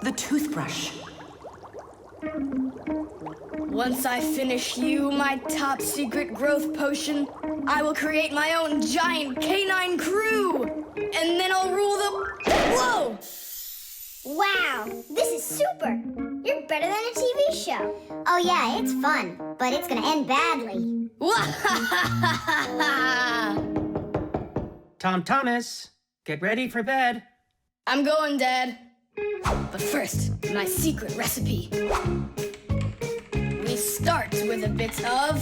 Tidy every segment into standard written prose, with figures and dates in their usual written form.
the toothbrush. Once I finish you, my top secret growth potion, I will create my own giant canine crew! And then I'll rule the... Whoa! Wow, this is super. You're better than a TV show. Oh yeah, it's fun, but it's gonna end badly. Thomas, get ready for bed. I'm going, Dad. But first, my secret recipe. We start with a bit of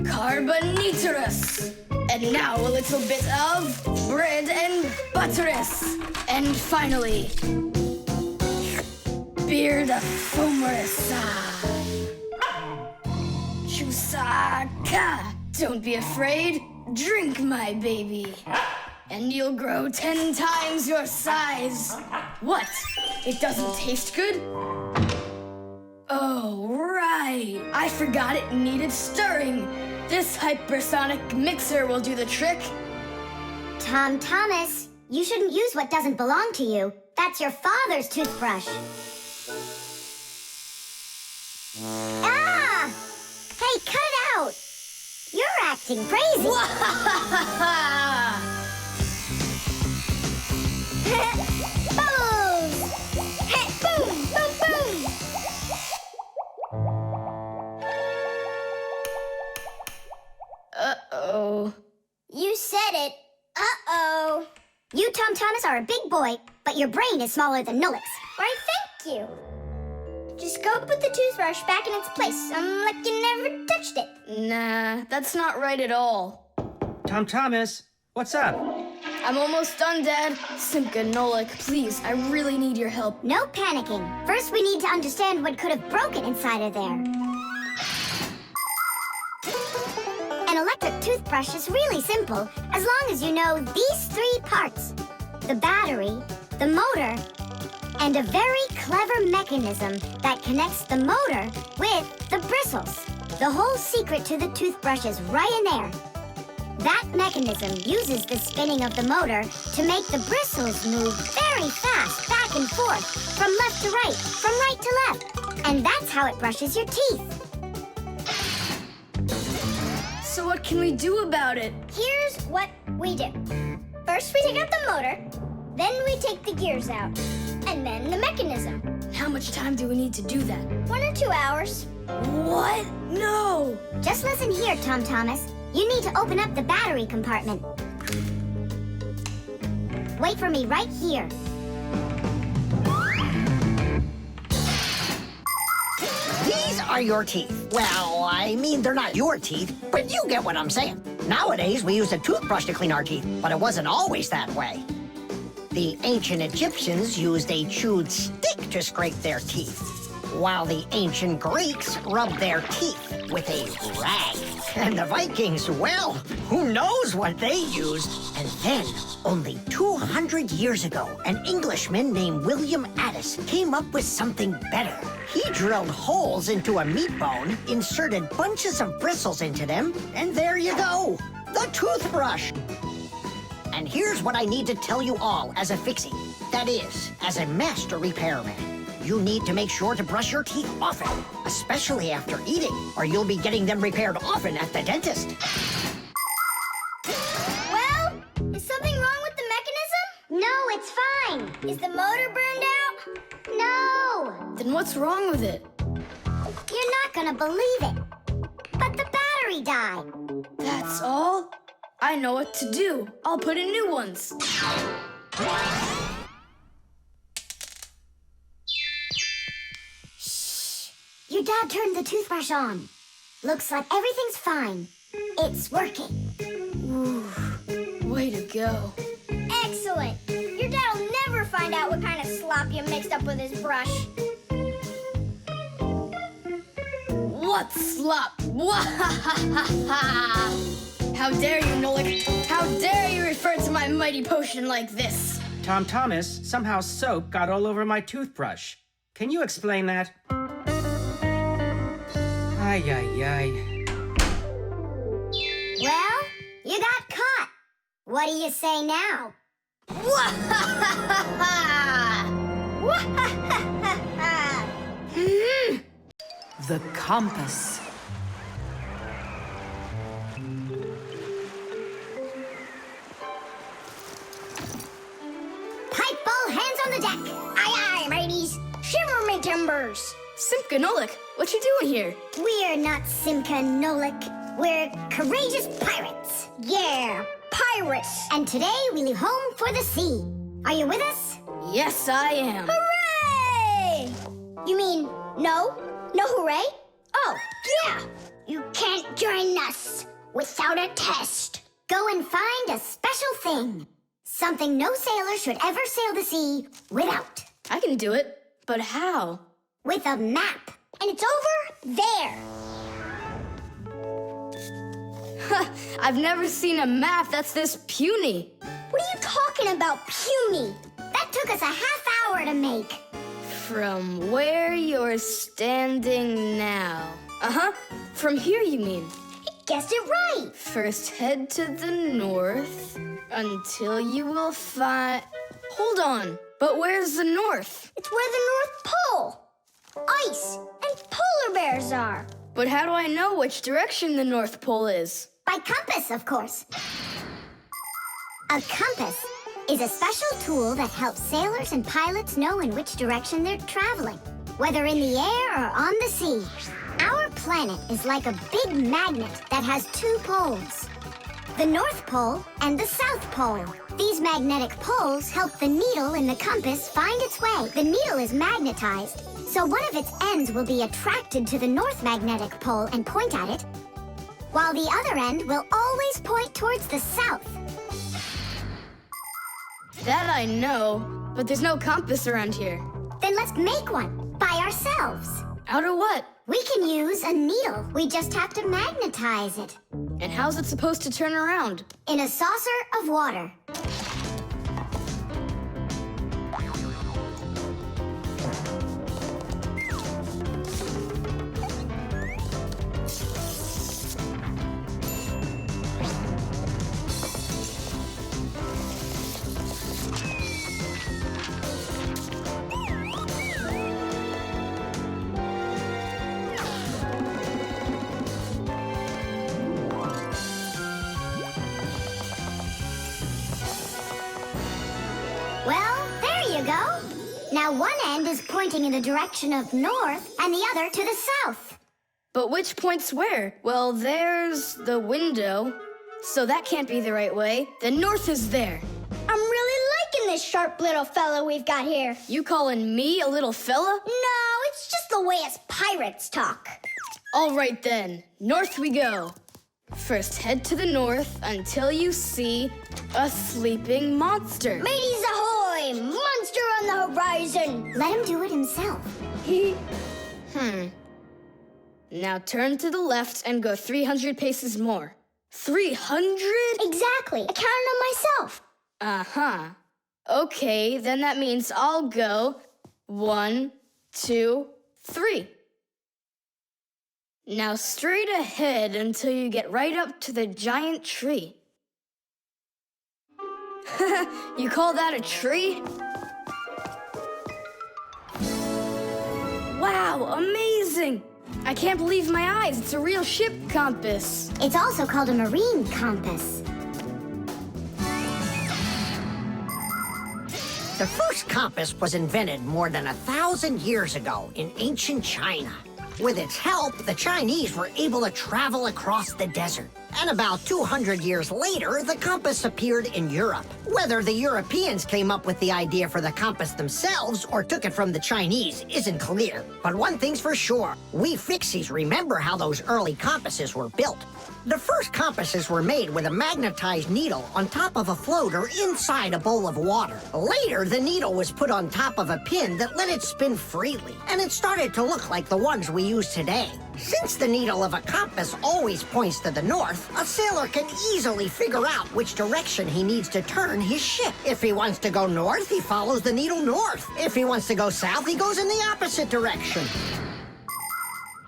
carbonatorous. And now a little bit of bread and butterous. And finally, beer the foamerous. Chusaka. Don't be afraid. Drink, my baby. And you'll grow 10 times your size. What? It doesn't taste good? Oh, right. I forgot it needed stirring. This hypersonic mixer will do the trick. Thomas, you shouldn't use what doesn't belong to you. That's your father's toothbrush. Ah! Hey, cut it out! You're acting crazy. Boom! Hey, boom, boom, boom! Uh-oh. You said it. Uh-oh. You, Thomas, are a big boy, but your brain is smaller than Nolik's. Why, thank you. Just go put the toothbrush back in its place, like you never touched it. Nah, that's not right at all. Thomas, what's up? I'm almost done, Dad. Simka and Nolik, please, I really need your help. No panicking. First, we need to understand what could have broken inside of there. An electric toothbrush is really simple, as long as you know these 3 parts. The battery, the motor, and a very clever mechanism that connects the motor with the bristles. The whole secret to the toothbrush is right in there. That mechanism uses the spinning of the motor to make the bristles move very fast back and forth, from left to right, from right to left. And that's how it brushes your teeth. So what can we do about it? Here's what we do. First, we take out the motor, then we take the gears out, and then the mechanism. How much time do we need to do that? 1 or 2 hours. What? No! Just listen here, Thomas. You need to open up the battery compartment. Wait for me right here. These are your teeth. Well, I mean, they're not your teeth, but you get what I'm saying. Nowadays, we use a toothbrush to clean our teeth, but it wasn't always that way. The ancient Egyptians used a chewed stick to scrape their teeth, while the ancient Greeks rubbed their teeth with a rag. And the Vikings, well, who knows what they used? And then, only 200 years ago, an Englishman named William Addis came up with something better. He drilled holes into a meat bone, inserted bunches of bristles into them, and there you go, the toothbrush. And here's what I need to tell you all as a fixie. That is, as a master repairman. You need to make sure to brush your teeth often, especially after eating, or you'll be getting them repaired often at the dentist. Well, is something wrong with the mechanism? No, it's fine. Is the motor burned out? No. Then what's wrong with it? You're not gonna believe it. But the battery died. That's all? I know what to do. I'll put in new ones. Your dad turned the toothbrush on. Looks like everything's fine. It's working. Ooh, way to go. Excellent. Your dad will never find out what kind of slop you mixed up with his brush. What slop? How dare you, Nolik? How dare you refer to my mighty potion like this? Thomas, somehow soap got all over my toothbrush. Can you explain that? Ay, ay, ay. Well, you got caught. What do you say now? the compass. Pipe ball, hands on the deck. Aye, aye, mateys. Shimmer me timbers. Simka and Nolik, what you doing here? We're not Simka and Nolik. We're courageous pirates. Yeah, pirates. And today we leave home for the sea. Are you with us? Yes, I am. Hooray! You mean no? No hooray? Oh, yeah. You can't join us without a test. Go and find a special thing. Something no sailor should ever sail the sea without. I can do it, but how? With a map. And it's over there. I've never seen a map that's this puny. What are you talking about, puny? That took us a half hour to make. From where you're standing now. Uh-huh. From here, you mean? He guessed it right. First, head to the north until you will find... Hold on. But where's the north? It's where the North Pole. Ice and polar bears are. But how do I know which direction the North Pole is? By compass, of course. A compass is a special tool that helps sailors and pilots know in which direction they're traveling, whether in the air or on the sea. Our planet is like a big magnet that has two poles, the North Pole and the South Pole. These magnetic poles help the needle in the compass find its way. The needle is magnetized, so one of its ends will be attracted to the North Magnetic Pole and point at it, while the other end will always point towards the south. That I know, but there's no compass around here. Then let's make one by ourselves. Out of what? We can use a needle. We just have to magnetize it. And how's it supposed to turn around? In a saucer of water. Well, there you go. Now one end is pointing in the direction of north and the other to the south. But which point's where? Well, there's the window. So that can't be the right way. The north is there. I'm really liking this sharp little fella we've got here. You calling me a little fella? No, it's just the way us pirates talk. All right then, north we go. First, head to the north until you see a sleeping monster. Mateys ahoy! Monster on the horizon! Let him do it himself. Now turn to the left and go 300 paces more. 300? Exactly. I counted on myself. Uh-huh. Okay, then that means I'll go 1, 2, 3. Now straight ahead until you get right up to the giant tree. You call that a tree? Wow, amazing! I can't believe my eyes. It's a real ship compass. It's also called a marine compass. The first compass was invented more than 1,000 years ago in ancient China. With its help, the Chinese were able to travel across the desert. And about 200 years later, the compass appeared in Europe. Whether the Europeans came up with the idea for the compass themselves or took it from the Chinese isn't clear. But one thing's for sure, we Fixies remember how those early compasses were built. The first compasses were made with a magnetized needle on top of a floater inside a bowl of water. Later, the needle was put on top of a pin that let it spin freely, and it started to look like the ones we use today. Since the needle of a compass always points to the north, a sailor can easily figure out which direction he needs to turn his ship. If he wants to go north, he follows the needle north. If he wants to go south, he goes in the opposite direction.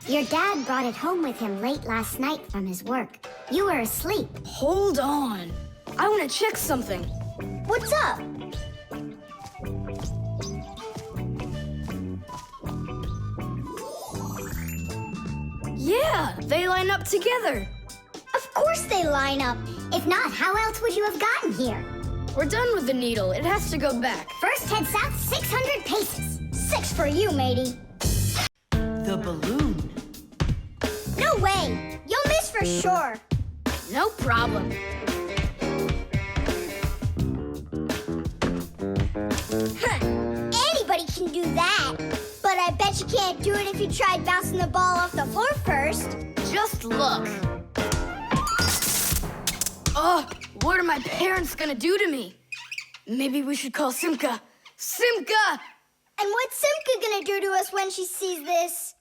Your dad brought it home with him late last night from his work. You were asleep. Hold on. I want to check something. What's up? They line up together. Of course they line up. If not, how else would you have gotten here? We're done with the needle. It has to go back. First head south 600 paces. 6 for you, matey. The balloon. No way. You'll miss for sure. No problem. Anybody can do that. But I bet you can't do it if you tried bouncing the ball off the floor first. Just look. Oh, what are my parents gonna do to me? Maybe we should call Simka. Simka! And what's Simka gonna do to us when she sees this?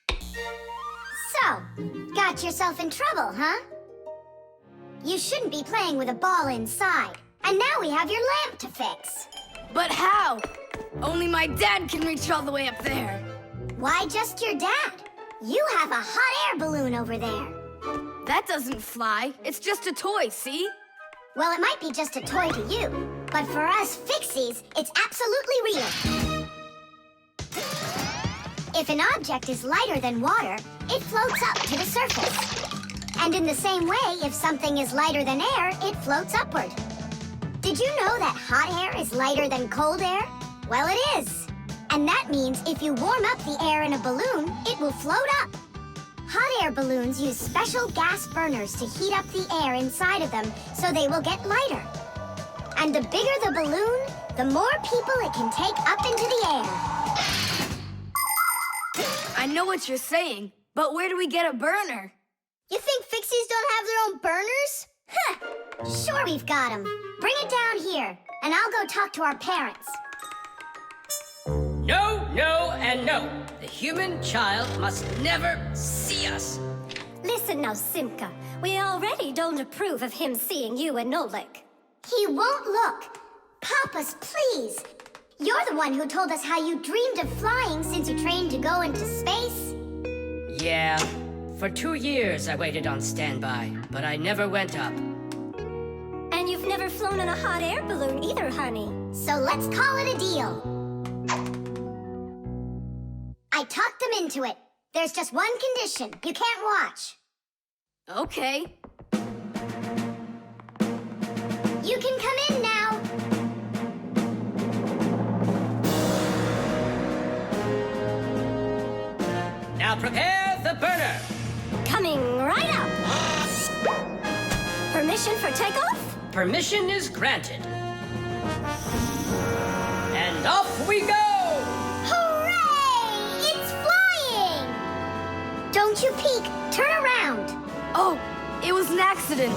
So, got yourself in trouble, huh? You shouldn't be playing with a ball inside. And now we have your lamp to fix. But how? Only my dad can reach all the way up there. Why just your dad? You have a hot air balloon over there. That doesn't fly. It's just a toy, see? Well, it might be just a toy to you, but for us Fixies, it's absolutely real. If an object is lighter than water, it floats up to the surface. And in the same way, if something is lighter than air, it floats upward. Did you know that hot air is lighter than cold air? Well, it is. And that means if you warm up the air in a balloon, it will float up. Hot air balloons use special gas burners to heat up the air inside of them so they will get lighter. And the bigger the balloon, the more people it can take up into the air. I know what you're saying, but where do we get a burner? You think Fixies don't have their own burners? Sure we've got them. Bring it down here, and I'll go talk to our parents. No, no, and no. The human child must never see us. Listen now, Simka. We already don't approve of him seeing you and Nolik. He won't look. Papas, please. You're the one who told us how you dreamed of flying since you trained to go into space. Yeah. For 2 years I waited on standby, but I never went up. And you've never flown in a hot air balloon either, honey. So let's call it a deal. I talked them into it. There's just one condition. You can't watch. Okay. You can come in now. Now prepare the burner. Coming right up. Permission for takeoff? Permission is granted. And off we go! Hooray! It's flying! Don't you peek. Turn around. Oh, it was an accident.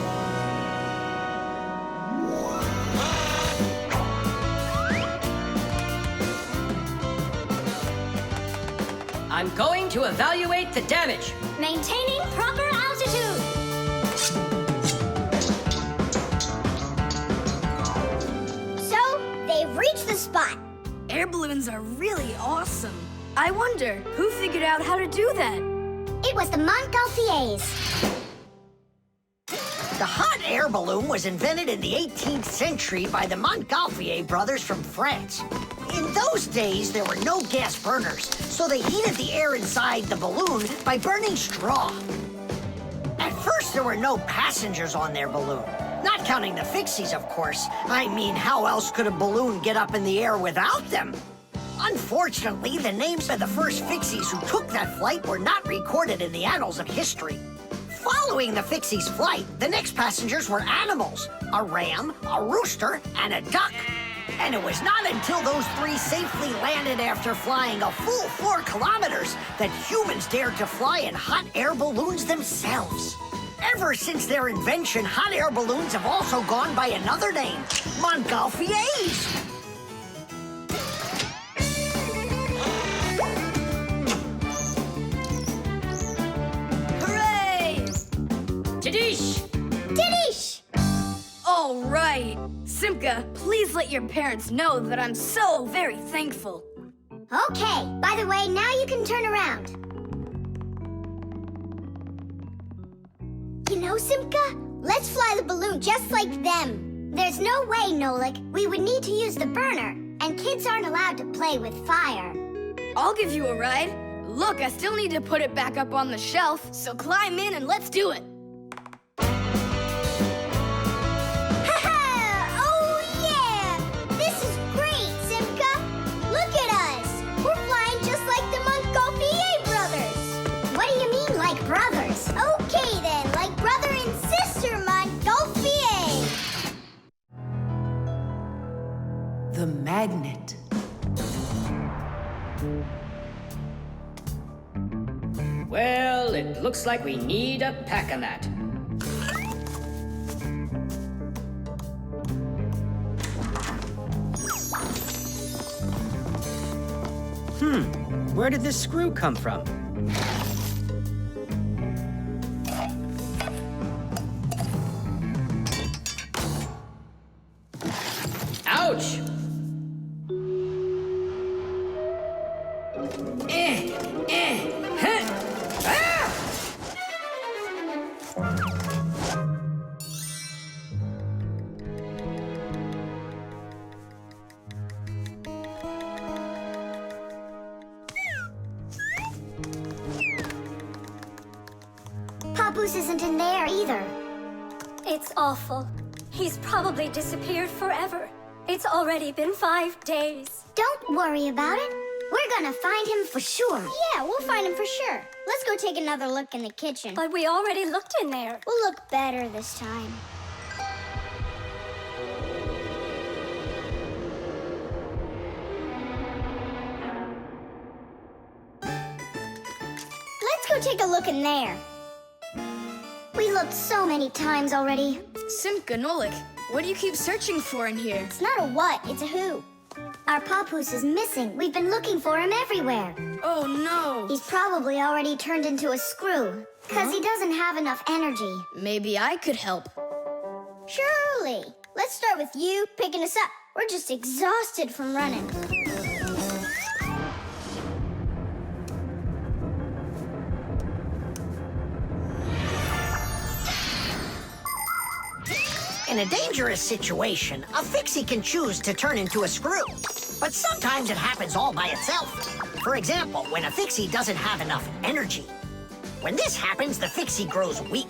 I'm going to evaluate the damage. Maintaining proper altitude. So, they've reached the spot. Air balloons are really awesome. I wonder, who figured out how to do that? It was the Montgolfiers. The hot air balloon was invented in the 18th century by the Montgolfier brothers from France. In those days, there were no gas burners, so they heated the air inside the balloon by burning straw. At first, there were no passengers on their balloon. Not counting the Fixies, of course. I mean, how else could a balloon get up in the air without them? Unfortunately, the names of the first Fixies who took that flight were not recorded in the annals of history. Following the Fixies' flight, the next passengers were animals: a ram, a rooster, and a duck. And it was not until those three safely landed after flying a full 4 kilometers that humans dared to fly in hot air balloons themselves. Ever since their invention, hot air balloons have also gone by another name: Montgolfiers. Hooray! Tadish! Didish! All right. Simka, please let your parents know that I'm so very thankful. Okay, by the way, now you can turn around. You know, Simka, let's fly the balloon just like them. There's no way, Nolik. We would need to use the burner, and kids aren't allowed to play with fire. I'll give you a ride. look, I still need to put it back up on the shelf, so climb in and let's do it. Oh, yeah! This is great, Simka! Look at us! We're flying just like the Montgolfier brothers! What do you mean, like brothers? Okay, then, like brother and sister Montgolfier! The magnet. Well, it looks like we need a pack-a-mat. Where did this screw come from? Ouch! Huh. Ah! Papoose isn't in there either. It's awful. He's probably disappeared forever. It's already been 5 days. Don't worry about it. We're gonna find him for sure. Yeah, we'll find him for sure. Let's go take another look in the kitchen. But we already looked in there. We'll look better this time. Let's go take a look in there. We looked so many times already. Simka, Nolik, what do you keep searching for in here? It's not a what, it's a who. Our papoose is missing. We've been looking for him everywhere. Oh no! He's probably already turned into a screw, because he doesn't have enough energy. Maybe I could help. Surely. Let's start with you picking us up. We're just exhausted from running. In a dangerous situation, a fixie can choose to turn into a screw. But sometimes it happens all by itself. For example, when a fixie doesn't have enough energy. When this happens, the fixie grows weak,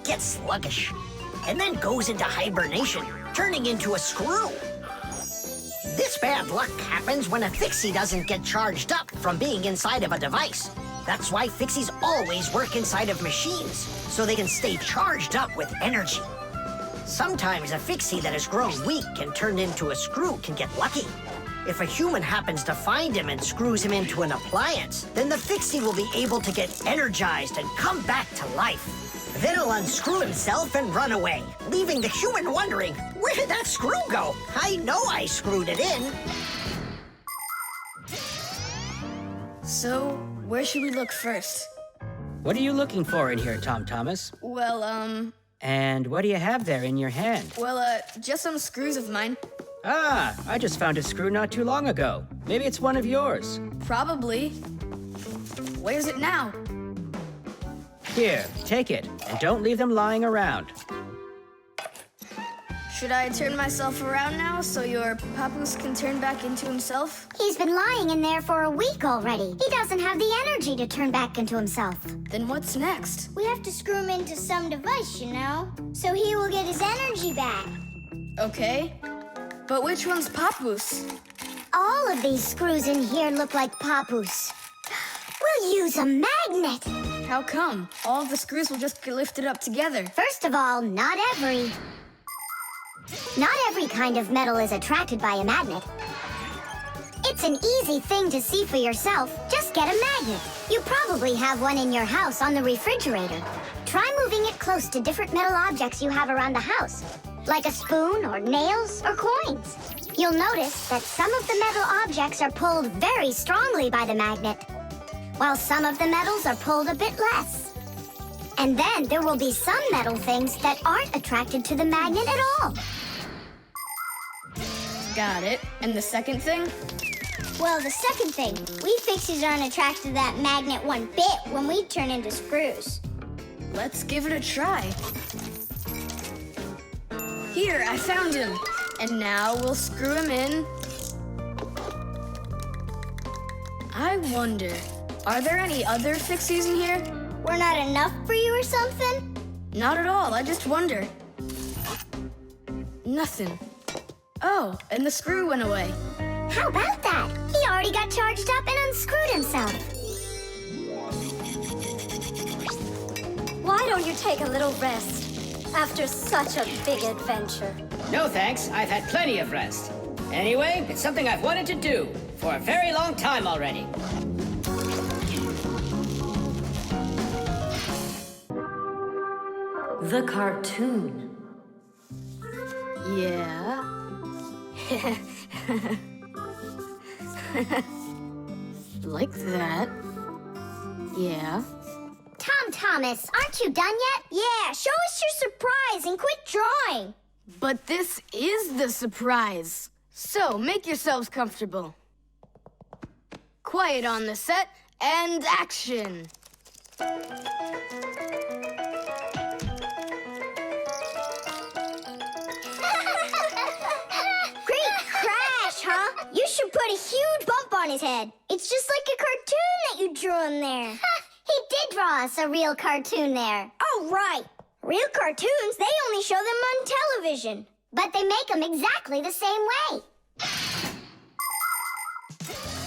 gets sluggish, and then goes into hibernation, turning into a screw. This bad luck happens when a fixie doesn't get charged up from being inside of a device. That's why fixies always work inside of machines, so they can stay charged up with energy. Sometimes a fixie that has grown weak and turned into a screw can get lucky. If a human happens to find him and screws him into an appliance, then the fixie will be able to get energized and come back to life. Then he'll unscrew himself and run away, leaving the human wondering, where did that screw go? I know I screwed it in. So, where should we look first? What are you looking for in here, Tom Thomas? Well, And what do you have there in your hand? just some screws of mine. Ah, I just found a screw not too long ago. Maybe it's one of yours. Probably. Where's it now? Here, take it, and don't leave them lying around. Should I turn myself around now so your papoose can turn back into himself? He's been lying in there for a week already. He doesn't have the energy to turn back into himself. Then what's next? We have to screw him into some device, you know, so he will get his energy back. Okay. But which one's papoose? All of these screws in here look like papoose. We'll use a magnet. How come? All of the screws will just get lifted up together. First of all, not every kind of metal is attracted by a magnet. It's an easy thing to see for yourself. Just get a magnet. You probably have one in your house on the refrigerator. Try moving it close to different metal objects you have around the house, like a spoon or nails or coins. You'll notice that some of the metal objects are pulled very strongly by the magnet, while some of the metals are pulled a bit less. And then there will be some metal things that aren't attracted to the magnet at all. Got it. And the second thing? Well, the second thing, we fixies aren't attracted to that magnet one bit when we turn into screws. Let's give it a try. Here, I found him. And now we'll screw him in. I wonder, Are there any other Fixies in here? We're not enough for you or something? Not at all, I just wonder. Nothing. Oh, and the screw went away. How about that? He already got charged up and unscrewed himself. Why don't you take a little rest after such a big adventure? No thanks, I've had plenty of rest. Anyway, it's something I've wanted to do for a very long time already. The cartoon. Yeah. Like that. Yeah. Tom Thomas, aren't you done yet? Yeah, show us your surprise and quit drawing. But this is the surprise. So, make yourselves comfortable. Quiet on the set, and action. Great crash, huh? You should put a huge bump on his head. It's just like a cartoon that you drew in there. He did draw us a real cartoon there. Oh, right. Real cartoons, they only show them on television. But they make them exactly the same way.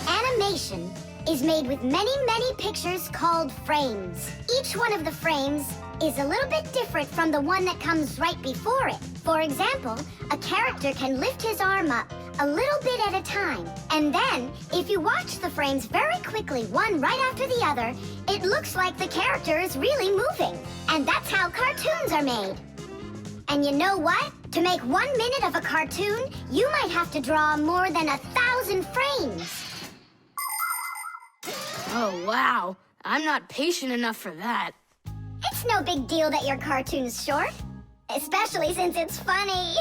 Animation is made with many, many pictures called frames. Each one of the frames is a little bit different from the one that comes right before it. For example, a character can lift his arm up a little bit at a time. And then, if you watch the frames very quickly, one right after the other, it looks like the character is really moving. And that's how cartoons are made. And you know what? To make 1 minute of a cartoon, you might have to draw more than 1,000 frames. Oh, wow. I'm not patient enough for that. It's no big deal that your cartoon's short. Especially since it's funny.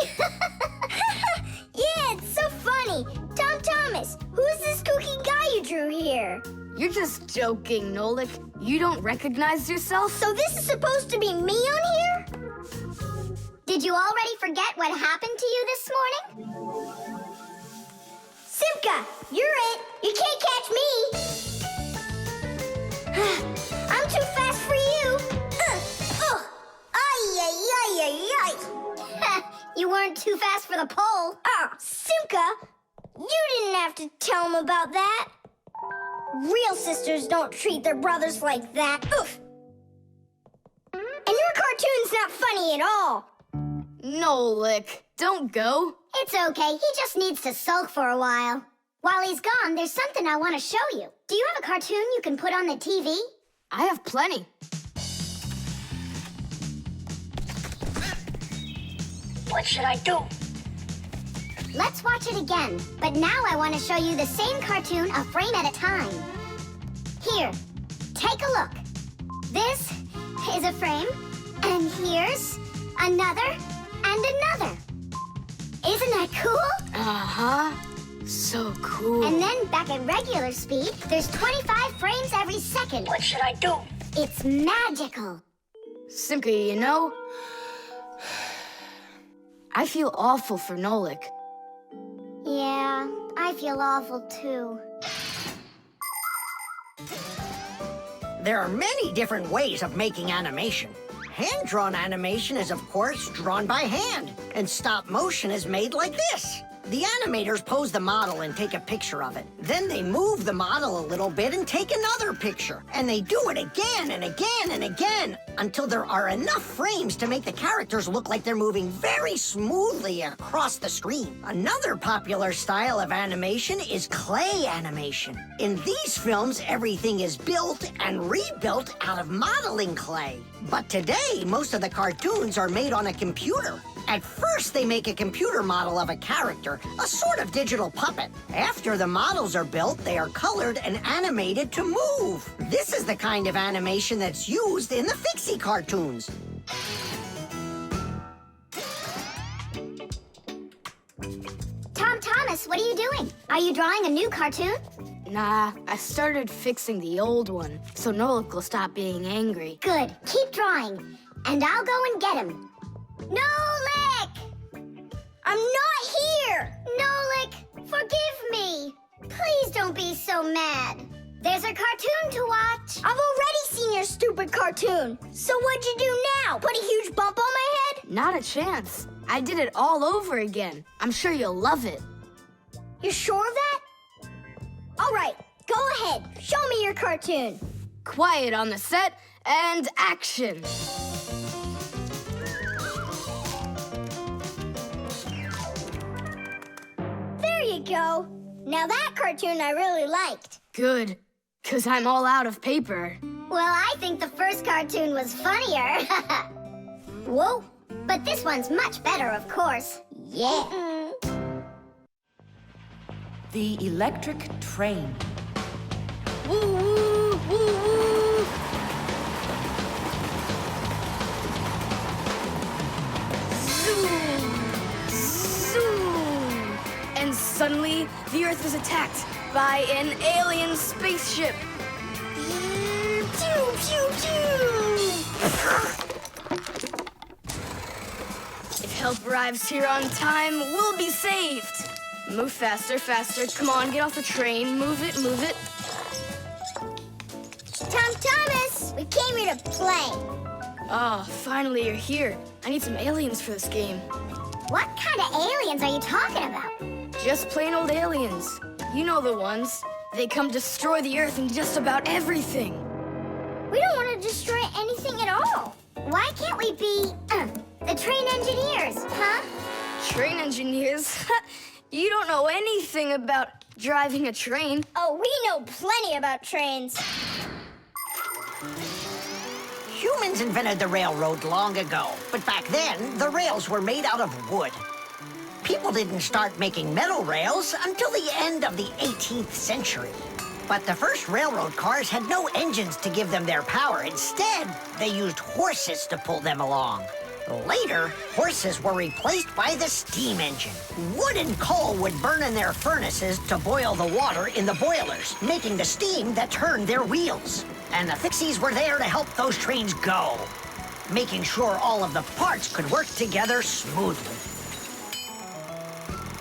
Yeah, it's so funny. Tom Thomas, who's this kooky guy you drew here? You're just joking, Nolik. You don't recognize yourself? So this is supposed to be me on here? Did you already forget what happened to you this morning? Simka, you're it. You can't catch me. I'm too fast for you. Ay, ay, ay, ay, ay. You weren't too fast for the pole. Simka, you didn't have to tell him about that. Real sisters don't treat their brothers like that. Oof. And your cartoon's not funny at all. Nolik, don't go. It's okay. He just needs to sulk for a while. While he's gone, there's something I want to show you. Do you have a cartoon you can put on the TV? I have plenty. What should I do? Let's watch it again. But now I want to show you the same cartoon a frame at a time. Here, take a look. This is a frame, and here's another and another. Isn't that cool? Uh-huh. So cool. And then back at regular speed, there's 25 frames every second. What should I do? It's magical. Simka, you know, I feel awful for Nolik. Yeah, I feel awful too. There are many different ways of making animation. Hand-drawn animation is, of course, drawn by hand, and stop motion is made like this. The animators pose the model and take a picture of it. Then they move the model a little bit and take another picture. And they do it again and again and again until there are enough frames to make the characters look like they're moving very smoothly across the screen. Another popular style of animation is clay animation. In these films, everything is built and rebuilt out of modeling clay. But today, most of the cartoons are made on a computer. At first, they make a computer model of a character, a sort of digital puppet. After the models are built, they are colored and animated to move. This is the kind of animation that's used in the Fixie cartoons. Tom Thomas, what are you doing? Are you drawing a new cartoon? Nah, I started fixing the old one, so Nolik will stop being angry. Good. Keep drawing, and I'll go and get him. Nolik! I'm not here! Nolik, forgive me. Please don't be so mad. There's a cartoon to watch. I've already seen your stupid cartoon. So what'd you do now? Put a huge bump on my head? Not a chance. I did it all over again. I'm sure you'll love it. You sure of that? All right, go ahead. Show me your cartoon. Quiet on the set and action. There you go. Now that cartoon I really liked. Good, 'cause I'm all out of paper. Well, I think the first cartoon was funnier. Whoa, but this one's much better, of course. Yeah. The electric train. Woo, woo, woo, woo. Zoom, zoom. And suddenly, the Earth was attacked by an alien spaceship. Pew, pew, pew. If help arrives here on time, we'll be saved. Move faster, faster. Come on, get off the train. Move it, move it. Tom Thomas, we came here to play. Oh, finally you're here. I need some aliens for this game. What kind of aliens are you talking about? Just plain old aliens. You know the ones. They come destroy the Earth and just about everything. We don't want to destroy anything at all. Why can't we be, the train engineers, huh? Train engineers? You don't know anything about driving a train. Oh, we know plenty about trains. Humans invented the railroad long ago, but back then, the rails were made out of wood. People didn't start making metal rails until the end of the 18th century. But the first railroad cars had no engines to give them their power. Instead, they used horses to pull them along. Later, horses were replaced by the steam engine. Wood and coal would burn in their furnaces to boil the water in the boilers, making the steam that turned their wheels. And the Fixies were there to help those trains go, making sure all of the parts could work together smoothly.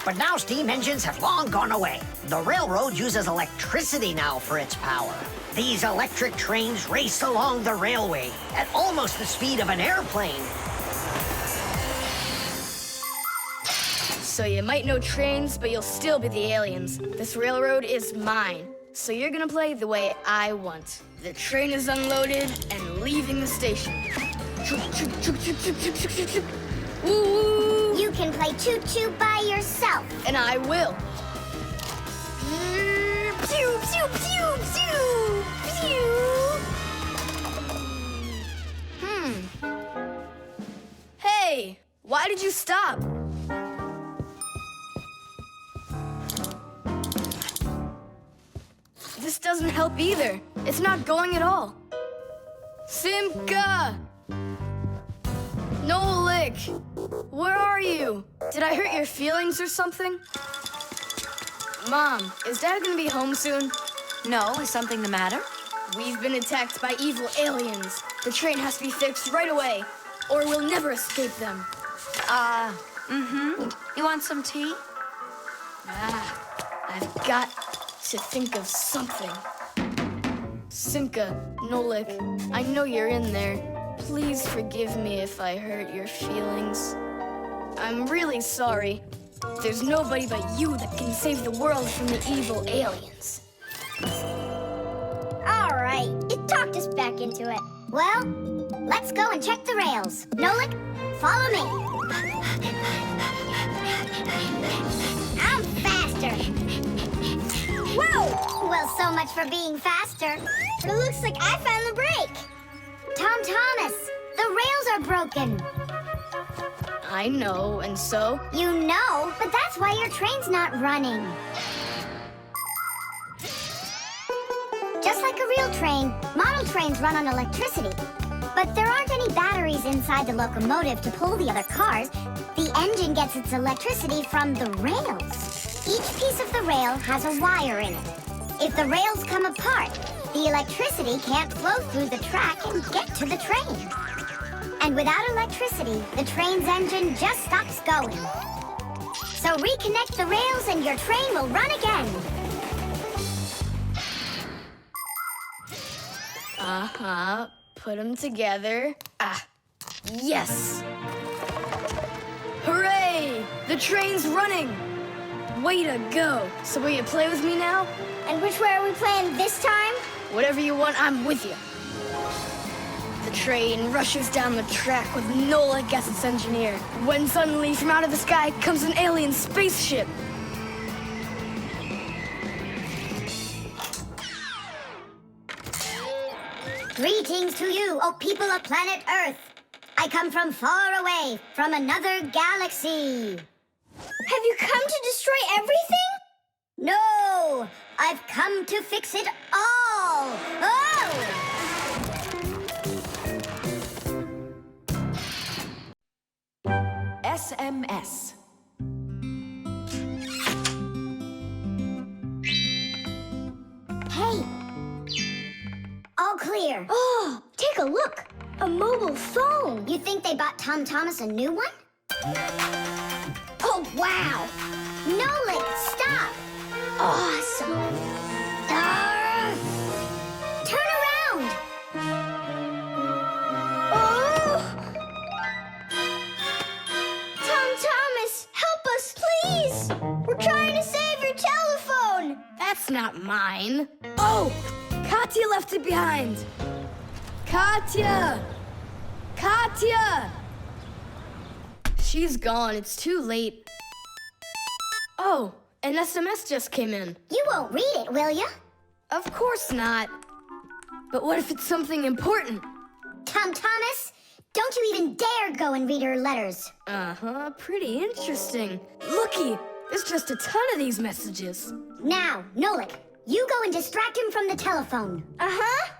But now steam engines have long gone away. The railroad uses electricity now for its power. These electric trains race along the railway at almost the speed of an airplane. So you might know trains, but you'll still be the aliens. This railroad is mine. So you're gonna play the way I want. The train is unloaded and leaving the station. Woo! You can play choo-choo by yourself. And I will. Pew, pew, pew, pew, pew. Hey, why did you stop? This doesn't help either. It's not going at all. Simka! Nolik! Where are you? Did I hurt your feelings or something? Mom, is Dad gonna be home soon? No, is something the matter? We've been attacked by evil aliens. The train has to be fixed right away, or we'll never escape them. You want some tea? I've got to think of something. Simka, Nolik, I know you're in there. Please forgive me if I hurt your feelings. I'm really sorry. There's nobody but you that can save the world from the evil aliens. All right, you talked us back into it. Well, let's go and check the rails. Nolik, follow me. I'm faster. Whoa! Well, so much for being faster. But it looks like I found the brake. Tom Thomas, the rails are broken. I know, and so? You know, but that's why your train's not running. Just like a real train, model trains run on electricity. But there aren't any batteries inside the locomotive to pull the other cars. The engine gets its electricity from the rails. Each piece of the rail has a wire in it. If the rails come apart, the electricity can't flow through the track and get to the train. And without electricity, the train's engine just stops going. So reconnect the rails and your train will run again. Uh-huh. Put them together. Ah, yes! Hooray! The train's running! Way to go! So will you play with me now? And which way are we playing this time? Whatever you want, I'm with you. The train rushes down the track with Nolik as its engineer, when suddenly from out of the sky comes an alien spaceship. Greetings to you, O people of planet Earth. I come from far away, from another galaxy. Have you come to destroy everything? No, I've come to fix it all. Oh! SMS. Hey. All clear. Oh, take a look. A mobile phone. You think they bought Tom Thomas a new one? Oh, wow. Nolik, stop. Awesome. Turn around. Oh! Tom Thomas, help us, please. We're trying to save your telephone. That's not mine. Oh! Katya left it behind. Katya! Katya! She's gone. It's too late. Oh, an SMS just came in. You won't read it, will you? Of course not. But what if it's something important? Tom Thomas, don't you even dare go and read her letters. Uh-huh, pretty interesting. Looky, there's just a ton of these messages. Now, Nolik, you go and distract him from the telephone. Uh-huh.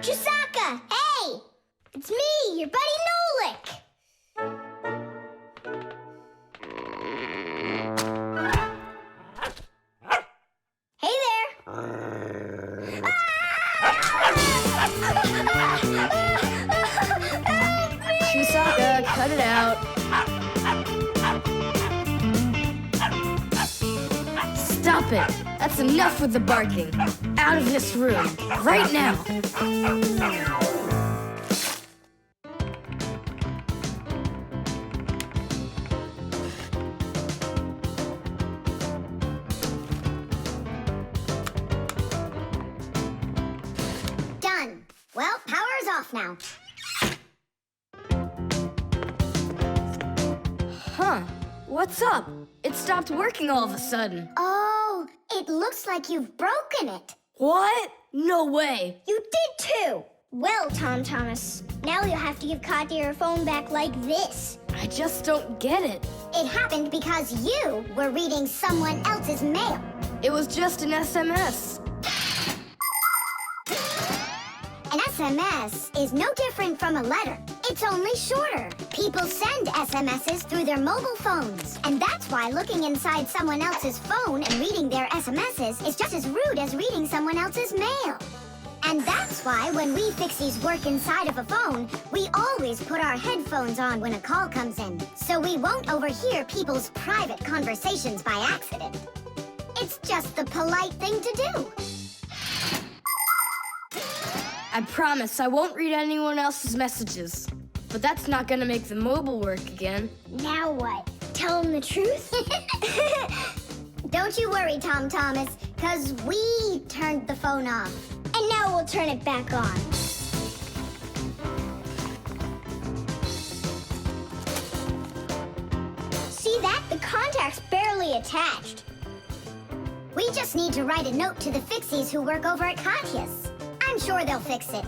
Chusaka, hey! It's me, your buddy Nolik. Hey there. Chusaka, cut it out. Stop it. That's enough with the barking. Out of this room. Right now. Done. Well, power's off now. Huh. What's up? It stopped working all of a sudden. Oh, it looks like you've broken it. What? No way. You did too. Well, Tom Thomas, now you'll have to give Katya her phone back like this. I just don't get it. It happened because you were reading someone else's mail. It was just an SMS. An SMS is no different from a letter. It's only shorter. People send SMSs through their mobile phones. And that's why looking inside someone else's phone and reading their SMSs is just as rude as reading someone else's mail. And that's why when we Fixies work inside of a phone, we always put our headphones on when a call comes in, so we won't overhear people's private conversations by accident. It's just the polite thing to do. I promise I won't read anyone else's messages. But that's not gonna make the mobile work again. Now what? Tell him the truth? Don't you worry, Tom Thomas, because we turned the phone off. And now we'll turn it back on. See that? The contact's barely attached. We just need to write a note to the Fixies who work over at Katya's. I'm sure they'll fix it.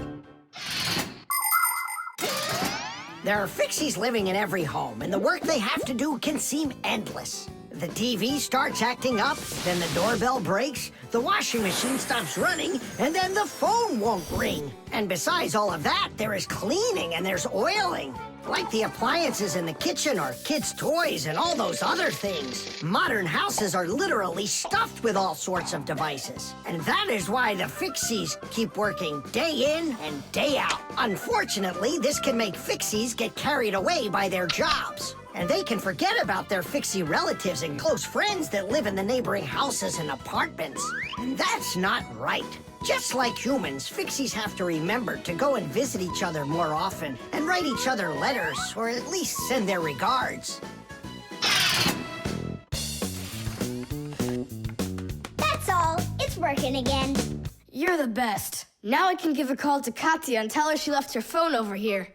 There are Fixies living in every home, and the work they have to do can seem endless. The TV starts acting up, then the doorbell breaks, the washing machine stops running, and then the phone won't ring. And besides all of that, there is cleaning and there's oiling. Like the appliances in the kitchen or kids' toys and all those other things. Modern houses are literally stuffed with all sorts of devices. And that is why the Fixies keep working day in and day out. Unfortunately, this can make Fixies get carried away by their jobs. And they can forget about their Fixie relatives and close friends that live in the neighboring houses and apartments. And that's not right. Just like humans, Fixies have to remember to go and visit each other more often and write each other letters, or at least send their regards. That's all. It's working again. You're the best. Now I can give a call to Katya and tell her she left her phone over here.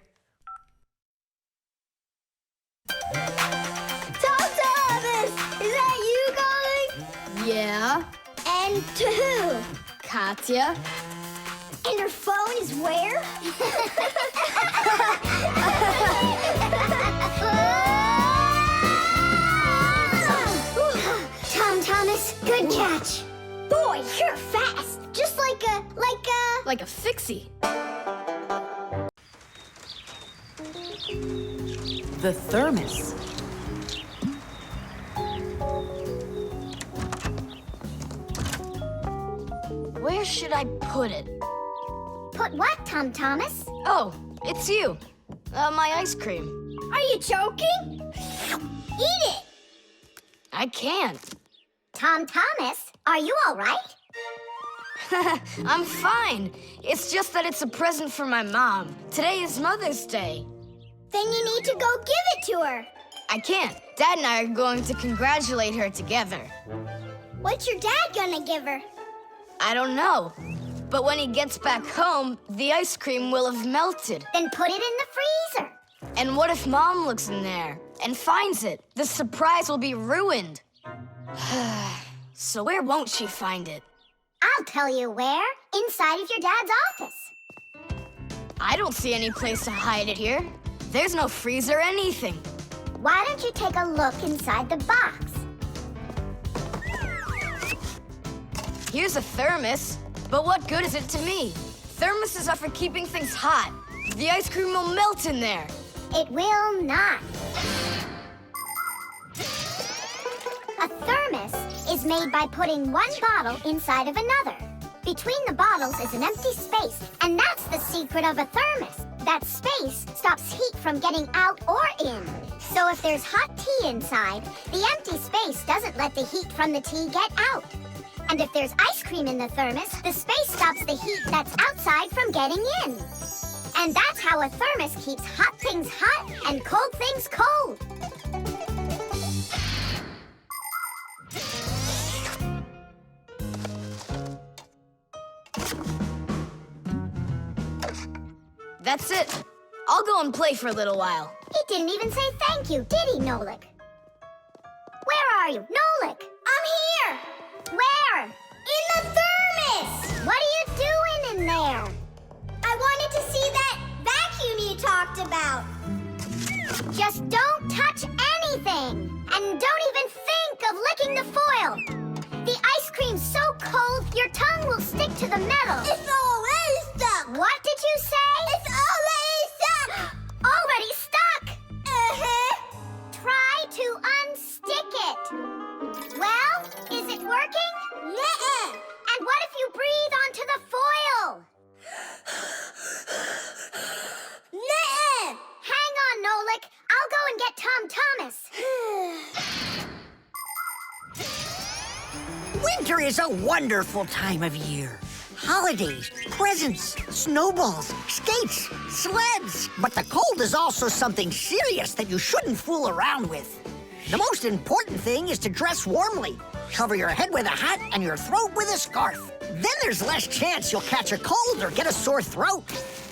Thomas! Is that you calling? Yeah, And to who? Katya. And her phone is where? Thomas, good catch. Boy, you're fast. Just like a... Like a Fixie. The Thermos. Where should I put it? Put what, Thomas? Oh, it's you. My ice cream. Are you joking? Eat it. I can't. Thomas, are you all right? I'm fine. It's just that it's a present for my mom. Today is Mother's Day. Then you need to go give it to her. I can't. Dad and I are going to congratulate her together. What's your dad gonna give her? I don't know. But when he gets back home, the ice cream will have melted. Then put it in the freezer. And what if Mom looks in there and finds it? The surprise will be ruined. So where won't she find it? I'll tell you where. Inside of your dad's office. I don't see any place to hide it here. There's no freezer or anything. Why don't you take a look inside the box? Here's a thermos, but what good is it to me? Thermoses are for keeping things hot. The ice cream will melt in there. It will not. A thermos is made by putting one bottle inside of another. Between the bottles is an empty space, and that's the secret of a thermos. That space stops heat from getting out or in. So if there's hot tea inside, the empty space doesn't let the heat from the tea get out. And if there's ice cream in the thermos, the space stops the heat that's outside from getting in. And that's how a thermos keeps hot things hot and cold things cold. That's it. I'll go and play for a little while. He didn't even say thank you, did he, Nolik? Where are you? Nolik! I'm here! Where? In the thermos! What are you doing in there? I wanted to see that vacuum you talked about. Just don't touch anything! And don't even think of licking the foil! The ice cream's so cold, your tongue will stick to the metal. It's already stuck! What did you say? It's already stuck! Already stuck! Try to unstick it. Well, is it working? Nuh-uh. And what if you breathe onto the foil? Nuh-uh. Hang on, Nolik. I'll go and get Thomas. Winter is a wonderful time of year. Holidays, presents, snowballs, skates, sleds. But the cold is also something serious that you shouldn't fool around with. The most important thing is to dress warmly. Cover your head with a hat and your throat with a scarf. Then there's less chance you'll catch a cold or get a sore throat.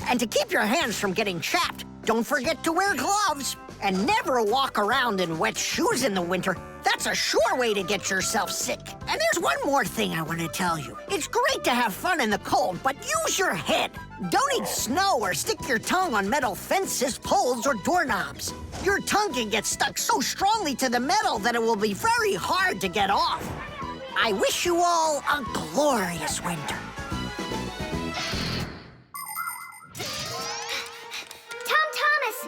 And to keep your hands from getting chapped, don't forget to wear gloves. And never walk around in wet shoes in the winter. That's a sure way to get yourself sick. And there's one more thing I want to tell you. It's great to have fun in the cold, but use your head. Don't eat snow or stick your tongue on metal fences, poles, or doorknobs. Your tongue can get stuck so strongly to the metal that it will be very hard to get off. I wish you all a glorious winter. Thomas!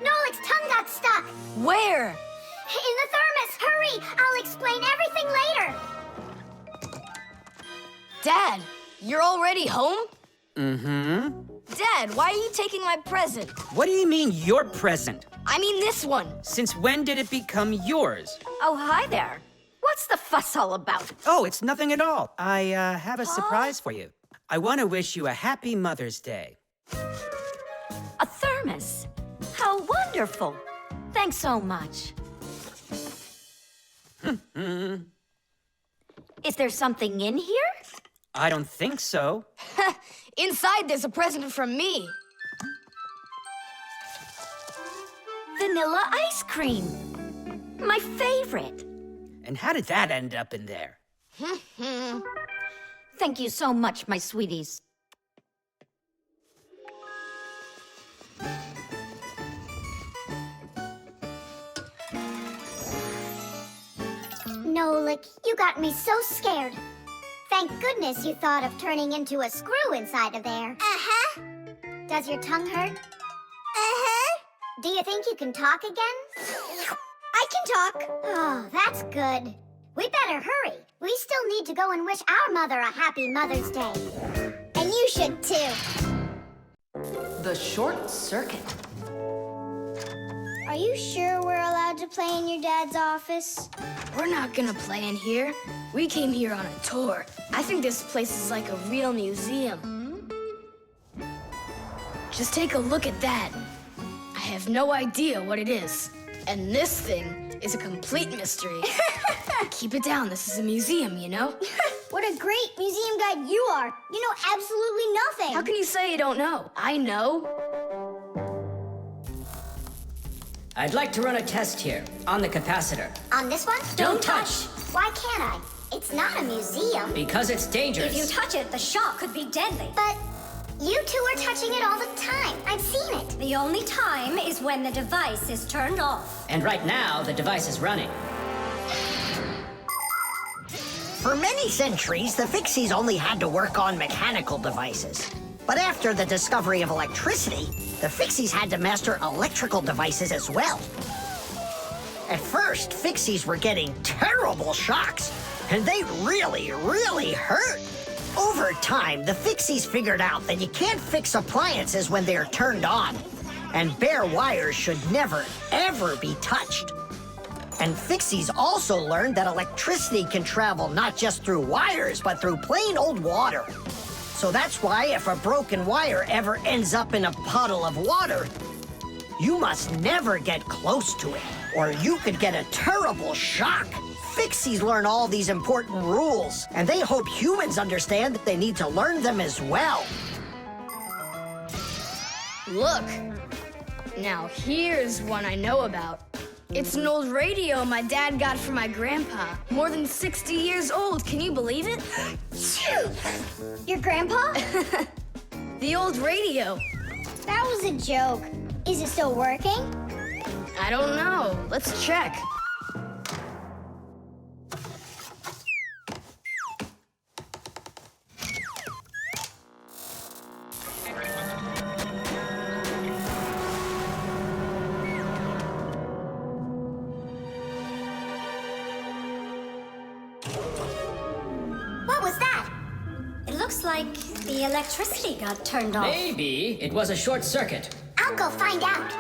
Nolik's tongue got stuck. Where? In the thermos. Hurry! I'll explain everything later. Dad, you're already home? Mm-hmm. Dad, why are you taking my present? What do you mean, your present? I mean this one. Since when did it become yours? Oh, hi there. What's the fuss all about? Oh, it's nothing at all. I have a surprise for you. I want to wish you a happy Mother's Day. A thermos. How wonderful. Thanks so much. Is there something in here? I don't think so. Inside there's a present from me. Vanilla ice cream. My favorite. And how did that end up in there? Thank you so much, my sweeties. Nolik, you got me so scared. Thank goodness you thought of turning into a screw inside of there. Uh-huh. Does your tongue hurt? Uh-huh. Do you think you can talk again? I can talk. Oh, that's good. We better hurry. We still need to go and wish our mother a happy Mother's Day. And you should too. The short circuit. Are you sure we're allowed to play in your dad's office? We're not gonna play in here. We came here on a tour. I think this place is like a real museum. Just take a look at that. I have no idea what it is. And this thing is a complete mystery. Keep it down, this is a museum, you know? What a great museum guide you are. You know absolutely nothing. How can you say you don't know? I know. I'd like to run a test here, on the capacitor. On this one? Don't touch! Why can't I? It's not a museum. Because it's dangerous. If you touch it, the shock could be deadly. But you two are touching it all the time. I've seen it. The only time is when the device is turned off. And right now, the device is running. For many centuries, the Fixies only had to work on mechanical devices. But after the discovery of electricity, the Fixies had to master electrical devices as well. At first, Fixies were getting terrible shocks, and they really, really hurt. Over time, the Fixies figured out that you can't fix appliances when they're turned on, and bare wires should never, ever be touched. And Fixies also learned that electricity can travel not just through wires, but through plain old water. So that's why if a broken wire ever ends up in a puddle of water, you must never get close to it, or you could get a terrible shock. Fixies learn all these important rules, and they hope humans understand that they need to learn them as well. Look. Now here's one I know about. It's an old radio my dad got from my grandpa. More than 60 years old, can you believe it? Your grandpa? The old radio. That was a joke. Is it still working? I don't know. Let's check. What was that? It looks like the electricity got turned off. Maybe it was a short circuit. I'll go find out.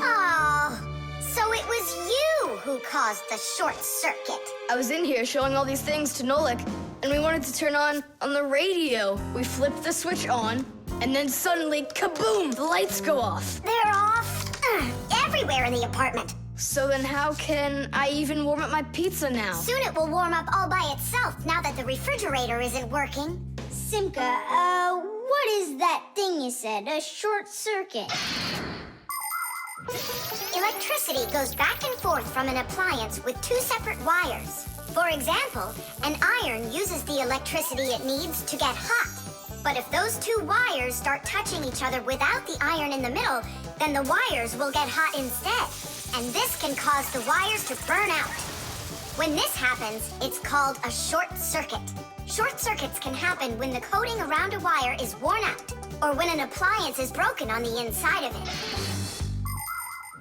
Oh, so it was you who caused the short circuit. I was in here showing all these things to Nolik, and we wanted to turn on the radio. We flipped the switch on, and then suddenly, kaboom, the lights go off. They're off everywhere in the apartment. So then how can I even warm up my pizza now? Soon it will warm up all by itself now that the refrigerator isn't working. Simka, what is that thing you said? A short circuit? Electricity goes back and forth from an appliance with two separate wires. For example, an iron uses the electricity it needs to get hot. But if those two wires start touching each other without the iron in the middle, then the wires will get hot instead. And this can cause the wires to burn out. When this happens, it's called a short circuit. Short circuits can happen when the coating around a wire is worn out, or when an appliance is broken on the inside of it.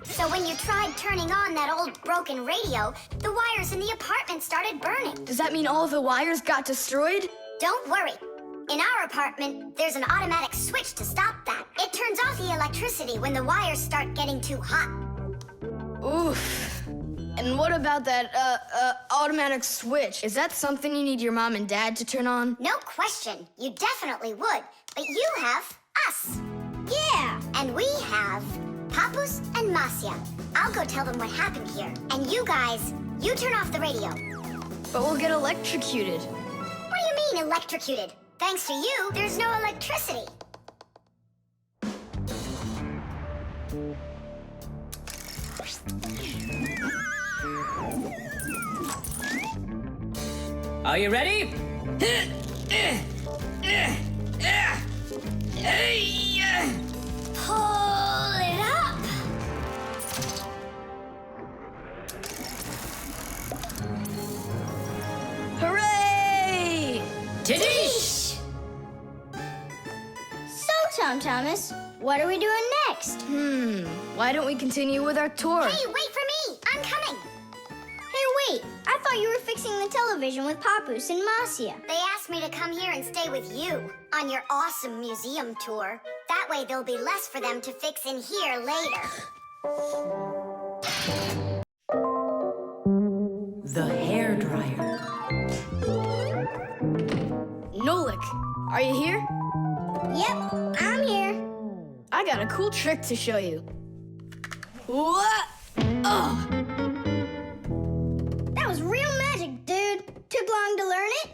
So when you tried turning on that old broken radio, the wires in the apartment started burning. Does that mean all of the wires got destroyed? Don't worry. In our apartment, there's an automatic switch to stop that. It turns off the electricity when the wires start getting too hot. Oof. And what about that, automatic switch? Is that something you need your mom and dad to turn on? No question, you definitely would. But you have us. Yeah. And we have Papus and Masya. I'll go tell them what happened here. And you guys, you turn off the radio. But we'll get electrocuted. What do you mean electrocuted? Thanks to you, there's no electricity. Are you ready? Pull it up. Hooray! Tidish! So, Tom Thomas, what are we doing next? Why don't we continue with our tour? Hey, wait for me! I'm coming! Hey, wait! I thought you were fixing the television with Papus and Masya. They asked me to come here and stay with you on your awesome museum tour. That way there'll be less for them to fix in here later. The hairdryer. Nolik, are you here? Yep, I'm here. I got a cool trick to show you. What? Oh! That was real magic, dude. Took long to learn it?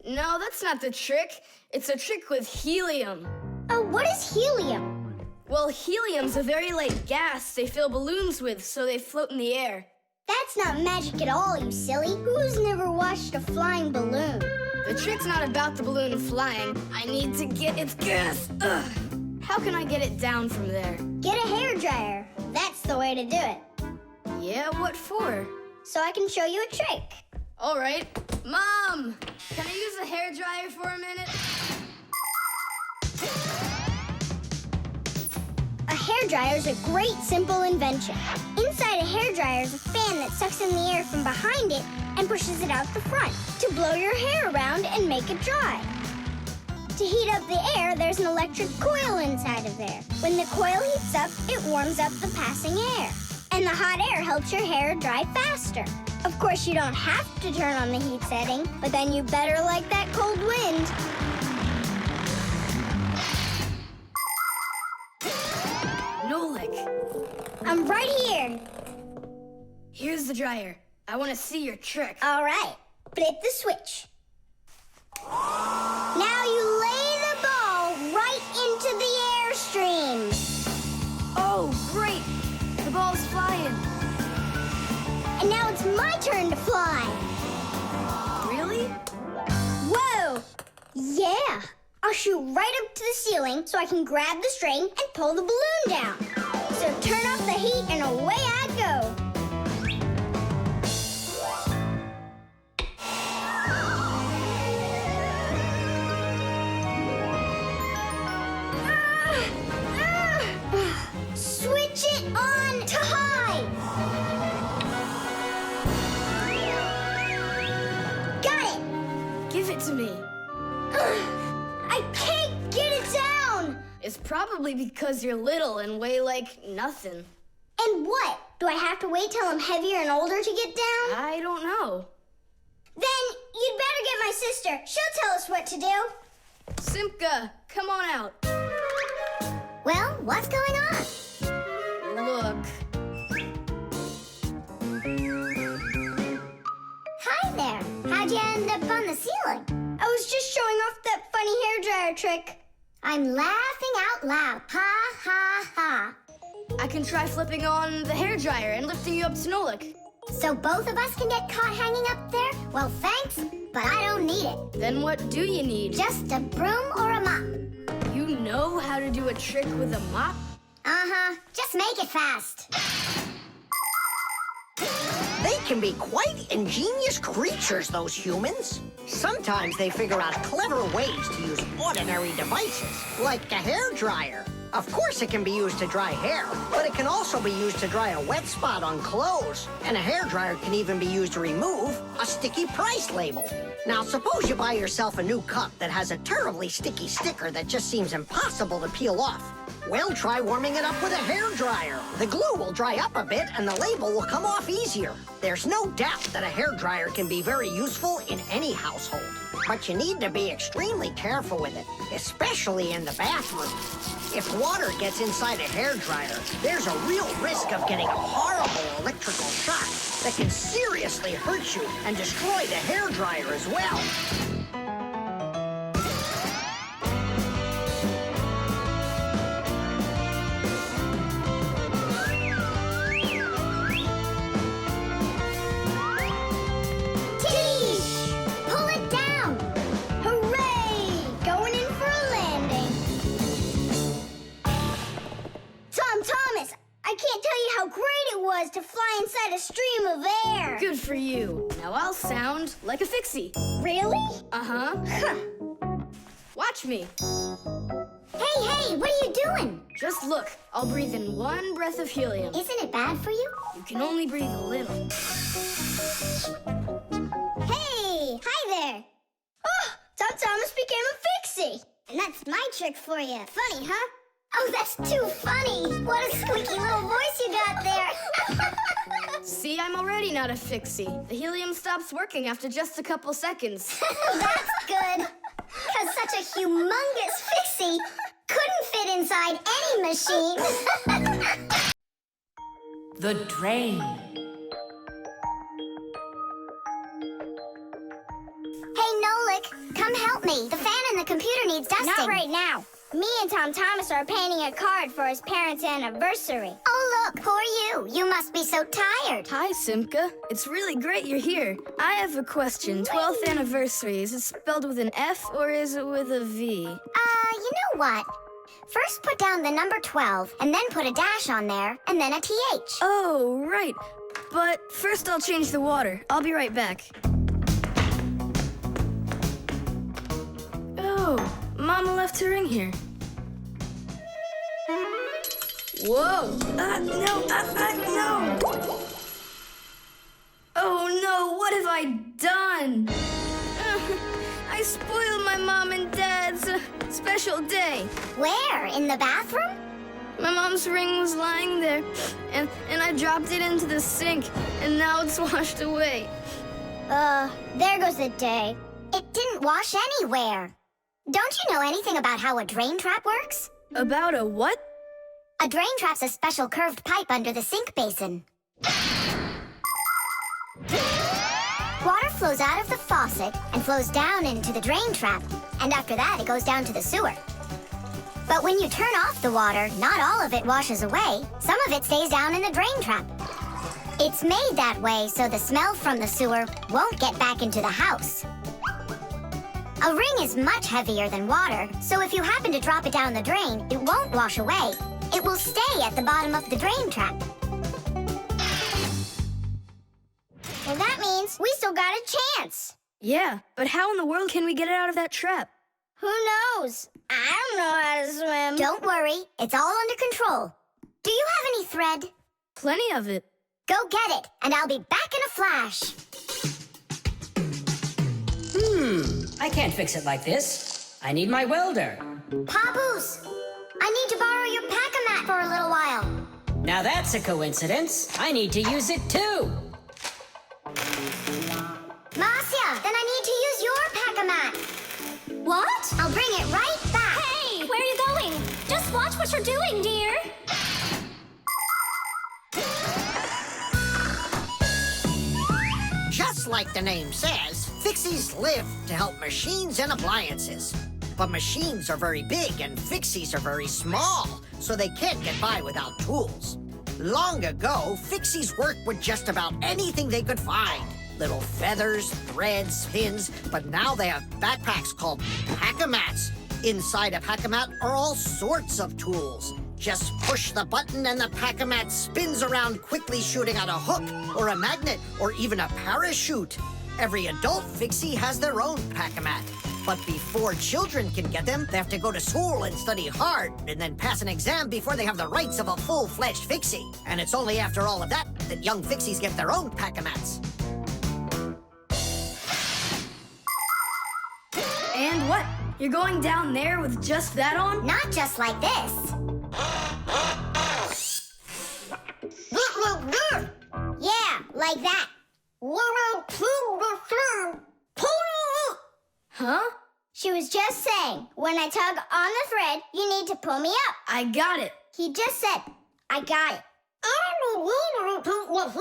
No, that's not the trick. It's a trick with helium. Oh, what is helium? Well, helium's a very light gas they fill balloons with so they float in the air. That's not magic at all, you silly. Who's never watched a flying balloon? The trick's not about the balloon flying. I need to get its gas. Ugh. How can I get it down from there? Get a hairdryer. That's the way to do it. Yeah, what for? So I can show you a trick. All right. Mom, can I use the hairdryer for a minute? A hairdryer is a great, simple invention. Inside a hairdryer is a fan that sucks in the air from behind it and pushes it out the front to blow your hair around and make it dry. To heat up the air, there's an electric coil inside of there. When the coil heats up, it warms up the passing air. And the hot air helps your hair dry faster. Of course, you don't have to turn on the heat setting, but then you better like that cold wind. Nolik, I'm right here. here's the dryer. I want to see your trick. All right, flip the switch. Now you lay the ball right into the airstream. Oh, great! The ball's flying. And now it's my turn to fly. Really? Whoa! Yeah! I'll shoot right up to the ceiling so I can grab the string and pull the balloon down. So turn off the heat and away I go. Switch it on to high. Got it. Give it to me. I can't get it down. It's probably because you're little and weigh like nothing. And what? Do I have to wait till I'm heavier and older to get down? I don't know. Then you'd better get my sister. She'll tell us what to do. Simka, come on out. Well, what's going on? Look. Hi there. How'd you end up on the ceiling? I was just showing off that funny hairdryer trick. I'm laughing out loud. Ha, ha, ha. I can try flipping on the hairdryer and lifting you up to Nolik. So both of us can get caught hanging up there? Well, thanks, but I don't need it. Then what do you need? Just a broom or a mop. You know how to do a trick with a mop? Uh-huh. Just make it fast. They can be quite ingenious creatures, those humans. Sometimes they figure out clever ways to use ordinary devices, like a hairdryer. Of course it can be used to dry hair, but it can also be used to dry a wet spot on clothes. And a hairdryer can even be used to remove a sticky price label. Now, suppose you buy yourself a new cup that has a terribly sticky sticker that just seems impossible to peel off. Well, try warming it up with a hairdryer. The glue will dry up a bit and the label will come off easier. There's no doubt that a hairdryer can be very useful in any household. But you need to be extremely careful with it, especially in the bathroom. If water gets inside a hairdryer, there's a real risk of getting a horrible electrical shock that can seriously hurt you and destroy the hairdryer as well. Pull it down! Hooray! Going in for a landing. Tom Thomas, I can't tell you how great it was to fly inside a stream of air. Good for you. Now I'll sound like a fixie. Really? Uh-huh. Huh. Watch me. Hey, what are you doing? Just look. I'll breathe in one breath of helium. Isn't it bad for you? You can only breathe a little. Hey, hi there. Oh, Tom Thomas became a fixie. And that's my trick for you. Funny, huh? Oh, that's too funny. What a squeaky little voice you got there. See, I'm already not a fixie. The helium stops working after just a couple seconds. That's good. Because such a humongous fixie couldn't fit inside any machine. The drain. Hey, Nolik, come help me. The fan in the computer needs dusting. Not right now. Me and Tom Thomas are painting a card for his parents' anniversary. Oh, look, poor you. You must be so tired. Hi, Simka. It's really great you're here. I have a question. 12th anniversary, is it spelled with an F or is it with a V? You know what? First put down the number 12, and then put a dash on there, and then a TH. Oh, right. But first I'll change the water. I'll be right back. Oh, Mama left her ring here. Whoa! No! Oh no, what have I done? I spoiled my mom and dad's special day. Where? In the bathroom? My mom's ring was lying there, and I dropped it into the sink, and now it's washed away. There goes the day. It didn't wash anywhere. Don't you know anything about how a drain trap works? About a what? A drain trap's a special curved pipe under the sink basin. Water flows out of the faucet and flows down into the drain trap, and after that it goes down to the sewer. But when you turn off the water, not all of it washes away. Some of it stays down in the drain trap. It's made that way so the smell from the sewer won't get back into the house. A ring is much heavier than water, so if you happen to drop it down the drain, it won't wash away. It will stay at the bottom of the drain trap. Well, that means we still got a chance. Yeah, but how in the world can we get it out of that trap? Who knows? I don't know how to swim. Don't worry, it's all under control. Do you have any thread? Plenty of it. Go get it, and I'll be back in a flash. I can't fix it like this. I need my welder. Papoose, I need to borrow your pack-a-mat for a little while. Now that's a coincidence. I need to use it too. Marcia, then I need to use your pack-a-mat. What? I'll bring it right back. Hey, where are you going? Just watch what you're doing, dear. Just like the name says, Fixies live to help machines and appliances. But machines are very big and Fixies are very small, so they can't get by without tools. Long ago, Fixies worked with just about anything they could find. Little feathers, threads, pins, but now they have backpacks called pack-a-mats. Inside a pack-a-mat are all sorts of tools. Just push the button and the pack-a-mat spins around quickly, shooting out a hook or a magnet or even a parachute. Every adult Fixie has their own pack-a-mat. But before children can get them, they have to go to school and study hard, and then pass an exam before they have the rights of a full-fledged Fixie. And it's only after all of that that young Fixies get their own pack of mats. And what? You're going down there with just that on? Not just like this. Yeah, like that. Huh? She was just saying, when I tug on the thread, you need to pull me up. I got it. He just said, I got it. I don't need to repeat what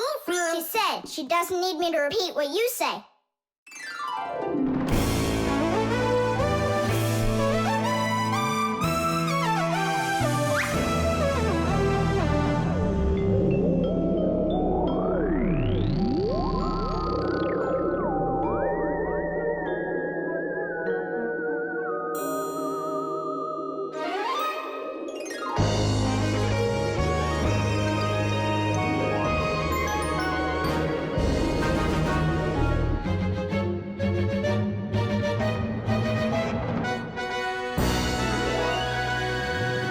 he said. She said she doesn't need me to repeat what you say.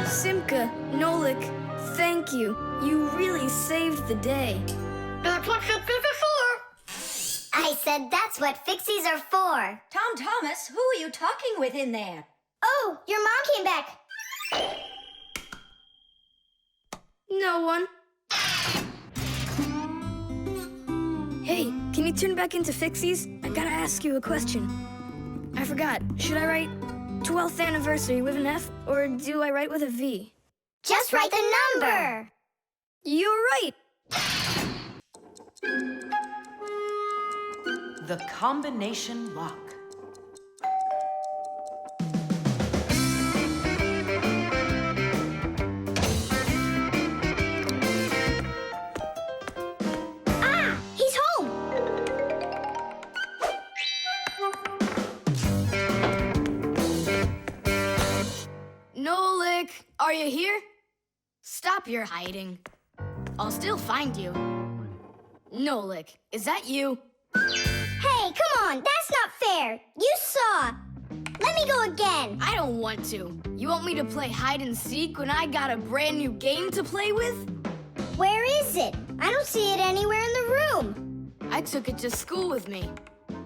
Simka, Nolik, thank you. You really saved the day. That's what Fixies are for. I said that's what Fixies are for. Tom Thomas, who are you talking with in there? Oh, your mom came back. No one. Hey, can you turn back into Fixies? I gotta ask you a question. I forgot. Should I write 12th anniversary with an F, or do I write with a V? Just write the number. You're right. The combination lock. Ah, he's home. Nolik, are you here? Stop your hiding. I'll still find you. Nolik, is that you? Hey, come on, that's not fair. You saw. Let me go again. I don't want to. You want me to play hide and seek when I got a brand new game to play with? Where is it? I don't see it anywhere in the room. I took it to school with me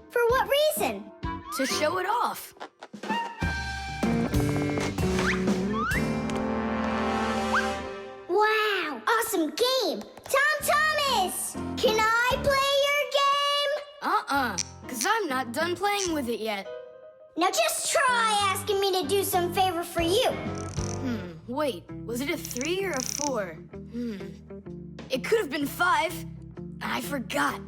For what reason? to show it off. Wow, awesome game. Tom Thomas, can I play your game? 'Cause I'm not done playing with it yet. Now just try asking me to do some favor for you. Wait, was it a 3 or a 4? It could have been 5. I forgot.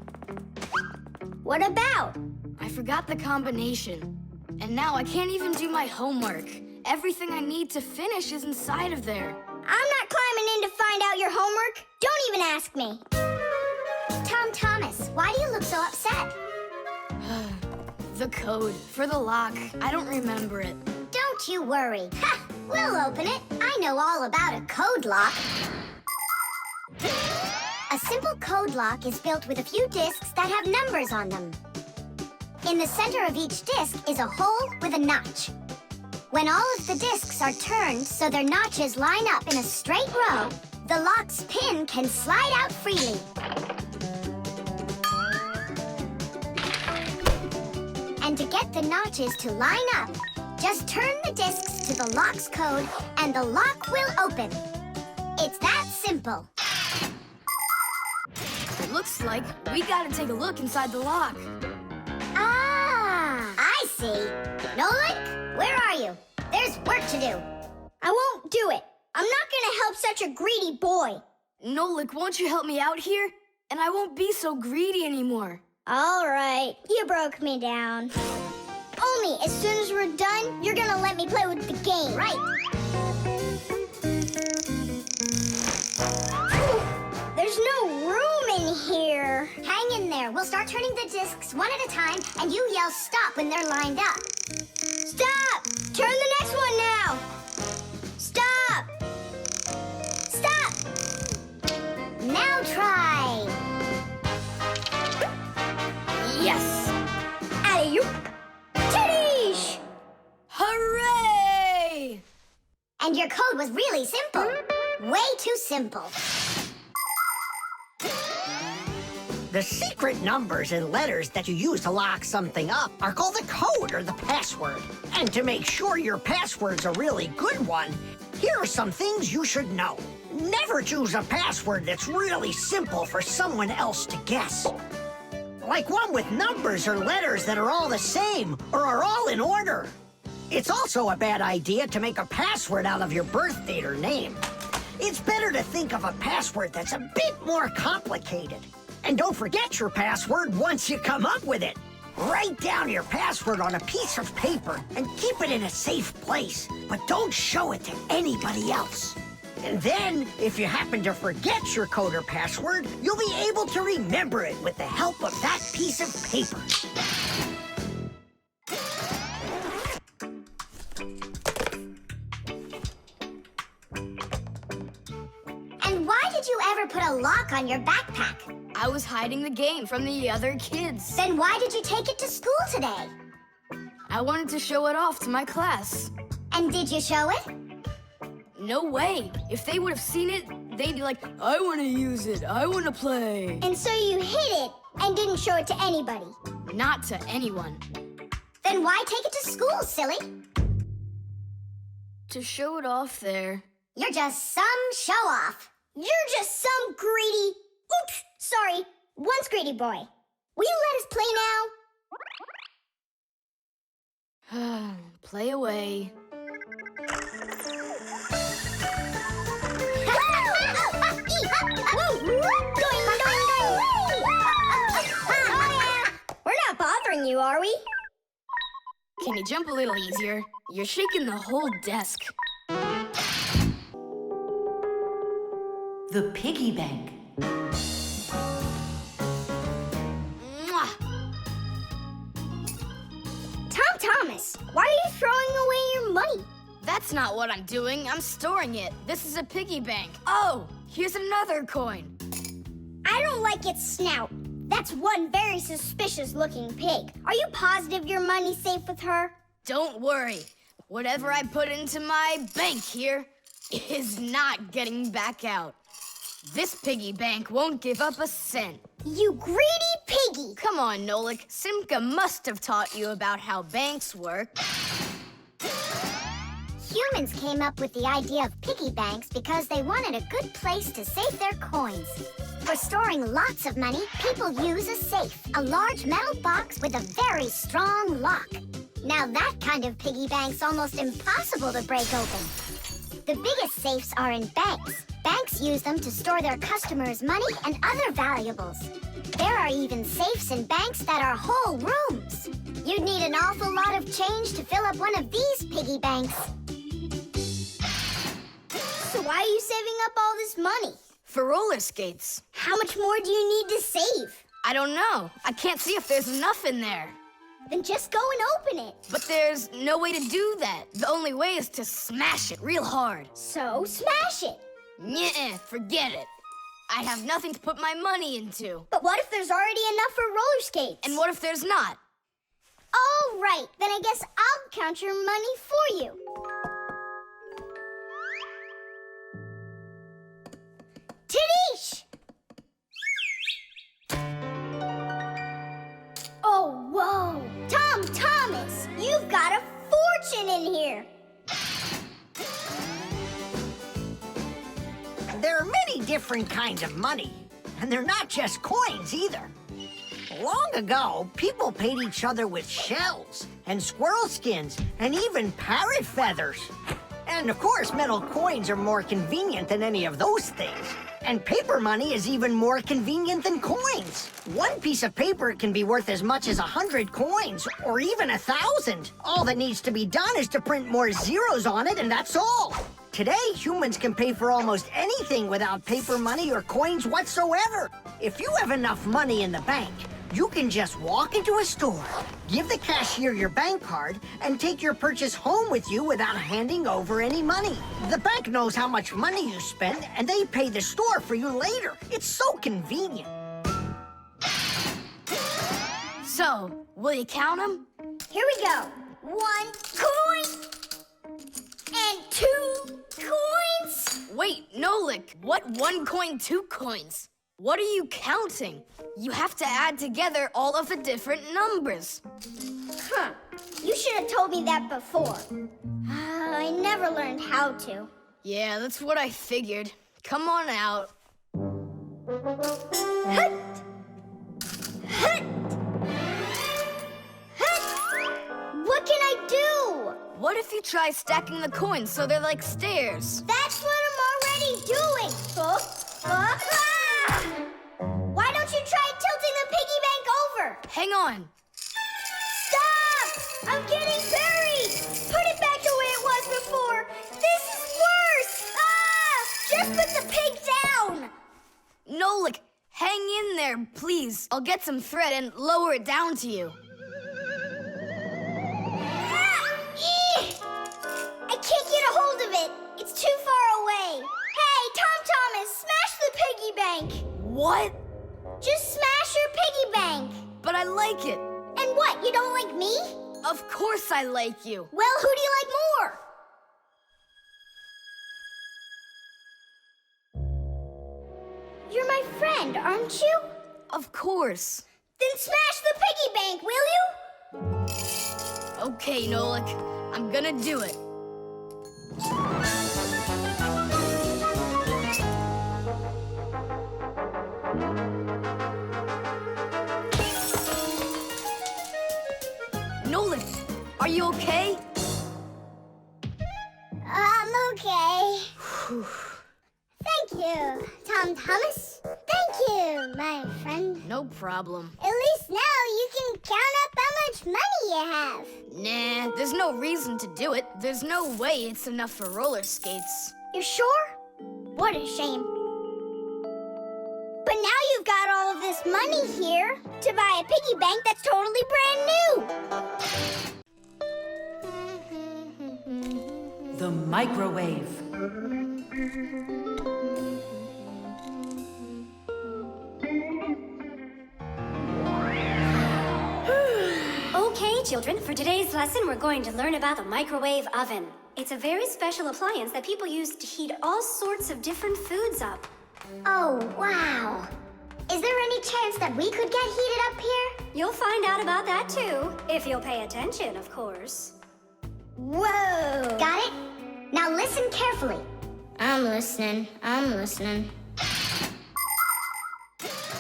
What about? I forgot the combination. And now I can't even do my homework. Everything I need to finish is inside of there. I'm not climbing in to find out your homework. Don't even ask me. Tom Thomas, why do you look so upset? The code for the lock. I don't remember it. Don't you worry. Ha! We'll open it. I know all about a code lock. A simple code lock is built with a few discs that have numbers on them. In the center of each disc is a hole with a notch. When all of the discs are turned so their notches line up in a straight row, the lock's pin can slide out freely. And to get the notches to line up, just turn the discs to the lock's code and the lock will open. It's that simple. It looks like we gotta take a look inside the lock. Ah, I see. Nolik, where are you? There's work to do. I won't do it. I'm not gonna help such a greedy boy. Nolik, won't you help me out here? And I won't be so greedy anymore. All right, you broke me down. Only as soon as we're done, you're gonna let me play with the game, right? There's no room in here. Hang in there. We'll start turning the discs one at a time, and you yell stop when they're lined up. Stop! Turn the next one now. Stop! Stop! Now try. Yes! Alley-oop. Titties! And your code was really simple. Way too simple. The secret numbers and letters that you use to lock something up are called the code or the password. And to make sure your password's a really good one, here are some things you should know. Never choose a password that's really simple for someone else to guess. Like one with numbers or letters that are all the same or are all in order. It's also a bad idea to make a password out of your birth date or name. It's better to think of a password that's a bit more complicated. And don't forget your password once you come up with it. Write down your password on a piece of paper and keep it in a safe place, but don't show it to anybody else. And then, if you happen to forget your code or password, you'll be able to remember it with the help of that piece of paper. And why did you ever put a lock on your backpack? I was hiding the game from the other kids. Then why did you take it to school today? I wanted to show it off to my class. And did you show it? No way. If they would have seen it, they'd be like, I want to use it. I want to play. And so you hid it and didn't show it to anybody? Not to anyone. Then why take it to school, silly? To show it off there. You're just some show-off. You're just some greedy... Oops, sorry. Once greedy boy. Will you let us play now? Play away. We're not bothering you, are we? Can you jump a little easier? You're shaking the whole desk. The piggy bank. Mwah! Tom Thomas, why are you throwing away your money? That's not what I'm doing. I'm storing it. This is a piggy bank. Oh, here's another coin. I don't like its snout. That's one very suspicious-looking pig. Are you positive your money's safe with her? Don't worry. Whatever I put into my bank here is not getting back out. This piggy bank won't give up a cent. You greedy piggy! Come on, Nolik. Simka must have taught you about how banks work. Humans came up with the idea of piggy banks because they wanted a good place to save their coins. For storing lots of money, people use a safe, a large metal box with a very strong lock. Now that kind of piggy bank's almost impossible to break open. The biggest safes are in banks. Banks use them to store their customers' money and other valuables. There are even safes in banks that are whole rooms. You'd need an awful lot of change to fill up one of these piggy banks. So why are you saving up all this money? For roller skates. How much more do you need to save? I don't know. I can't see if there's enough in there. Then just go and open it. But there's no way to do that. The only way is to smash it real hard. So smash it. Nyeh, forget it. I have nothing to put my money into. But what if there's already enough for roller skates? And what if there's not? All right, then I guess I'll count your money for you. Tadish! Oh, whoa! Tom Thomas, you've got a fortune in here. There are many different kinds of money, and they're not just coins either. Long ago, people paid each other with shells and squirrel skins and even parrot feathers. And of course, metal coins are more convenient than any of those things. And paper money is even more convenient than coins. One piece of paper can be worth as much as 100 coins, or even 1,000. All that needs to be done is to print more zeros on it, and that's all. Today, humans can pay for almost anything without paper money or coins whatsoever. If you have enough money in the bank, you can just walk into a store, give the cashier your bank card, and take your purchase home with you without handing over any money. The bank knows how much money you spend, and they pay the store for you later. It's so convenient. So, will you count them? Here we go. 1 coin, and 2 Nolik, what 1 coin, 2 coins? What are you counting? You have to add together all of the different numbers. Huh. You should have told me that before. I never learned how to. Yeah, that's what I figured. Come on out. Hut! Hut! Hut! What can I do? What if you try stacking the coins so they're like stairs? That's what I'm already doing. Ah! Why don't you try tilting the piggy bank over? Hang on. Stop! I'm getting buried! Put it back the way it was before! This is worse! Ah! Just put the pig down! Nolik, hang in there, please. I'll get some thread and lower it down to you. I can't get a hold of it. It's too far away. Hey, Tom Thomas, smash the piggy bank. What? Just smash your piggy bank. But I like it. And what, you don't like me? Of course I like you. Well, who do you like more? You're my friend, aren't you? Of course. Then smash the piggy bank, will you? Okay, Nolik, I'm gonna do it. Nolik, are you okay? I'm okay. Thank you, Tom Thomas. Thank you, my friend. No problem. At least now you can count up how much money you have. Nah, there's no reason to do it. There's no way it's enough for roller skates. You sure? What a shame. But now you've got all of this money here to buy a piggy bank that's totally brand new. The microwave. Okay, children, for today's lesson, we're going to learn about the microwave oven. It's a very special appliance that people use to heat all sorts of different foods up. Oh, wow. Is there any chance that we could get heated up here? You'll find out about that too, if you'll pay attention, of course. Whoa. Got it? Now listen carefully. I'm listening.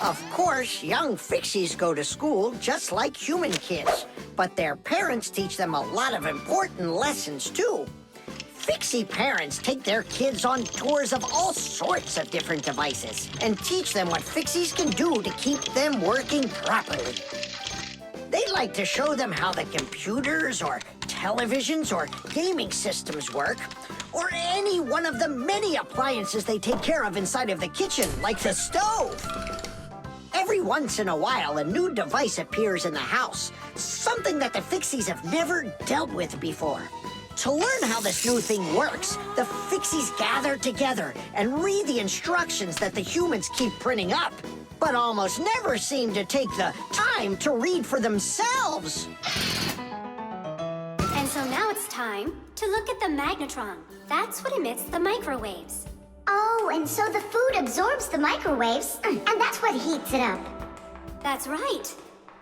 Of course, young Fixies go to school just like human kids, but their parents teach them a lot of important lessons, too. Fixie parents take their kids on tours of all sorts of different devices and teach them what Fixies can do to keep them working properly. They like to show them how the computers or televisions or gaming systems work, or any one of the many appliances they take care of inside of the kitchen, like the stove. Every once in a while, a new device appears in the house, something that the Fixies have never dealt with before. To learn how this new thing works, the Fixies gather together and read the instructions that the humans keep printing up, but almost never seem to take the time to read for themselves. And so now it's time to look at the magnetron. That's what emits the microwaves. Oh, and so the food absorbs the microwaves, and that's what heats it up. That's right.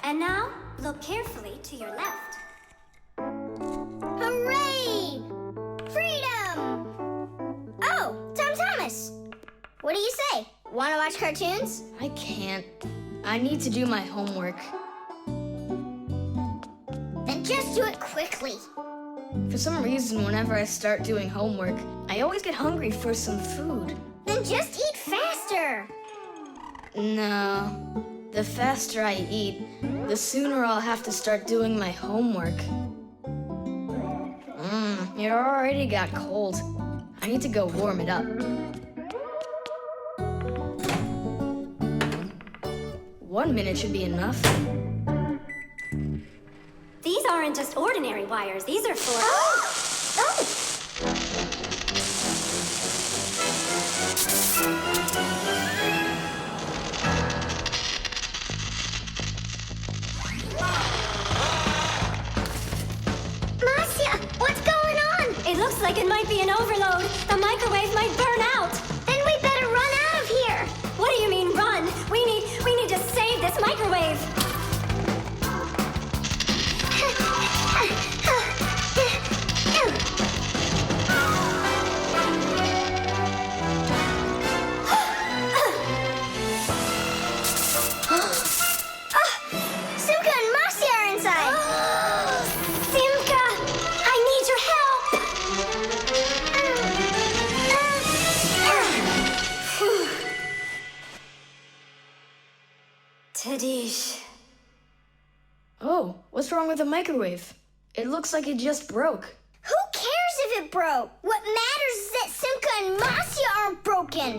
And now, look carefully to your left. Hooray! Freedom! Oh, Tom Thomas. What do you say? Want to watch cartoons? I can't. I need to do my homework. Then just do it quickly. For some reason, whenever I start doing homework, I always get hungry for some food. Then just eat faster. No. The faster I eat, the sooner I'll have to start doing my homework. It already got cold. I need to go warm it up. 1 minute should be enough. These aren't just ordinary wires. These are for... Marcia, what's going on? It looks like it might be an overload. The microwave might burn out. Then we better What's wrong with the microwave? It looks like it just broke. Who cares if it broke? What matters is that Simka and Masya aren't broken.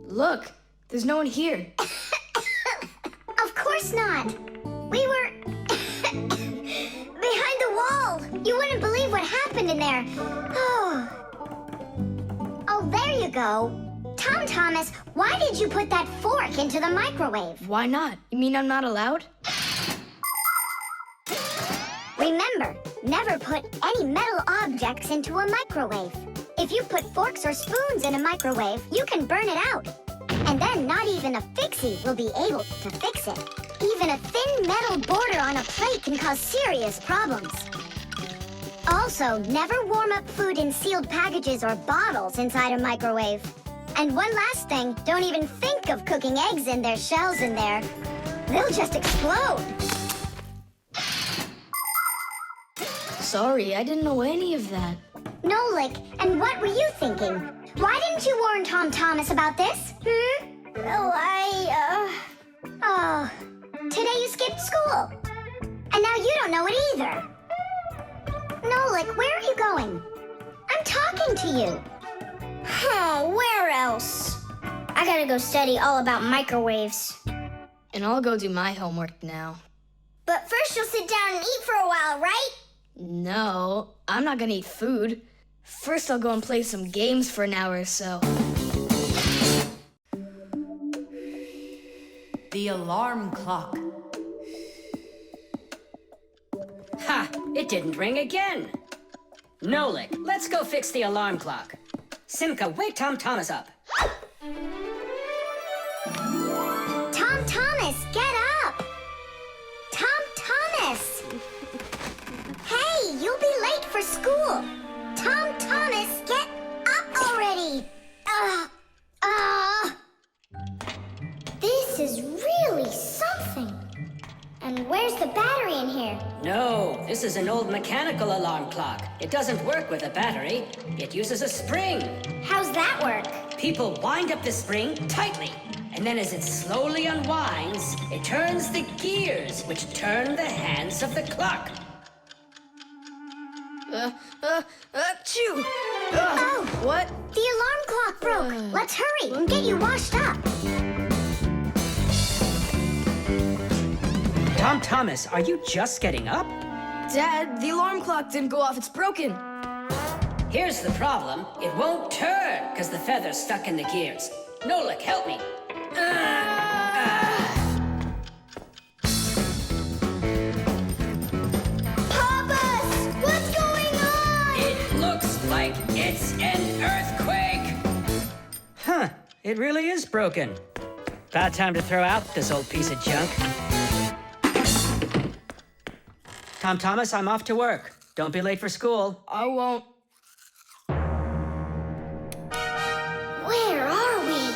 Look, there's no one here. Of course not. We were behind the wall. You wouldn't believe what happened in there. Oh, there you go. Tom Thomas, why did you put that fork into the microwave? Why not? You mean I'm not allowed? Remember, never put any metal objects into a microwave. If you put forks or spoons in a microwave, you can burn it out. And then not even a fixie will be able to fix it. Even a thin metal border on a plate can cause serious problems. Also, never warm up food in sealed packages or bottles inside a microwave. And one last thing, don't even think of cooking eggs in their shells in there. They'll just explode. Sorry, I didn't know any of that. Nolik, and what were you thinking? Why didn't you warn Tom Thomas about this? Well, Oh, today you skipped school. And now you don't know it either. Nolik, where are you going? I'm talking to you. Oh, where else? I gotta go study all about microwaves. And I'll go do my homework now. But first you'll sit down and eat for a while, right? No, I'm not gonna eat food. First I'll go and play some games for an hour or so. The alarm clock. Ha! It didn't ring again. Nolik, let's go fix the alarm clock. Simka, wake Tom Thomas up. Tom Thomas, get up! Tom Thomas! Hey, you'll be late for school. Tom Thomas, get up already! This is really something. And where's the battery in here? No, this is an old mechanical alarm clock. It doesn't work with a battery. It uses a spring. How's that work? People wind up the spring tightly, and then as it slowly unwinds, it turns the gears, which turn the hands of the clock. Achoo! Oh! What? The alarm clock broke. Let's hurry and get you washed up. Tom Thomas, are you just getting up? Dad, the alarm clock didn't go off. It's broken. Here's the problem. It won't turn because the feather's stuck in the gears. Nolik, help me. Papas! What's going on? It looks like it's an earthquake. Huh, it really is broken. About time to throw out this old piece of junk. Tom Thomas, I'm off to work. Don't be late for school. I won't. Where are we?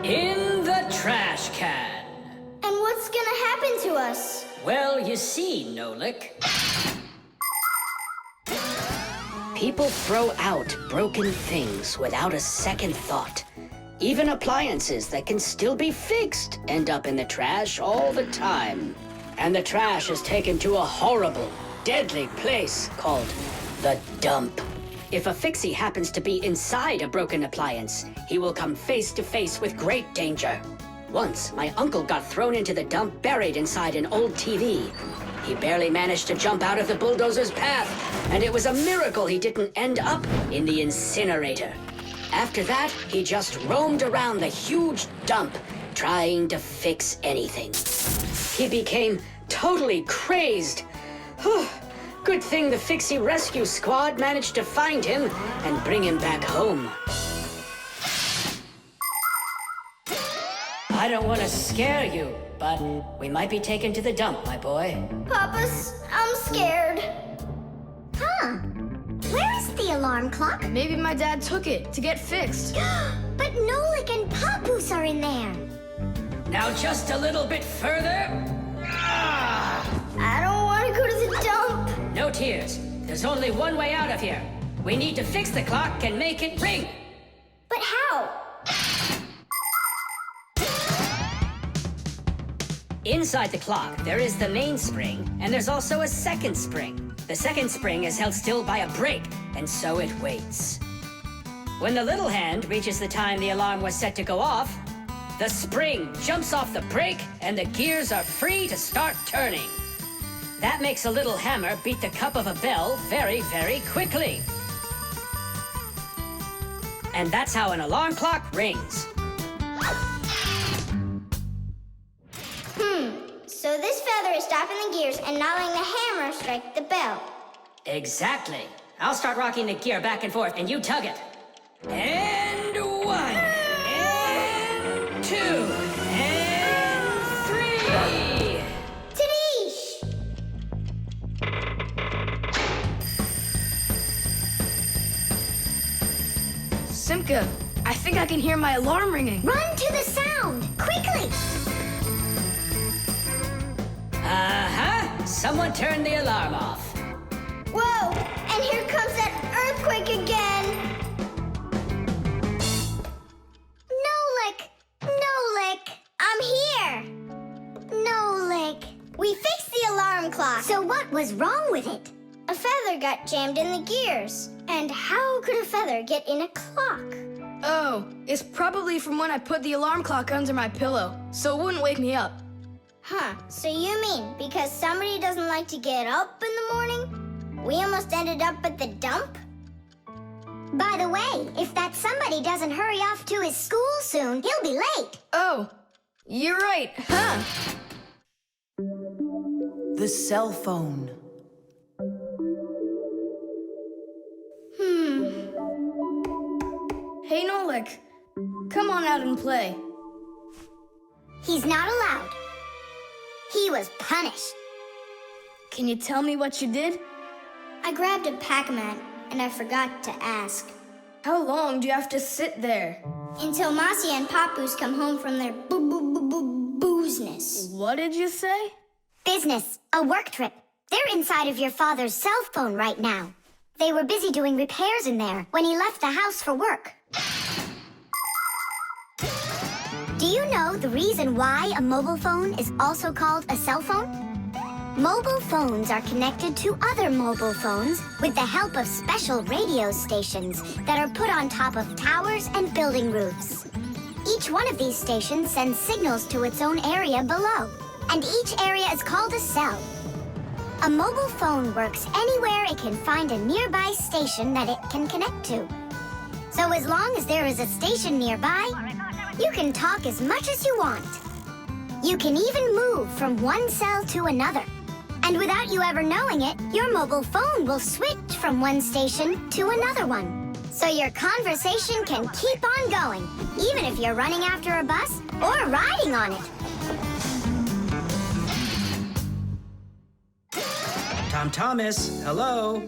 In the trash can. And what's gonna happen to us? Well, you see, Nolik. People throw out broken things without a second thought. Even appliances that can still be fixed end up in the trash all the time. And the trash is taken to a horrible, deadly place called the dump. If a fixie happens to be inside a broken appliance, he will come face to face with great danger. Once, my uncle got thrown into the dump buried inside an old TV. He barely managed to jump out of the bulldozer's path, and it was a miracle he didn't end up in the incinerator. After that, he just roamed around the huge dump, trying to fix anything. He became totally crazed. Good thing the Fixie Rescue Squad managed to find him and bring him back home. I don't want to scare you, but we might be taken to the dump, my boy. Papas, I'm scared. Huh? Where is the alarm clock? Maybe my dad took it to get fixed. But Nolik and Papoose are in there. Now just a little bit further. I don't want to go to the dump. No tears. There's only one way out of here. We need to fix the clock and make it ring. But how? Inside the clock, there is the main spring, and there's also a second spring. The second spring is held still by a brake, and so it waits. When the little hand reaches the time the alarm was set to go off, the spring jumps off the brake, and the gears are free to start turning. That makes a little hammer beat the cup of a bell very, very quickly. And that's how an alarm clock rings. So this feather is stopping the gears and not letting the hammer strike the bell. Exactly. I'll start rocking the gear back and forth, and you tug it. And 1, and 2, and 3. Tadish! Simka, I think I can hear my alarm ringing. Run to the sound! Quickly! Someone turn the alarm off. Whoa! And here comes that earthquake again! Nolik! I'm here! Nolik. We fixed the alarm clock. So what was wrong with it? A feather got jammed in the gears. And how could a feather get in a clock? Oh, it's probably from when I put the alarm clock under my pillow, so it wouldn't wake me up. Huh, so you mean because somebody doesn't like to get up in the morning? We almost ended up at the dump? By the way, if that somebody doesn't hurry off to his school soon, he'll be late. Oh, you're right, huh? The cell phone. Hey, Nolik, come on out and play. He's not allowed. He was punished. Can you tell me what you did? I grabbed a Pac-Man, and I forgot to ask. How long do you have to sit there? Until Marcia and Papoose come home from their boozness. What did you say? Business, a work trip. They're inside of your father's cell phone right now. They were busy doing repairs in there when he left the house for work. Do you know the reason why a mobile phone is also called a cell phone? Mobile phones are connected to other mobile phones with the help of special radio stations that are put on top of towers and building roofs. Each one of these stations sends signals to its own area below, and each area is called a cell. A mobile phone works anywhere it can find a nearby station that it can connect to. So as long as there is a station nearby, you can talk as much as you want. You can even move from one cell to another. And without you ever knowing it, your mobile phone will switch from one station to another one. So your conversation can keep on going, even if you're running after a bus or riding on it. Tom Thomas, hello.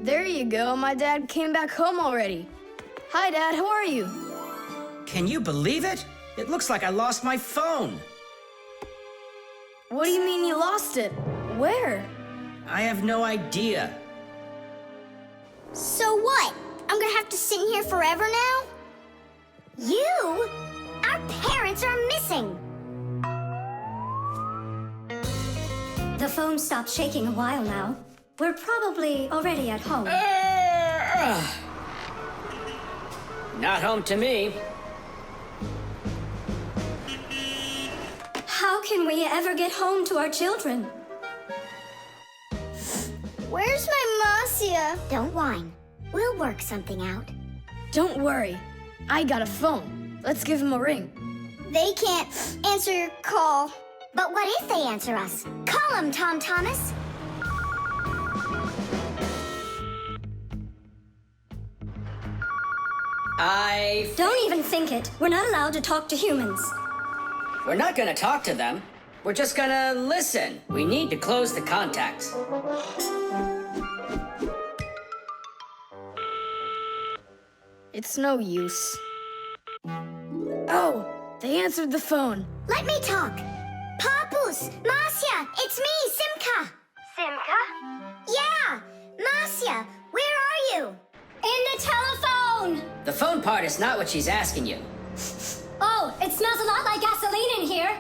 There you go, my dad came back home already. Hi, Dad, how are you? Can you believe it? It looks like I lost my phone. What do you mean you lost it? Where? I have no idea. So what? I'm gonna have to sit in here forever now? You? Our parents are missing. The phone stopped shaking a while now. We're probably already at home. Not home to me. How can we ever get home to our children? Where's my Marcia? Don't whine. We'll work something out. Don't worry, I got a phone. Let's give him a ring. They can't answer your call. But what if they answer us? Call them, Tom Thomas. Don't even think it. We're not allowed to talk to humans. We're not gonna talk to them. We're just gonna listen. We need to close the contacts. It's no use. Oh, they answered the phone. Let me talk. Papoose, Marcia, it's me, Simka. Simka? Yeah, Marcia, where are you? In the telephone! The phone part is not what she's asking you. Oh, it smells a lot like gasoline in here.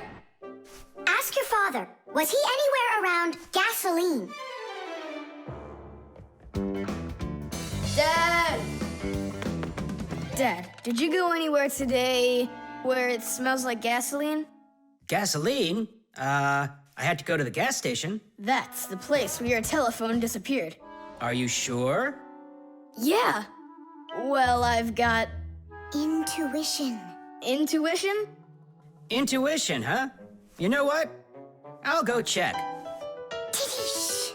Ask your father? Was he anywhere around gasoline? Dad! Dad, did you go anywhere today where it smells like gasoline? Gasoline? I had to go to the gas station. That's the place where your telephone disappeared. Are you sure? Yeah. Well, I've got Intuition. intuition. Intuition, huh? You know what? I'll go check. Tish.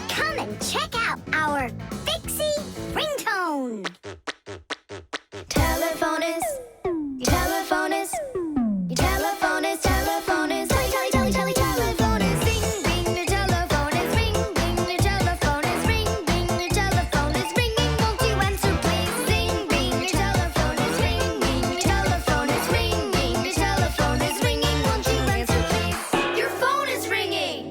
Come and check out our Fixie ringtone. Telephonist, your telephonist, your telephonist, telephonist, telephonist, ring, ring, your telephonist, ring, ring, your telephonist, ring, ring, your telephonist, ringing, won't you answer please? Ring, ring, your telephonist, ring, ring, your telephonist, ring, ring, your telephonist, ringing, won't you answer please? Your phone is ringing!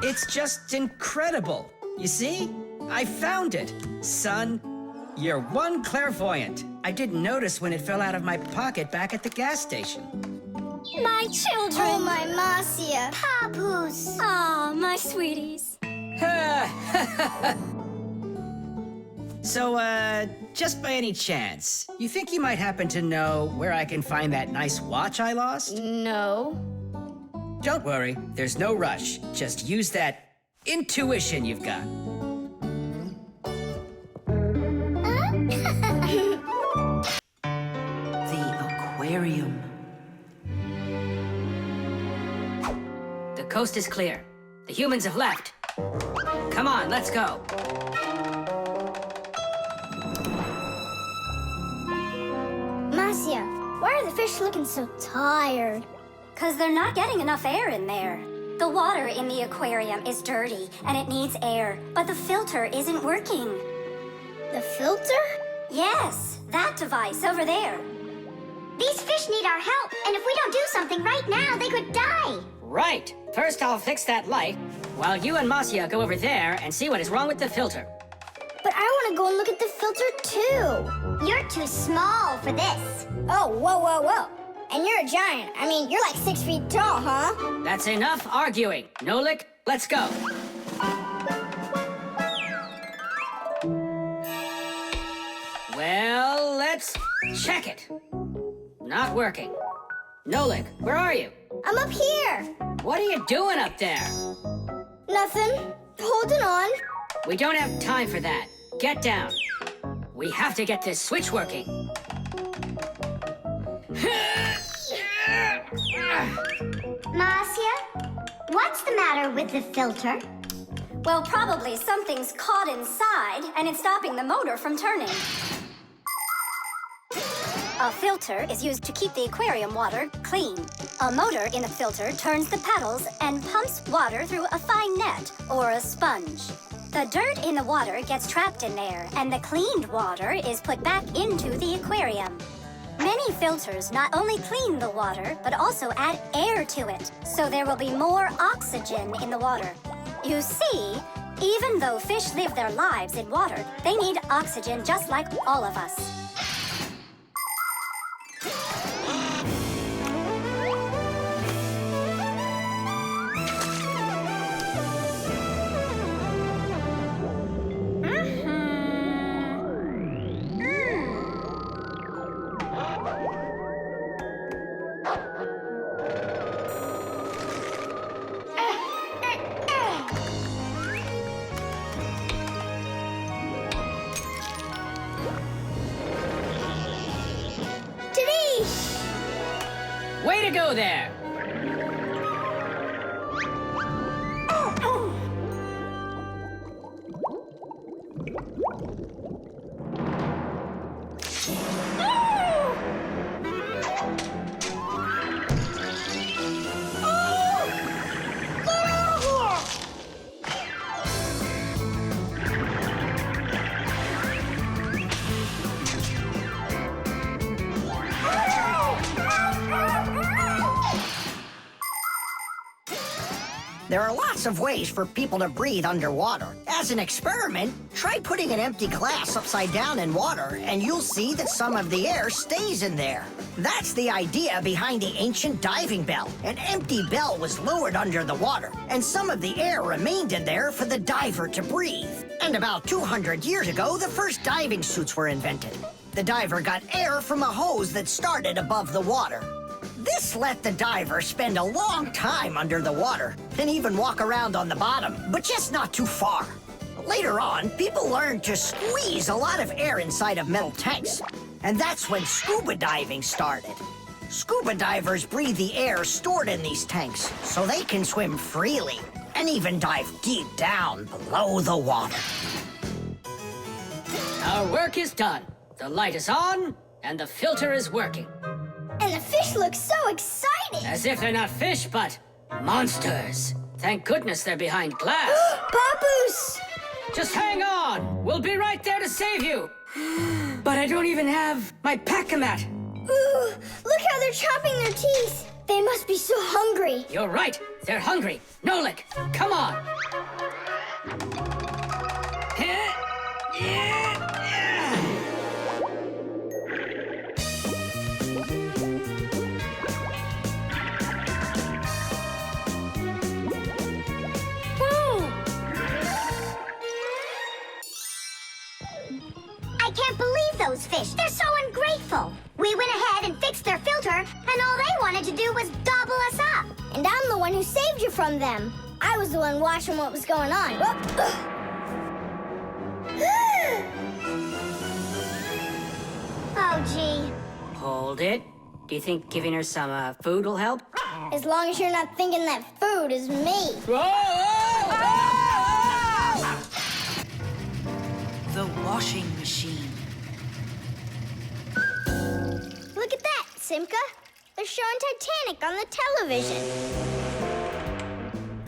It's just incredible. You see? I found it. Son, you're one clairvoyant. I didn't notice when it fell out of my pocket back at the gas station. My children! Oh, my Marcia. Papoose. Aw, my sweeties. So, just by any chance, you think you might happen to know where I can find that nice watch I lost? No. Don't worry, there's no rush. Just use that intuition you've got. The aquarium. The coast is clear. The humans have left. Come on, let's go. Marcia, why are the fish looking so tired? Because they're not getting enough air in there. The water in the aquarium is dirty and it needs air, but the filter isn't working. The filter? Yes, that device over there. These fish need our help, and if we don't do something right now, they could die. Right. First, I'll fix that light, while you and Marcia go over there and see what is wrong with the filter. But I want to go and look at the filter too. You're too small for this. Oh, whoa, whoa, whoa. And you're a giant. I mean, you're like 6 feet tall, huh? That's enough arguing. Nolik, let's go. Well, let's check it. Not working. Nolik, where are you? I'm up here. What are you doing up there? Nothing. Holding on. We don't have time for that. Get down. We have to get this switch working. Marcia, what's the matter with the filter? Well, probably something's caught inside and it's stopping the motor from turning. A filter is used to keep the aquarium water clean. A motor in the filter turns the paddles and pumps water through a fine net or a sponge. The dirt in the water gets trapped in there, and the cleaned water is put back into the aquarium. Many filters not only clean the water, but also add air to it, so there will be more oxygen in the water. You see, even though fish live their lives in water, they need oxygen just like all of us. Way to go there! There are lots of ways for people to breathe underwater. As an experiment, try putting an empty glass upside down in water, and you'll see that some of the air stays in there. That's the idea behind the ancient diving bell. An empty bell was lowered under the water, and some of the air remained in there for the diver to breathe. And about 200 years ago, the first diving suits were invented. The diver got air from a hose that started above the water. This let the diver spend a long time under the water and even walk around on the bottom, but just not too far. Later on, people learned to squeeze a lot of air inside of metal tanks, and that's when scuba diving started. Scuba divers breathe the air stored in these tanks so they can swim freely and even dive deep down below the water. Our work is done. The light is on, and the filter is working. And the fish look so excited! As if they're not fish, but monsters. Thank goodness they're behind glass. Papoose! Just hang on. We'll be right there to save you. But I don't even have my pack-a-mat. Ooh, look how they're chopping their teeth. They must be so hungry. You're right. They're hungry. Nolik, come on. I can't believe those fish. They're so ungrateful. We went ahead and fixed their filter, and all they wanted to do was gobble us up. And I'm the one who saved you from them. I was the one watching what was going on. Oh, gee. Hold it. Do you think giving her some food will help? As long as you're not thinking that food is me. The washing machine. Look at that, Simka. They're showing Titanic on the television.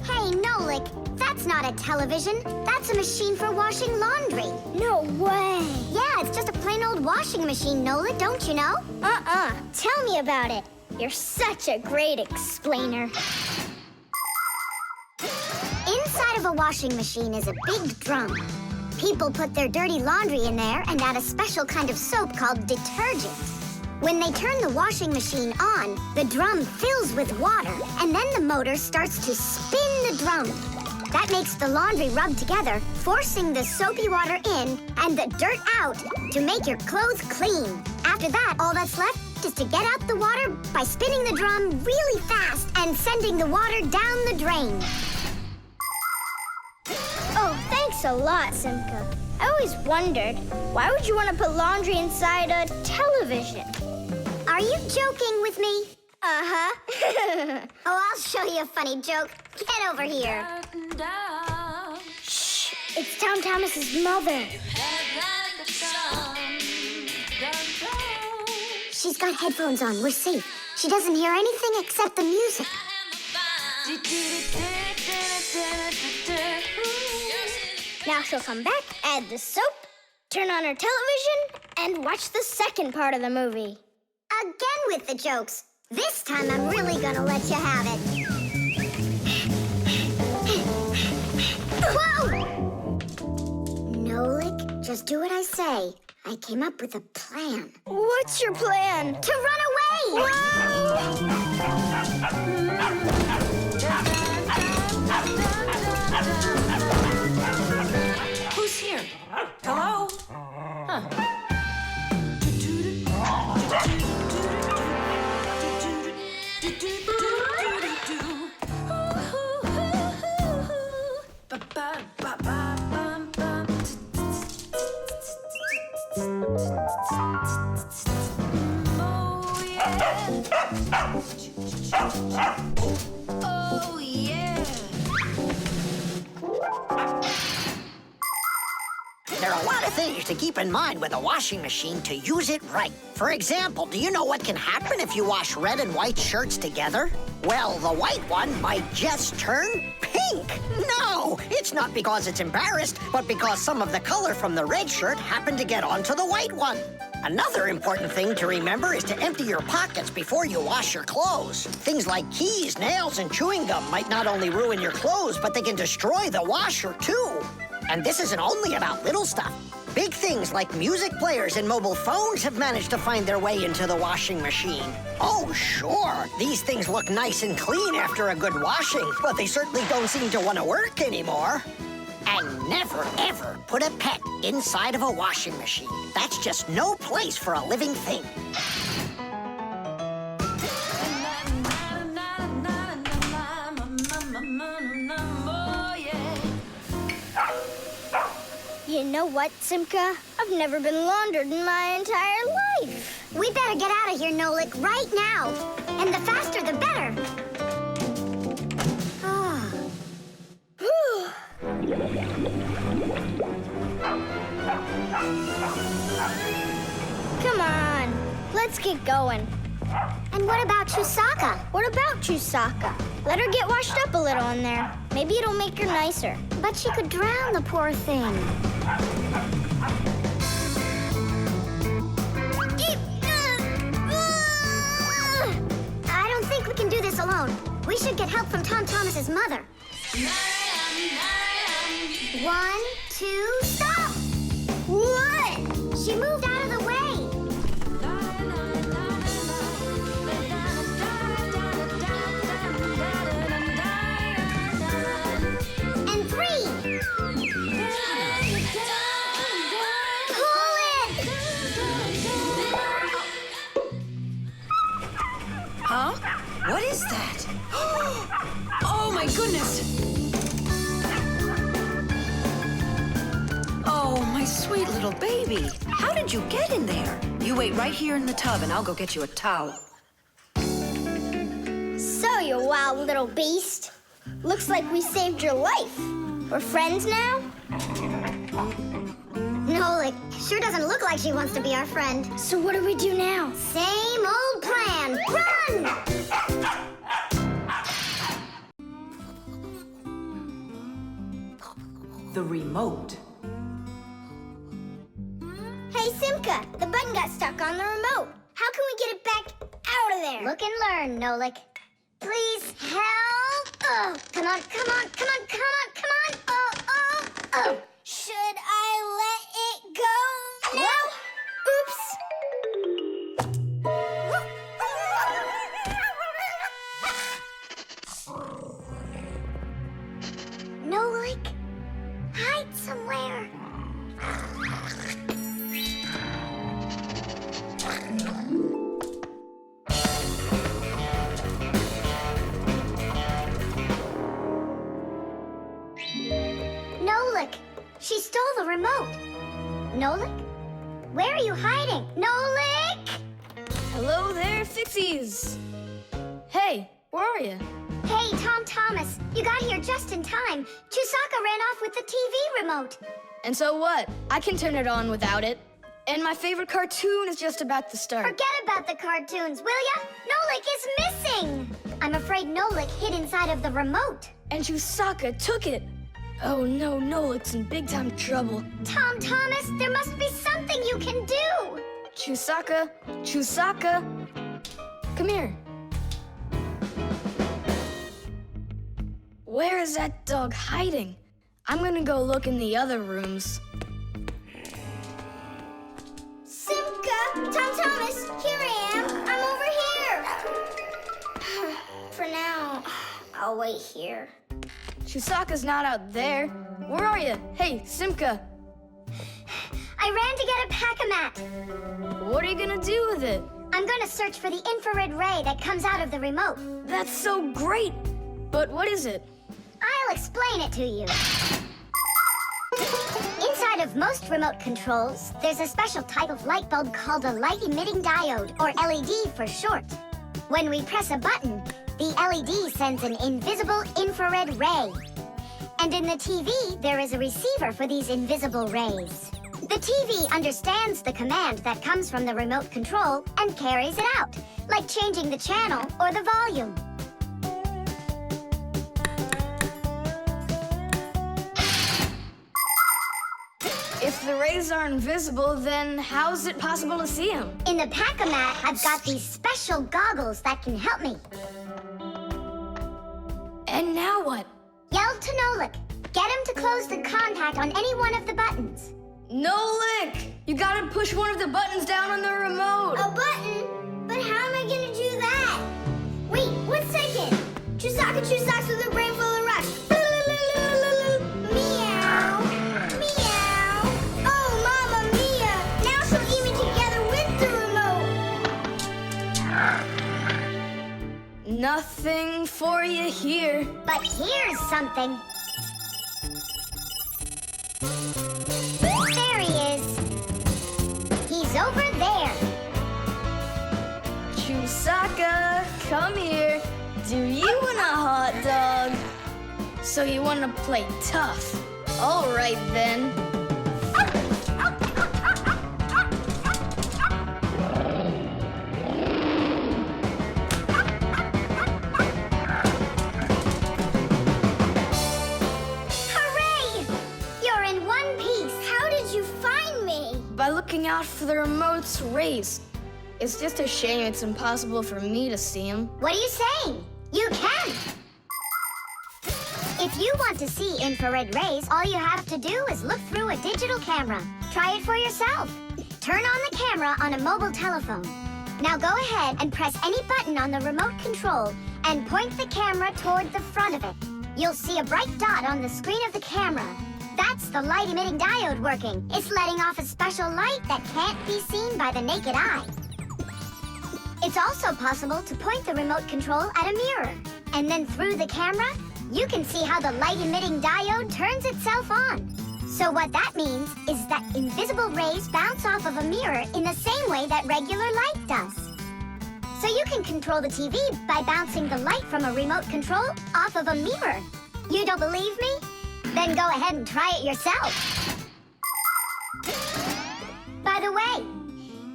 Hey, Nolik, that's not a television. That's a machine for washing laundry. No way. Yeah, it's just a plain old washing machine, Nolik, don't you know? Tell me about it. You're such a great explainer. Inside of a washing machine is a big drum. People put their dirty laundry in there and add a special kind of soap called detergent. When they turn the washing machine on, the drum fills with water, and then the motor starts to spin the drum. That makes the laundry rub together, forcing the soapy water in and the dirt out to make your clothes clean. After that, all that's left is to get out the water by spinning the drum really fast and sending the water down the drain. Oh, thanks a lot, Simka. I always wondered, why would you want to put laundry inside a television? Are you joking with me? Uh-huh. Oh, I'll show you a funny joke. Get over here. Shh, it's Tom Thomas's mother. She's got headphones on. We're safe. She doesn't hear anything except the music. Now she'll come back, add the soap, turn on her television, and watch the second part of the movie. Again with the jokes. This time I'm really gonna let you have it. Whoa! Nolik, just do what I say. I came up with a plan. What's your plan? To run away! Who's here? Hello? Oh, yeah. There are a lot of things to keep in mind with a washing machine to use it right. For example, do you know what can happen if you wash red and white shirts together? Well, the white one might just turn pink. No, it's not because it's embarrassed, but because some of the color from the red shirt happened to get onto the white one. Another important thing to remember is to empty your pockets before you wash your clothes. Things like keys, nails, and chewing gum might not only ruin your clothes, but they can destroy the washer, too. And this isn't only about little stuff. Big things like music players and mobile phones have managed to find their way into the washing machine. Oh, sure, these things look nice and clean after a good washing, but they certainly don't seem to want to work anymore. And never, ever put a pet inside of a washing machine. That's just no place for a living thing. You know what, Simka? I've never been laundered in my entire life. We better get out of here, Nolik, right now. And the faster, the better. Come on, let's get going. And what about Chusaka? What about Chusaka? Let her get washed up a little in there. Maybe it'll make her nicer. But she could drown the poor thing. I don't think we can do this alone. We should get help from Tom Thomas's mother. 1, 2, stop! What? She moved out of the way. And 3. Pull it! Huh? What is that? Oh, my goodness! Oh, my sweet little baby. How did you get in there? You wait right here in the tub and I'll go get you a towel. So, you wild little beast. Looks like we saved your life. We're friends now? Nolik, sure doesn't look like she wants to be our friend. So what do we do now? Same old plan. Run! The remote. Hey, Simka, the button got stuck on the remote. How can we get it back out of there? Look and learn, Nolik. Please help. Oh, come on, come on, come on, come on, come on. Oh, oh, oh. Should I let it go now? Oops. Nolik, hide somewhere. Nolik, she stole the remote. Nolik? Where are you hiding? Nolik! Hello there, Fixies. Hey, where are you? Hey, Tom Thomas, you got here just in time. Chusaka ran off with the TV remote. And so what? I can turn it on without it. And my favorite cartoon is just about to start. Forget about the cartoons, will ya? Nolik is missing! I'm afraid Nolik hid inside of the remote. And Chusaka took it. Oh no, Nolik's in big time trouble. Tom Thomas, there must be something you can do! Chusaka, Chusaka, come here. Where is that dog hiding? I'm gonna go look in the other rooms. Simka! Tom Thomas! Here I am! I'm over here! For now, I'll wait here. Chusaka's not out there. Where are you? Hey, Simka. I ran to get a pack-a-mat. What are you gonna do with it? I'm gonna search for the infrared ray that comes out of the remote. That's so great! But what is it? I'll explain it to you. Inside of most remote controls, there's a special type of light bulb called a light-emitting diode, or LED for short. When we press a button, the LED sends an invisible infrared ray. And in the TV, there is a receiver for these invisible rays. The TV understands the command that comes from the remote control and carries it out, like changing the channel or the volume. If the rays are invisible, then how is it possible to see them? In the pack-a-mat, I've got these special goggles that can help me. And now what? Yell to Nolik. Get him to close the contact on any one of the buttons. Nolik! You gotta push one of the buttons down on the remote. A button? But how am I gonna do that? Wait, 1 second. Chewsocks with a brain full of rocks. Meow. Meow. Oh, Mamma Mia. Now she'll eat me together with the remote. Nothing for you here. But here's something. There he is. He's over there. Chusaka, come here. Do you want a hot dog? So you want to play tough? All right then. Hooray! You're in one piece. How did you find me? By looking out for the remote's rays. It's just a shame it's impossible for me to see them. What are you saying? You can! If you want to see infrared rays, all you have to do is look through a digital camera. Try it for yourself. Turn on the camera on a mobile telephone. Now go ahead and press any button on the remote control and point the camera toward the front of it. You'll see a bright dot on the screen of the camera. That's the light-emitting diode working. It's letting off a special light that can't be seen by the naked eye. It's also possible to point the remote control at a mirror. And then through the camera, you can see how the light-emitting diode turns itself on. So what that means is that invisible rays bounce off of a mirror in the same way that regular light does. So you can control the TV by bouncing the light from a remote control off of a mirror. You don't believe me? Then go ahead and try it yourself. By the way,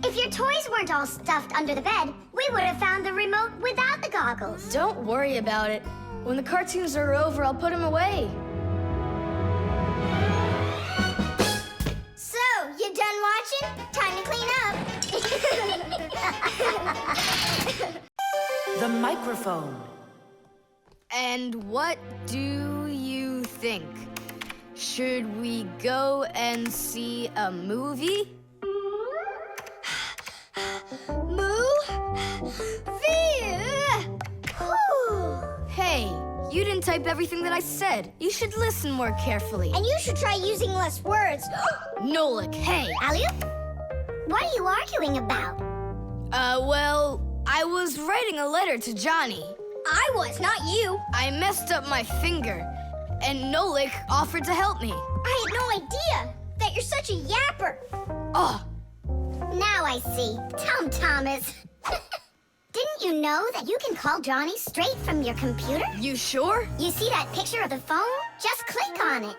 if your toys weren't all stuffed under the bed, we would have found the remote without the goggles. Don't worry about it. When the cartoons are over, I'll put them away. So, you done watching? Time to clean up. The microphone. And what do you think? Should we go and see a movie? Hey, you didn't type everything that I said. You should listen more carefully. And you should try using less words. Nolik, hey. Alley-oop? What are you arguing about? Well, I was writing a letter to Johnny. I was, not you. I messed up my finger, and Nolik offered to help me. I had no idea that you're such a yapper. Oh, Now I see. Tom Thomas. Didn't you know that you can call Johnny straight from your computer? you sure? You see that picture of the phone? Just click on it.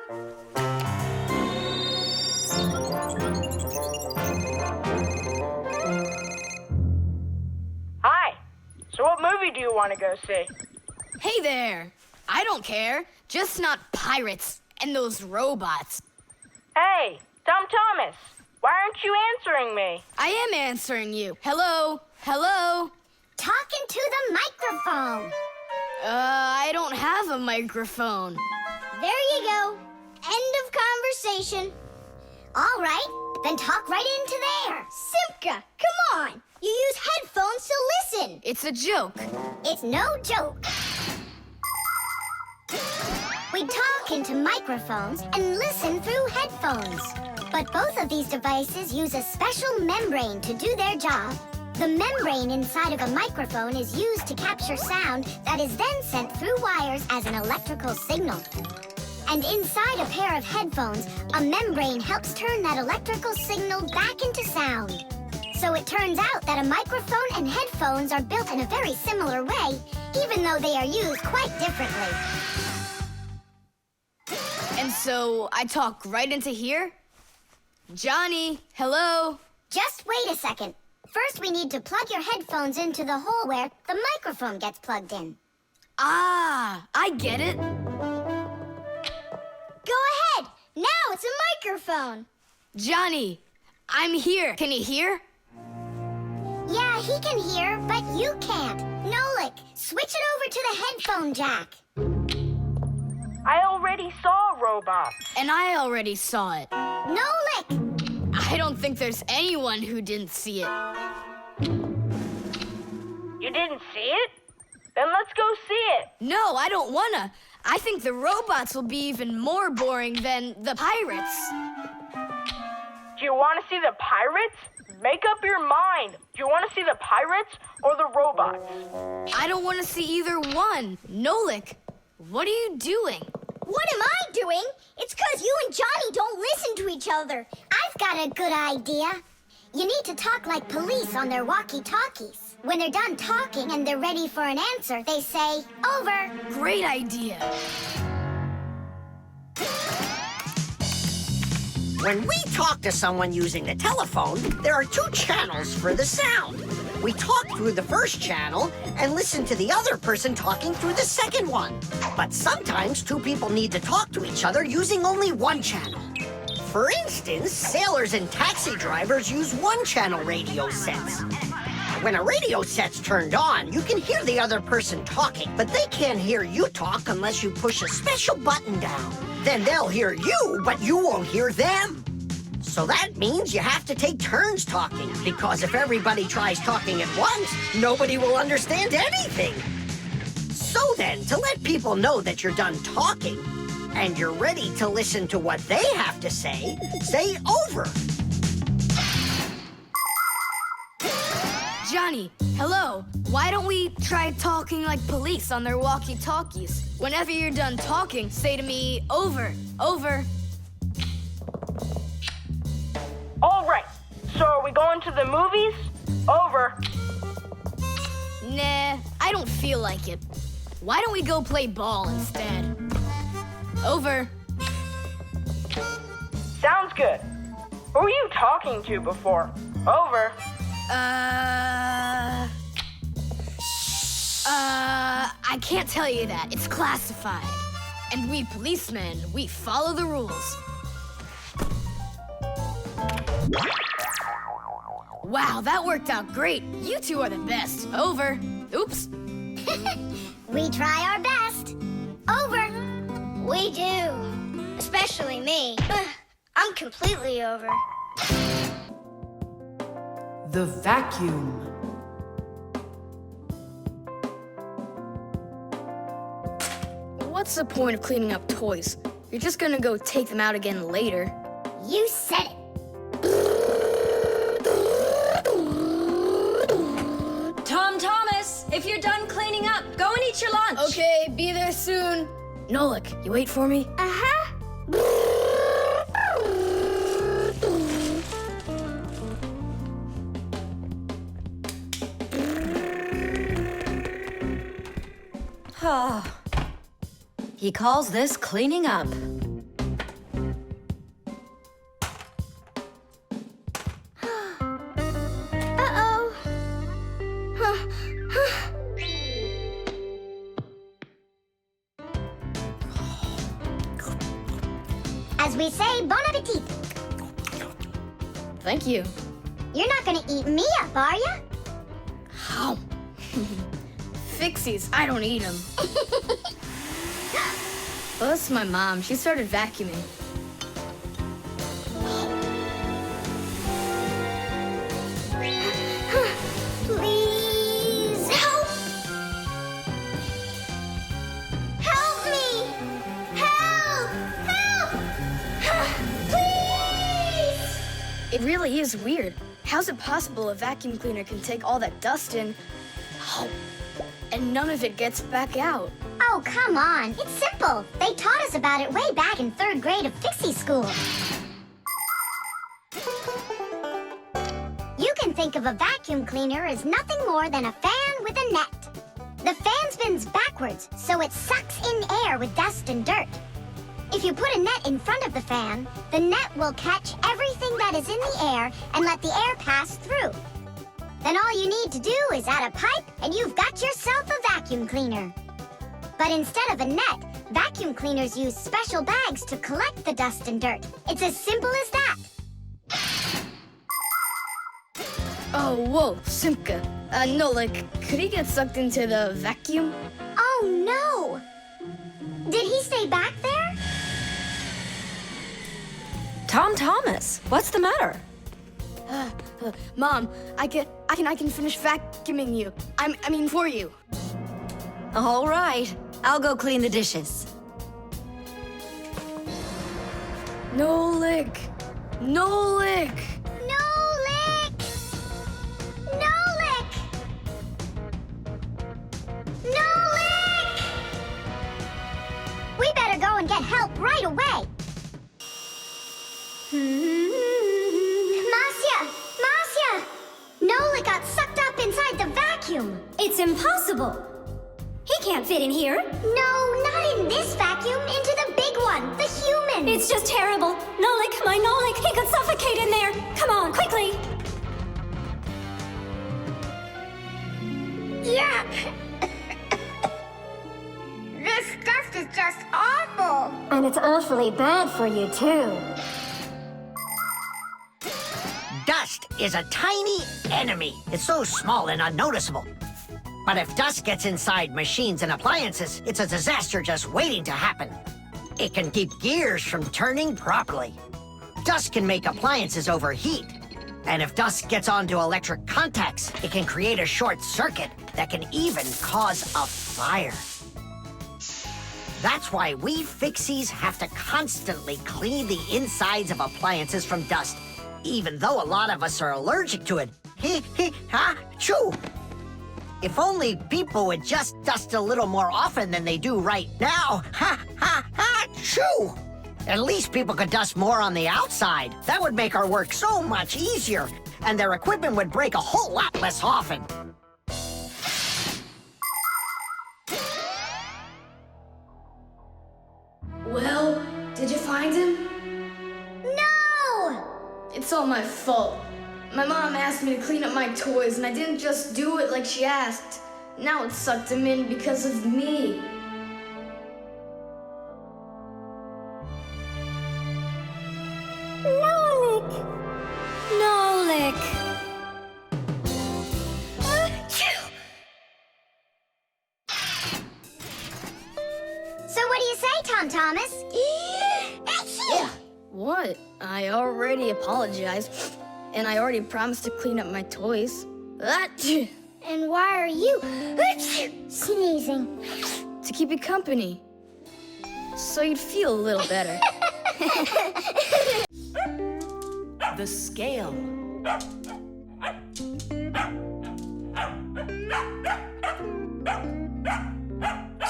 Hi. So what movie do you want to go see? Hey there. I don't care. Just not pirates and those robots. Hey, Tom Thomas. Why aren't you answering me? I am answering you. Hello? Hello? Talking to the microphone. I don't have a microphone. There you go. End of conversation. All right, then talk right into there. Simka, come on. You use headphones to listen. It's a joke. It's no joke. We talk into microphones and listen through headphones. But both of these devices use a special membrane to do their job. The membrane inside of a microphone is used to capture sound that is then sent through wires as an electrical signal. And inside a pair of headphones, a membrane helps turn that electrical signal back into sound. So it turns out that a microphone and headphones are built in a very similar way, even though they are used quite differently. And so I talk right into here? Johnny, hello? Just wait a second. First, we need to plug your headphones into the hole where the microphone gets plugged in. Ah, I get it. Go ahead! Now it's a microphone! Johnny, I'm here. Can you hear? Yeah, he can hear, but you can't. Nolik, switch it over to the headphone jack. I already saw a robot. And I already saw it. Nolik! I don't think there's anyone who didn't see it. You didn't see it? Then let's go see it. No, I don't wanna. I think the robots will be even more boring than the pirates. Do you want to see the pirates? Make up your mind. Do you want to see the pirates or the robots? I don't want to see either one. Nolik, what are you doing? What am I doing? It's 'cause you and Johnny don't listen to each other. I've got a good idea. You need to talk like police on their walkie-talkies. When they're done talking and they're ready for an answer, they say, over. Great idea. When we talk to someone using the telephone, there are 2 channels for the sound. We talk through the first channel and listen to the other person talking through the second one. But sometimes 2 people need to talk to each other using only one channel. For instance, sailors and taxi drivers use one-channel radio sets. When a radio set's turned on, you can hear the other person talking, but they can't hear you talk unless you push a special button down. Then they'll hear you, but you won't hear them. So that means you have to take turns talking, because if everybody tries talking at once, nobody will understand anything. So then, to let people know that you're done talking, and you're ready to listen to what they have to say over. Johnny, hello. Why don't we try talking like police on their walkie-talkies? Whenever you're done talking, say to me, over, over. All right. So are we going to the movies? Over. Nah, I don't feel like it. Why don't we go play ball instead? Over. Sounds good. Who are you talking to before? Over. I can't tell you that. It's classified. And we policemen, we follow the rules. Wow, that worked out great. You 2 are the best. Over. Oops. We try our best. Over. We do. Especially me. I'm completely over. The vacuum. What's the point of cleaning up toys? You're just gonna go take them out again later. You said it. Thomas, if you're done cleaning up, go and eat your lunch. Okay, be there soon. Nolik, you wait for me? Uh-huh. He calls this cleaning up. Uh-oh. As we say, bon appetit. Thank you. You're not gonna eat me up, are ya? Ow. Fixies, I don't eat them. Well, that's my mom. She started vacuuming. Please help! Help me! Help! Help! Please! It really is weird. How's it possible a vacuum cleaner can take all that dust in, and none of it gets back out? Oh, come on. It's simple. They taught us about it way back in 3rd grade of Fixie school. You can think of a vacuum cleaner as nothing more than a fan with a net. The fan spins backwards, so it sucks in air with dust and dirt. If you put a net in front of the fan, the net will catch everything that is in the air and let the air pass through. Then all you need to do is add a pipe and you've got yourself a vacuum cleaner. But instead of a net, vacuum cleaners use special bags to collect the dust and dirt. It's as simple as that. Oh, whoa, Simka. Nolik, could he get sucked into the vacuum? Oh, no! Did he stay back there? Tom Thomas, what's the matter? Mom, I can finish vacuuming you. I mean for you. All right, I'll go clean the dishes. Nolik! Nolik! Nolik! Nolik! Nolik! We better go and get help right away. Masya! Nolik got sucked up inside the vacuum. It's impossible. He can't fit in here. No, not in this vacuum. Into the big one, the human. It's just terrible. Nolik, my Nolik, he could suffocate in there. Come on, quickly. Yuck! This stuff is just awful. And it's awfully bad for you, too. Dust is a tiny enemy. It's so small and unnoticeable. But if dust gets inside machines and appliances, it's a disaster just waiting to happen. It can keep gears from turning properly. Dust can make appliances overheat. And if dust gets onto electric contacts, it can create a short circuit that can even cause a fire. That's why we Fixies have to constantly clean the insides of appliances from dust, even though a lot of us are allergic to it. Choo! If only people would just dust a little more often than they do right now. Choo! At least people could dust more on the outside. That would make our work so much easier, and their equipment would break a whole lot less often. Well, did you find him? No! It's all my fault. My mom asked me to clean up my toys, and I didn't just do it like she asked. Now it sucked him in because of me. Nolik! Nolik! So what do you say, Tom Thomas? What? I already apologized, and I already promised to clean up my toys. And why are you sneezing? To keep you company, so you'd feel a little better. The scale.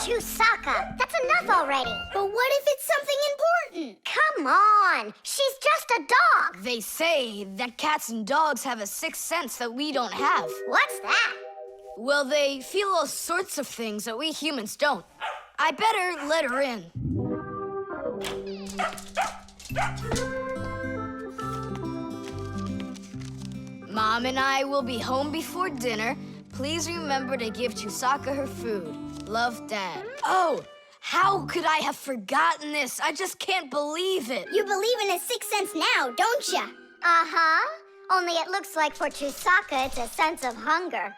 Chusaka, that's enough already. But what if it's something important? Come on, she's just a dog. They say that cats and dogs have a sixth sense that we don't have. What's that? Well, they feel all sorts of things that we humans don't. I better let her in. Mom and I will be home before dinner. Please remember to give Chusaka her food. Love, Dad. Oh, how could I have forgotten this? I just can't believe it. You believe in a sixth sense now, don't ya? Uh-huh. Only it looks like for Chusaka it's a sense of hunger.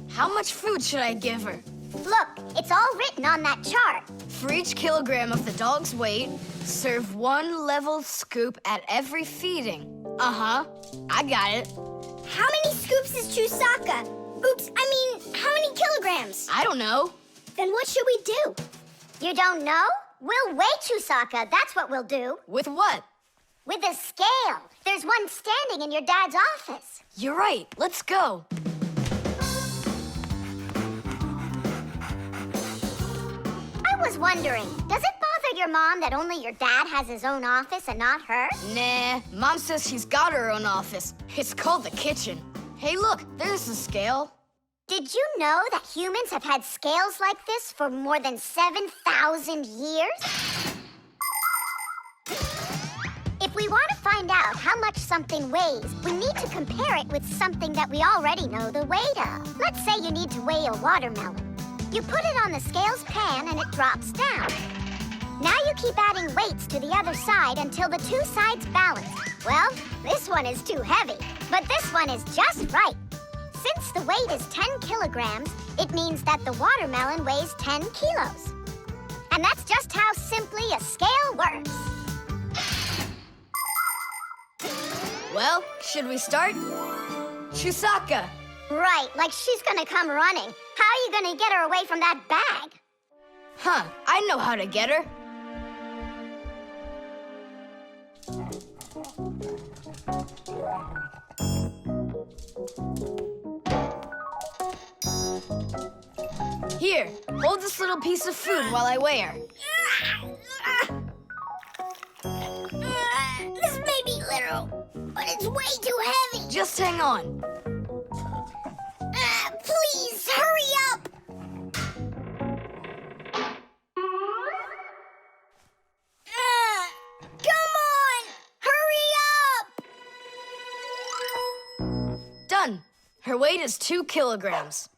How much food should I give her? Look, it's all written on that chart. For each kilogram of the dog's weight, serve 1 level scoop at every feeding. Uh-huh, I got it. How many scoops is Chusaka? Oops, I mean, how many kilograms? I don't know. Then what should we do? You don't know? We'll weigh Chusaka, that's what we'll do. With what? With a scale. There's one standing in your dad's office. You're right, let's go. I was wondering, does it bother your mom that only your dad has his own office and not her? Nah, Mom says she's got her own office. It's called the kitchen. Hey, look, there's the scale. Did you know that humans have had scales like this for more than 7,000 years? If we want to find out how much something weighs, we need to compare it with something that we already know the weight of. Let's say you need to weigh a watermelon. You put it on the scales pan and it drops down. Now you keep adding weights to the other side until the two sides balance. Well, this one is too heavy, but this one is just right. Since the weight is 10 kilograms, it means that the watermelon weighs 10 kilos. And that's just how simply a scale works. Well, should we start? Chusaka! Right, like she's gonna come running. How are you gonna get her away from that bag? Huh, I know how to get her. Here, hold this little piece of food while I weigh her. This may be literal, but it's way too heavy. Just hang on. Please, hurry up. Come on, hurry up. Done. Her weight is 2 kilograms.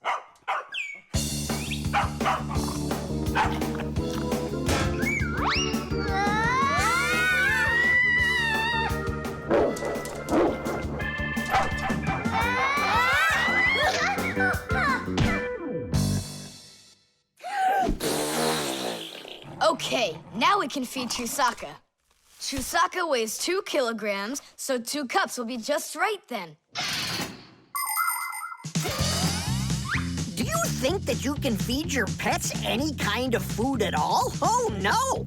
Okay, now we can feed Chusaka. Chusaka weighs 2 kilograms, so 2 cups will be just right then. Do you think that you can feed your pets any kind of food at all? Oh, no.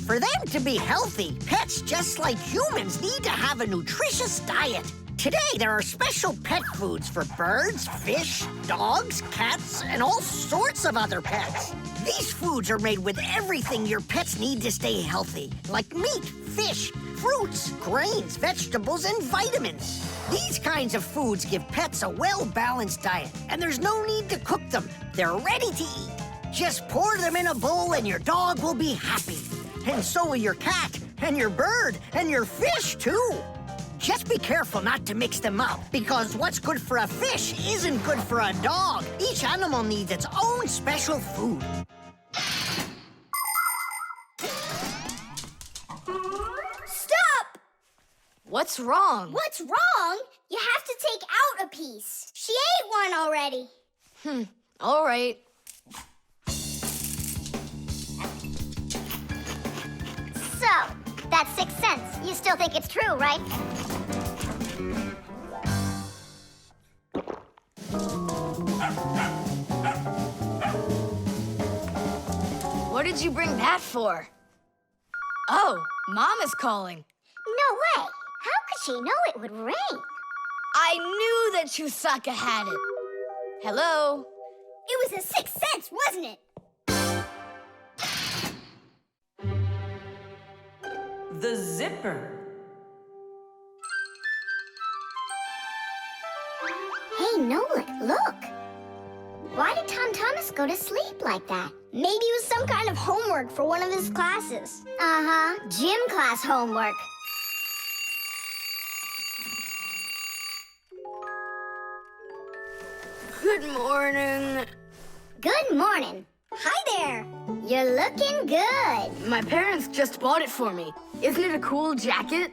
For them to be healthy, pets just like humans need to have a nutritious diet. Today, there are special pet foods for birds, fish, dogs, cats, and all sorts of other pets. These foods are made with everything your pets need to stay healthy, like meat, fish, fruits, grains, vegetables, and vitamins. These kinds of foods give pets a well-balanced diet, and there's no need to cook them. They're ready to eat. Just pour them in a bowl and your dog will be happy. And so will your cat, and your bird, and your fish, too. Just be careful not to mix them up, because what's good for a fish isn't good for a dog. Each animal needs its own special food. Stop! What's wrong? What's wrong? You have to take out a piece. She ate one already. All right. So, that's 6 cents. You still think it's true, right? What did you bring that for? Oh, Mom is calling. No way. How could she know it would rain? I knew that Chusaka had it. Hello? It was a 6 cents, wasn't it? The zipper. Hey, Nolik, look. Why did Tom Thomas go to sleep like that? Maybe it was some kind of homework for one of his classes. Uh-huh, gym class homework. Good morning. Good morning. Hi there. You're looking good. My parents just bought it for me. Isn't it a cool jacket?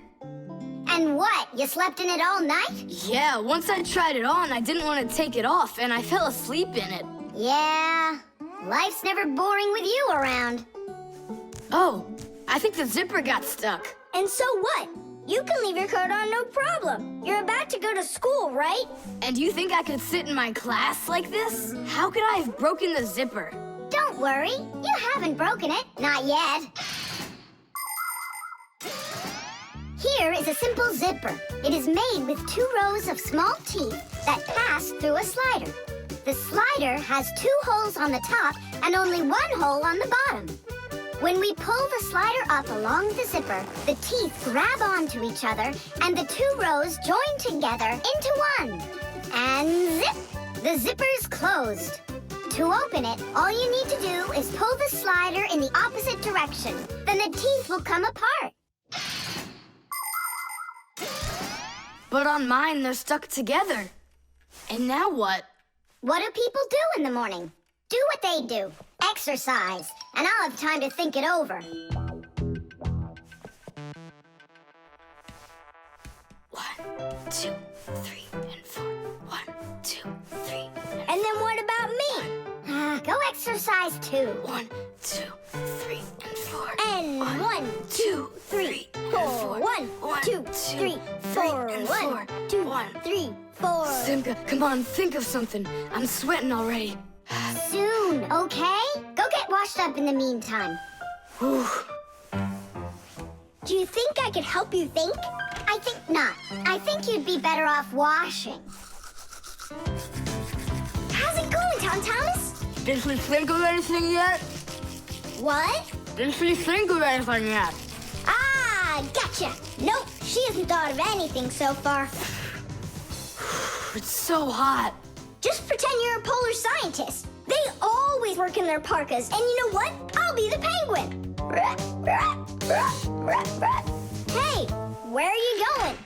And what, you slept in it all night? Yeah, once I tried it on, I didn't want to take it off, and I fell asleep in it. Yeah, life's never boring with you around. Oh, I think the zipper got stuck. And so what? You can leave your coat on, no problem. You're about to go to school, right? And you think I could sit in my class like this? How could I have broken the zipper? Don't worry, you haven't broken it. Not yet. Here is a simple zipper. It is made with 2 rows of small teeth that pass through a slider. The slider has 2 holes on the top and only 1 hole on the bottom. When we pull the slider up along the zipper, the teeth grab onto each other and the 2 rows join together into one. And zip! The zipper's closed. To open it, all you need to do is pull the slider in the opposite direction. Then the teeth will come apart. But on mine, they're stuck together. And now what? What do people do in the morning? Do what they do. Exercise. And I'll have time to think it over. 2, 3, and 4. 1, 2, 3. And then what about me? Go exercise too. 1, 2, 3, and 4. And 1, 2, 3, 4. 1, 2, 3, 4. 1, 2, 3, 4. Simka, come on, think of something. I'm sweating already. Soon, okay? Go get washed up in the meantime. Whew. Do you think I could help you think? I think not. I think you'd be better off washing. How's it going, Tom Thomas? Did we think of anything yet? What? Did we think of anything yet? Ah, gotcha. Nope, she hasn't thought of anything so far. It's so hot. Just pretend you're a polar scientist. They always work in their parkas, and you know what? I'll be the penguin. Hey, where are you going?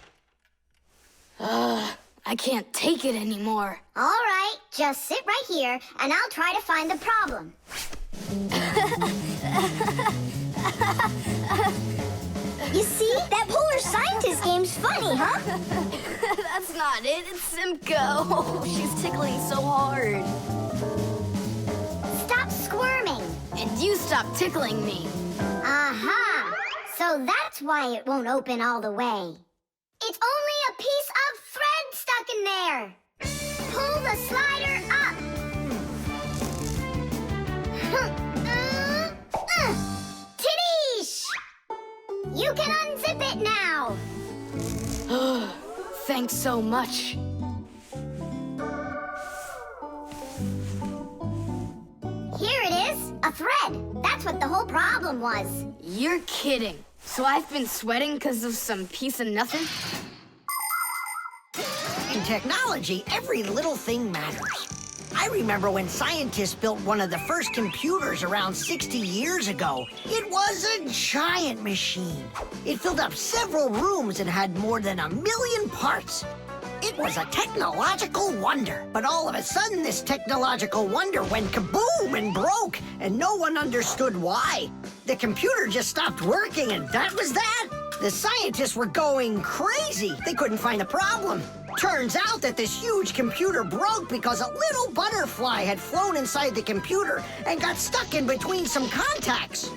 I can't take it anymore. All right, just sit right here, and I'll try to find the problem. You see? That polar scientist game's funny, huh? That's not it. It's Simka. Oh, she's tickling so hard. Stop squirming. And you stop tickling me. Aha! So that's why it won't open all the way. It's only a piece of thread stuck in there. Pull the slider up. Titties! You can unzip it now. Thanks so much. Here it is, a thread. That's what the whole problem was. You're kidding. So I've been sweating because of some piece of nothing? In technology, every little thing matters. I remember when scientists built one of the first computers around 60 years ago. It was a giant machine. It filled up several rooms and had more than 1 million parts. It was a technological wonder. But all of a sudden, this technological wonder went kaboom and broke, and no one understood why. The computer just stopped working, and that was that. The scientists were going crazy. They couldn't find a problem. Turns out that this huge computer broke because a little butterfly had flown inside the computer and got stuck in between some contacts.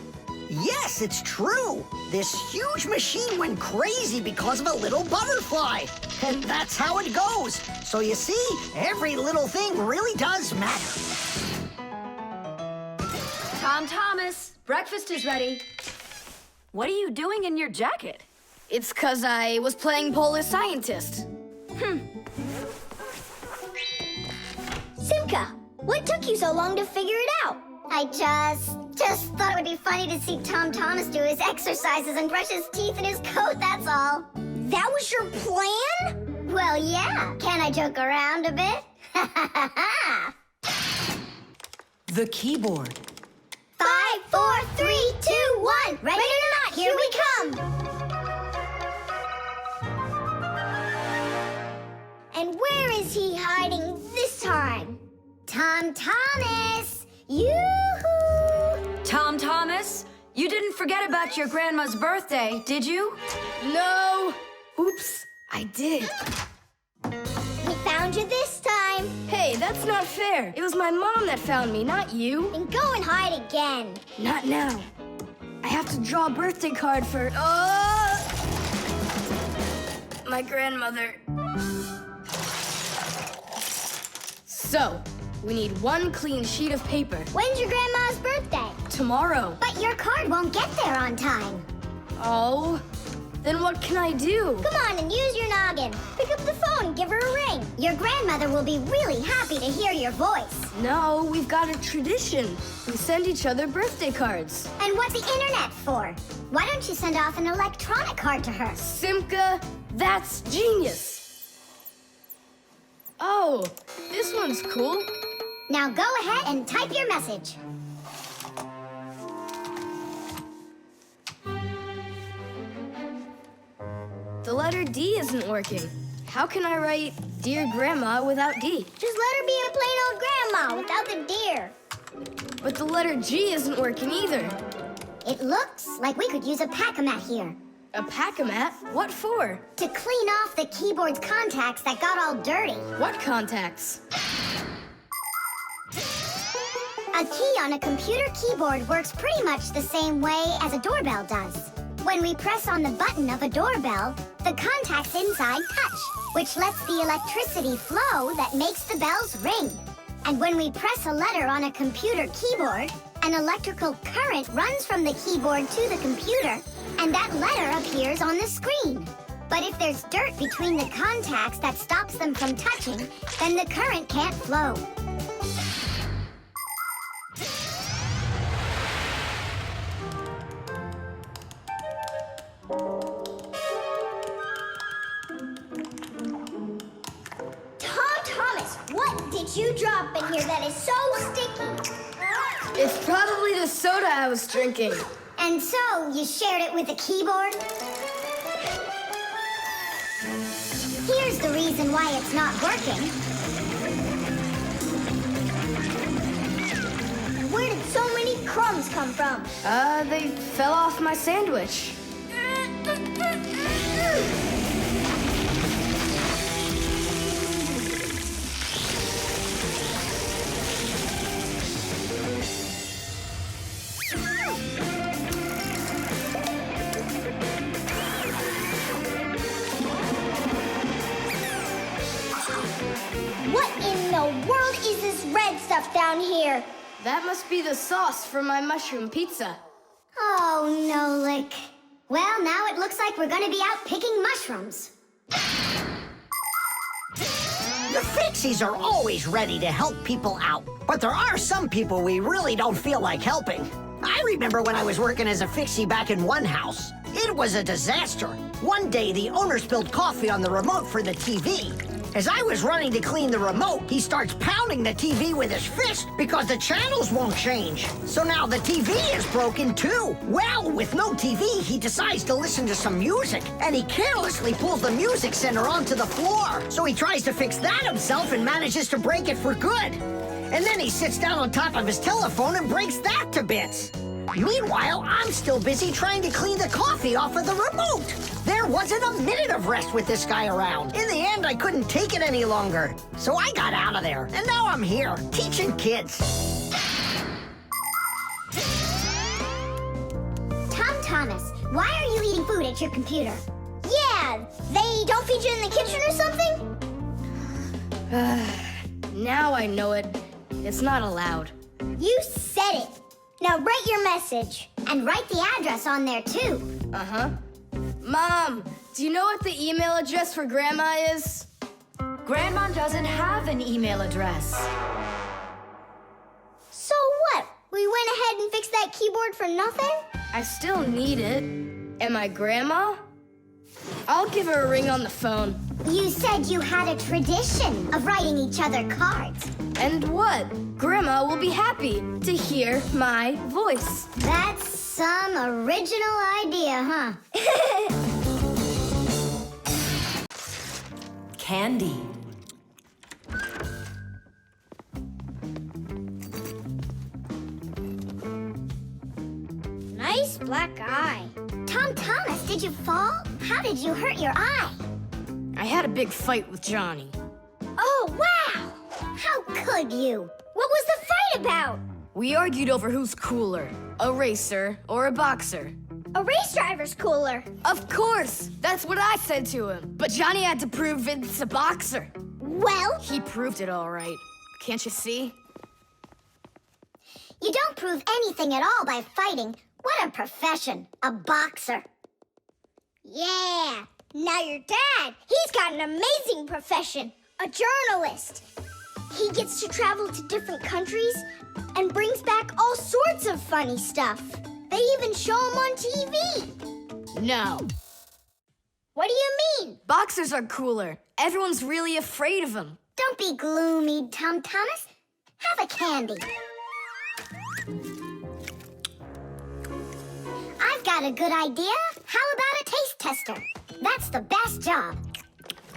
Yes, it's true. This huge machine went crazy because of a little butterfly. And that's how it goes. So you see, every little thing really does matter. Tom Thomas, breakfast is ready. What are you doing in your jacket? It's 'cause I was playing Polar Scientist. Simka, what took you so long to figure it out? I just thought it would be funny to see Tom Thomas do his exercises and brush his teeth in his coat, that's all. That was your plan? Well, yeah. Can I joke around a bit? The keyboard. 5, 4, 3, 2, 1. Ready or not, here we come. And where is he hiding this time? Tom Thomas! Yoo-hoo! Tom Thomas, you didn't forget about your grandma's birthday, did you? No! Oops, I did. We found you this time. Hey, that's not fair. It was my mom that found me, not you. Then go and hide again. Not now. I have to draw a birthday card for... my grandmother. So, we need one clean sheet of paper. When's your grandma's birthday? Tomorrow. But your card won't get there on time. Oh, then what can I do? Come on and use your noggin. Pick up the phone and give her a ring. Your grandmother will be really happy to hear your voice. No, we've got a tradition. We send each other birthday cards. And what's the internet for? Why don't you send off an electronic card to her? Simka, that's genius. Oh, this one's cool. Now go ahead and type your message. The letter D isn't working. How can I write Dear Grandma without D? Just let her be a plain old grandma without the dear. But the letter G isn't working either. It looks like we could use a pack-a-mat here. A pack-a-mat? What for? To clean off the keyboard's contacts that got all dirty. What contacts? A key on a computer keyboard works pretty much the same way as a doorbell does. When we press on the button of a doorbell, the contacts inside touch, which lets the electricity flow that makes the bells ring. And when we press a letter on a computer keyboard, an electrical current runs from the keyboard to the computer, and that letter appears on the screen. But if there's dirt between the contacts that stops them from touching, then the current can't flow. What did you drop in here that is so sticky? It's probably the soda I was drinking. And so, you shared it with the keyboard? Here's the reason why it's not working. Where did so many crumbs come from? They fell off my sandwich. What in the world is this red stuff down here? That must be the sauce for my mushroom pizza. Oh, Nolik. Well, now it looks like we're gonna be out picking mushrooms. The Fixies are always ready to help people out. But there are some people we really don't feel like helping. I remember when I was working as a Fixie back in one house. It was a disaster. One day, the owner spilled coffee on the remote for the TV. As I was running to clean the remote, he starts pounding the TV with his fist because the channels won't change. So now the TV is broken too. Well, with no TV, he decides to listen to some music, and he carelessly pulls the music center onto the floor. So he tries to fix that himself and manages to break it for good. And then he sits down on top of his telephone and breaks that to bits. Meanwhile, I'm still busy trying to clean the coffee off of the remote. There wasn't a minute of rest with this guy around. In the end, I couldn't take it any longer. So I got out of there, and now I'm here, teaching kids. Thomas, why are you eating food at your computer? Yeah, they don't feed you in the kitchen or something? Now I know it. It's not allowed. You said it. Now write your message. And write the address on there, too. Uh-huh. Mom, do you know what the email address for Grandma is? Grandma doesn't have an email address. So what? We went ahead and fixed that keyboard for nothing? I still need it. Am I Grandma? I'll give her a ring on the phone. You said you had a tradition of writing each other cards. And what? Grandma will be happy to hear my voice. That's some original idea, huh? Candy. Nice black eye. Thomas, did you fall? How did you hurt your eye? I had a big fight with Johnny. Oh, wow! How could you? What was the fight about? We argued over who's cooler, a racer or a boxer. A race driver's cooler. Of course! That's what I said to him. But Johnny had to prove it's a boxer. Well? He proved it all right. Can't you see? You don't prove anything at all by fighting. What a profession, a boxer. Yeah, now your dad, he's got an amazing profession, a journalist. He gets to travel to different countries and brings back all sorts of funny stuff. They even show him on TV. No. What do you mean? Boxers are cooler. Everyone's really afraid of them. Don't be gloomy, Thomas. Have a candy. I've got a good idea. How about a taste tester? That's the best job.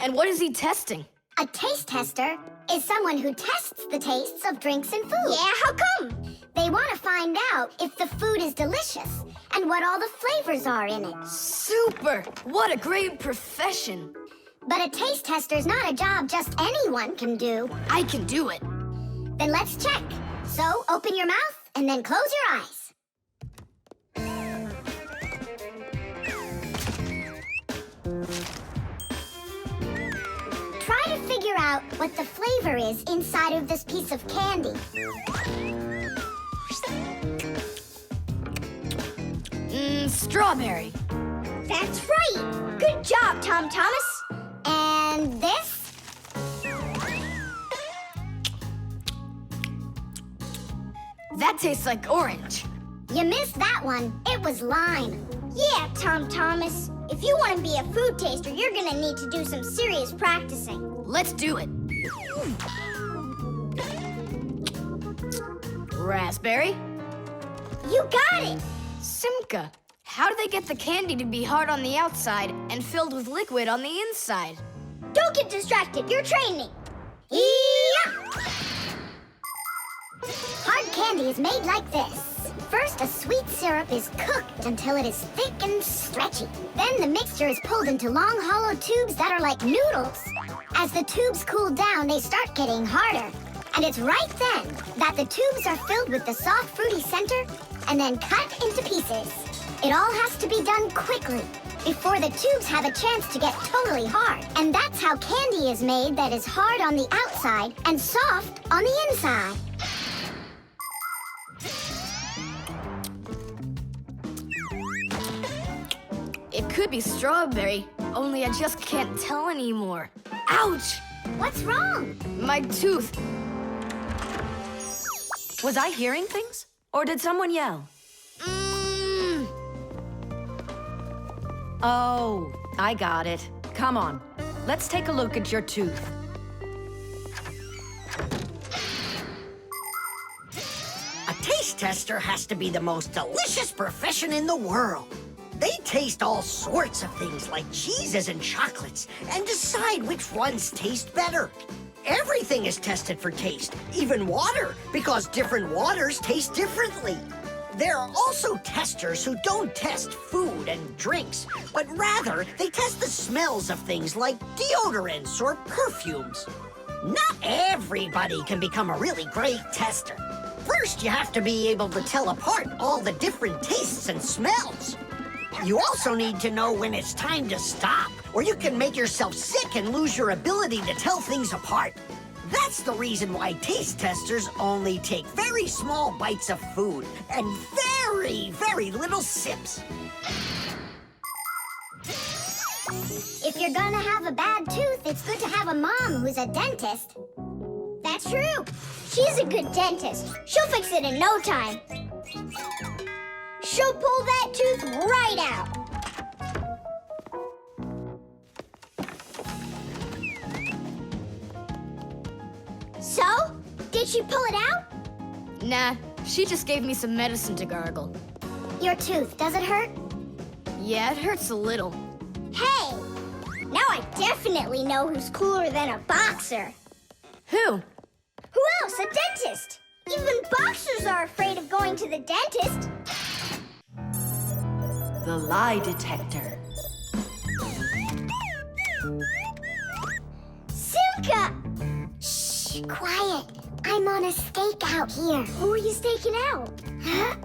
And what is he testing? A taste tester is someone who tests the tastes of drinks and food. Yeah, how come? They They want to find out if the food is delicious and what all the flavors are in it. Super! What a great profession! But a taste tester's not a job just anyone can do. I can do it. Then let's check. So open your mouth and then close your eyes. Try to figure out what the flavor is inside of this piece of candy. Strawberry. That's right. Good job, Tom Thomas. And this? That tastes like orange. You missed that one. It was lime. Yeah, Tom Thomas. If you want to be a food taster, you're gonna need to do some serious practicing. Let's do it. Raspberry. You got it. Simka, how do they get the candy to be hard on the outside and filled with liquid on the inside? Don't get distracted. You're training. Yeah! Hard candy is made like this. First, a sweet syrup is cooked until it is thick and stretchy. Then the mixture is pulled into long, hollow tubes that are like noodles. As the tubes cool down, they start getting harder. And it's right then that the tubes are filled with the soft, fruity center and then cut into pieces. It all has to be done quickly before the tubes have a chance to get totally hard. And that's how candy is made that is hard on the outside and soft on the inside. It could be strawberry, only I just can't tell anymore. Ouch! What's wrong? My tooth. Was I hearing things? Or did someone yell? Oh, I got it. Come on. Let's take a look at your tooth. A taste tester has to be the most delicious profession in the world. They taste all sorts of things like cheeses and chocolates and decide which ones taste better. Everything is tested for taste, even water, because different waters taste differently. There are also testers who don't test food and drinks, but rather they test the smells of things like deodorants or perfumes. Not everybody can become a really great tester. First, you have to be able to tell apart all the different tastes and smells. You also need to know when it's time to stop, or you can make yourself sick and lose your ability to tell things apart. That's the reason why taste testers only take very small bites of food and very, very little sips. If you're gonna have a bad tooth, it's good to have a mom who's a dentist. That's true. She's a good dentist. She'll fix it in no time. She'll pull that tooth right out. So, did she pull it out? Nah, she just gave me some medicine to gargle. Your tooth, does it hurt? Yeah, it hurts a little. Hey, now I definitely know who's cooler than a boxer. Who? Who else? A dentist. Even boxers are afraid of going to the dentist. The lie detector. Simka! Shh, quiet. I'm on a stakeout here. Who are you staking out?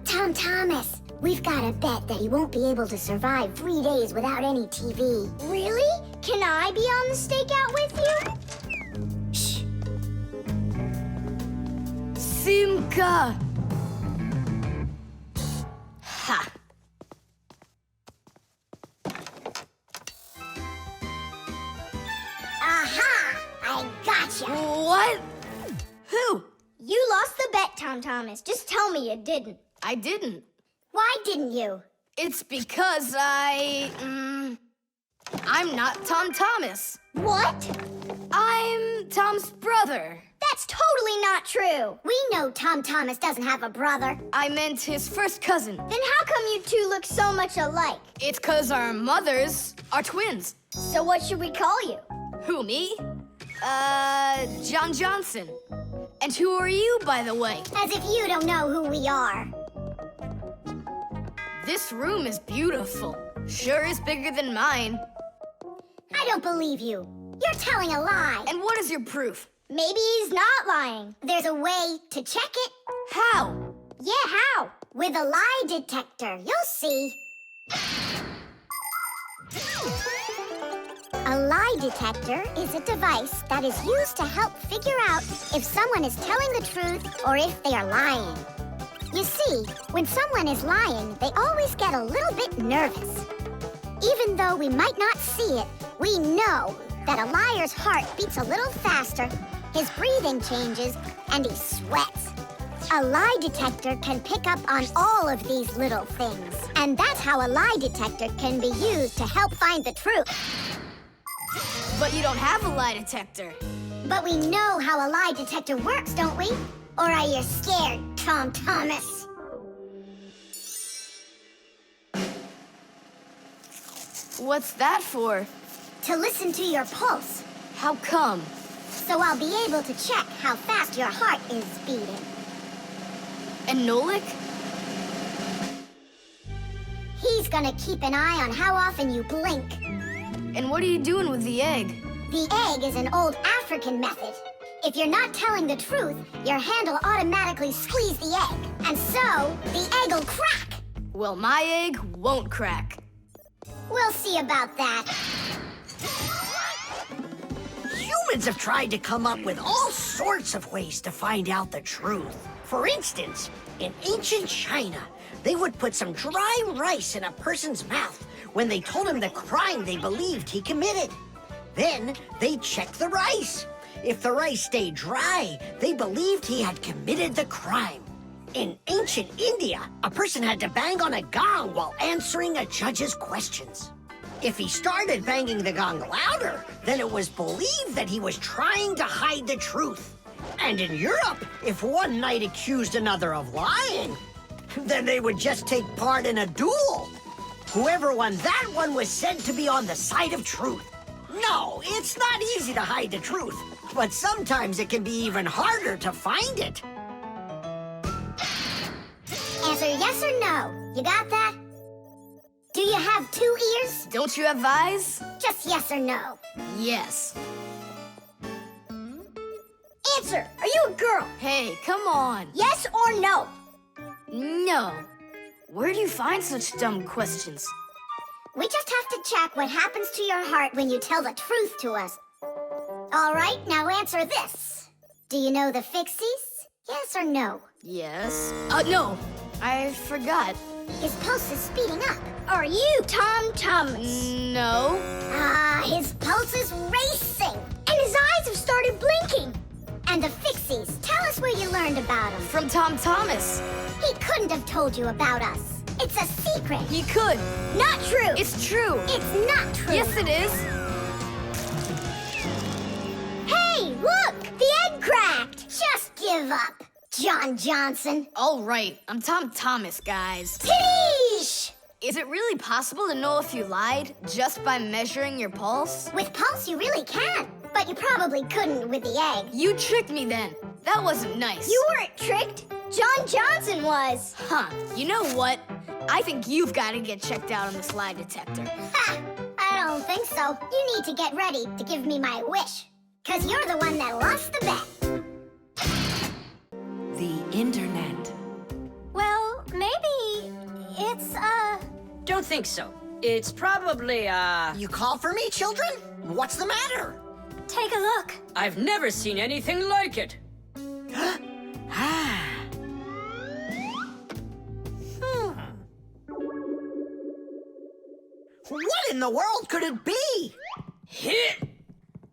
Tom Thomas. We've got a bet that he won't be able to survive 3 days without any TV. Really? Can I be on the stakeout with you? Shh. Simka! Ha! Aha! I gotcha. What? Who? You lost the bet, Tom Thomas. Just tell me you didn't. I didn't. Why didn't you? It's because I'm not Tom Thomas. What? I'm Tom's brother. That's totally not true. We know Tom Thomas doesn't have a brother. I meant his first cousin. Then how come you two look so much alike? It's 'cause our mothers are twins. So what should we call you? Who, me? John Johnson. And who are you, by the way? As if you don't know who we are. This room is beautiful. Sure is bigger than mine. I don't believe you. You're telling a lie. And what is your proof? Maybe he's not lying. There's a way to check it. How? Yeah, how? With a lie detector. You'll see. A lie detector is a device that is used to help figure out if someone is telling the truth or if they are lying. You see, when someone is lying, they always get a little bit nervous. Even though we might not see it, we know that a liar's heart beats a little faster, his breathing changes, and he sweats. A lie detector can pick up on all of these little things. And that's how a lie detector can be used to help find the truth. But you don't have a lie detector. But we know how a lie detector works, don't we? Or are you scared, Tom Thomas? What's that for? To listen to your pulse. How come? So I'll be able to check how fast your heart is beating. And Nolik? He's gonna keep an eye on how often you blink. And what are you doing with the egg? The egg is an old African method. If you're not telling the truth, your hand will automatically squeeze the egg. And so, the egg will crack. Well, my egg won't crack. We'll see about that. Humans have tried to come up with all sorts of ways to find out the truth. For instance, in ancient China, they would put some dry rice in a person's mouth when they told him the crime they believed he committed. Then they'd check the rice. If the rice stayed dry, they believed he had committed the crime. In ancient India, a person had to bang on a gong while answering a judge's questions. If he started banging the gong louder, then it was believed that he was trying to hide the truth. And in Europe, if one knight accused another of lying, then they would just take part in a duel. Whoever won that one was said to be on the side of truth. No, it's not easy to hide the truth, but sometimes it can be even harder to find it. Answer yes or no. You got that? Do you have 2 ears? Don't you have eyes? Just yes or no. Yes. Answer. Are you a girl? Hey, come on. Yes or no? No. Where do you find such dumb questions? We just have to check what happens to your heart when you tell the truth to us. All right, now answer this. Do you know the Fixies? Yes or no? Yes. No. I forgot. His pulse is speeding up. Are you Tom Thomas? No. His pulse is racing. And his eyes have started blinking. And the Fixies, tell us where you learned about them. From Tom Thomas. He couldn't have told you about us. It's a secret. He could. Not true. It's true. It's not true. Yes, it is. Hey, look! The egg cracked! Just give up, John Johnson. All right, I'm Tom Thomas, guys. Tish! Is it really possible to know if you lied just by measuring your pulse? With pulse, you really can. But you probably couldn't with the egg. You tricked me then. That wasn't nice. You weren't tricked. John Johnson was. Huh. You know what? I think you've got to get checked out on this lie detector. Ha! I don't think so. You need to get ready to give me my wish. 'Cause you're the one that lost the bet. The internet. Well, maybe it's, Don't think so. It's probably, You call for me, children? What's the matter? take a look. I've never seen anything like it. What in the world could it be? Hit!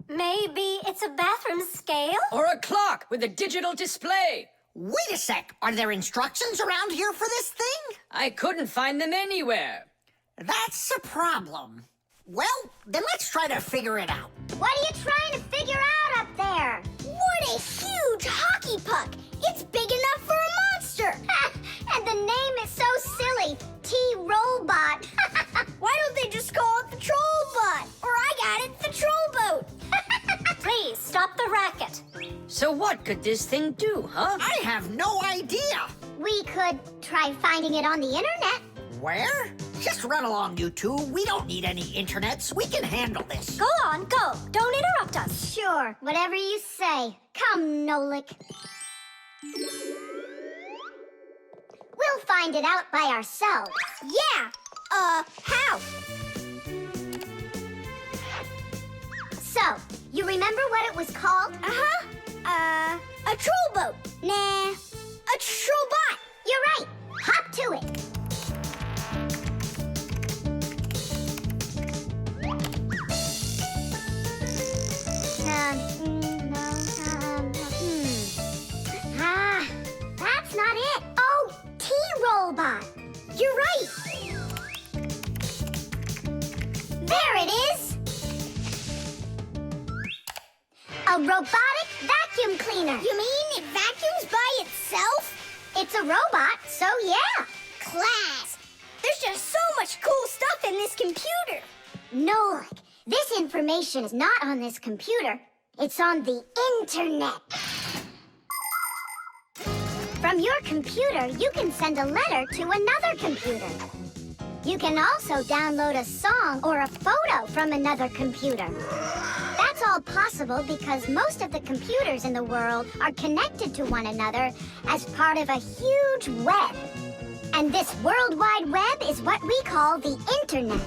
Maybe it's a bathroom scale? Or a clock with a digital display. Wait a sec. Are there instructions around here for this thing? I couldn't find them anywhere. That's a problem. Well, then let's try to figure it out. What are you trying to figure out up there? What a huge hockey puck! It's big enough for a monster! And the name is so silly, T-Robot. Why don't they just call it the Trollbot? Or I got it, the Trollboat. Please stop the racket. So So what could this thing do, huh? I have no idea. We could try finding it on the internet. Where? Just run along, you two. We don't need any internets. We can handle this. Go on, go. Don't interrupt us. Sure, whatever you say. Come, Nolik. We'll find it out by ourselves. Yeah. How? So, you remember what it was called? A troll boat. Nah. A troll bot. You're right. Hop to it. That's not it. Oh, T-Robot. You're right. There it is. A robotic vacuum cleaner. You mean it vacuums by itself? It's a robot, so yeah. Class. There's just so much cool stuff in this computer. Nolik, this information is not on this computer. It's on the internet. From your computer, you can send a letter to another computer. You can also download a song or a photo from another computer. That's all possible because most of the computers in the world are connected to one another as part of a huge web. And this World Wide Web is what we call the Internet.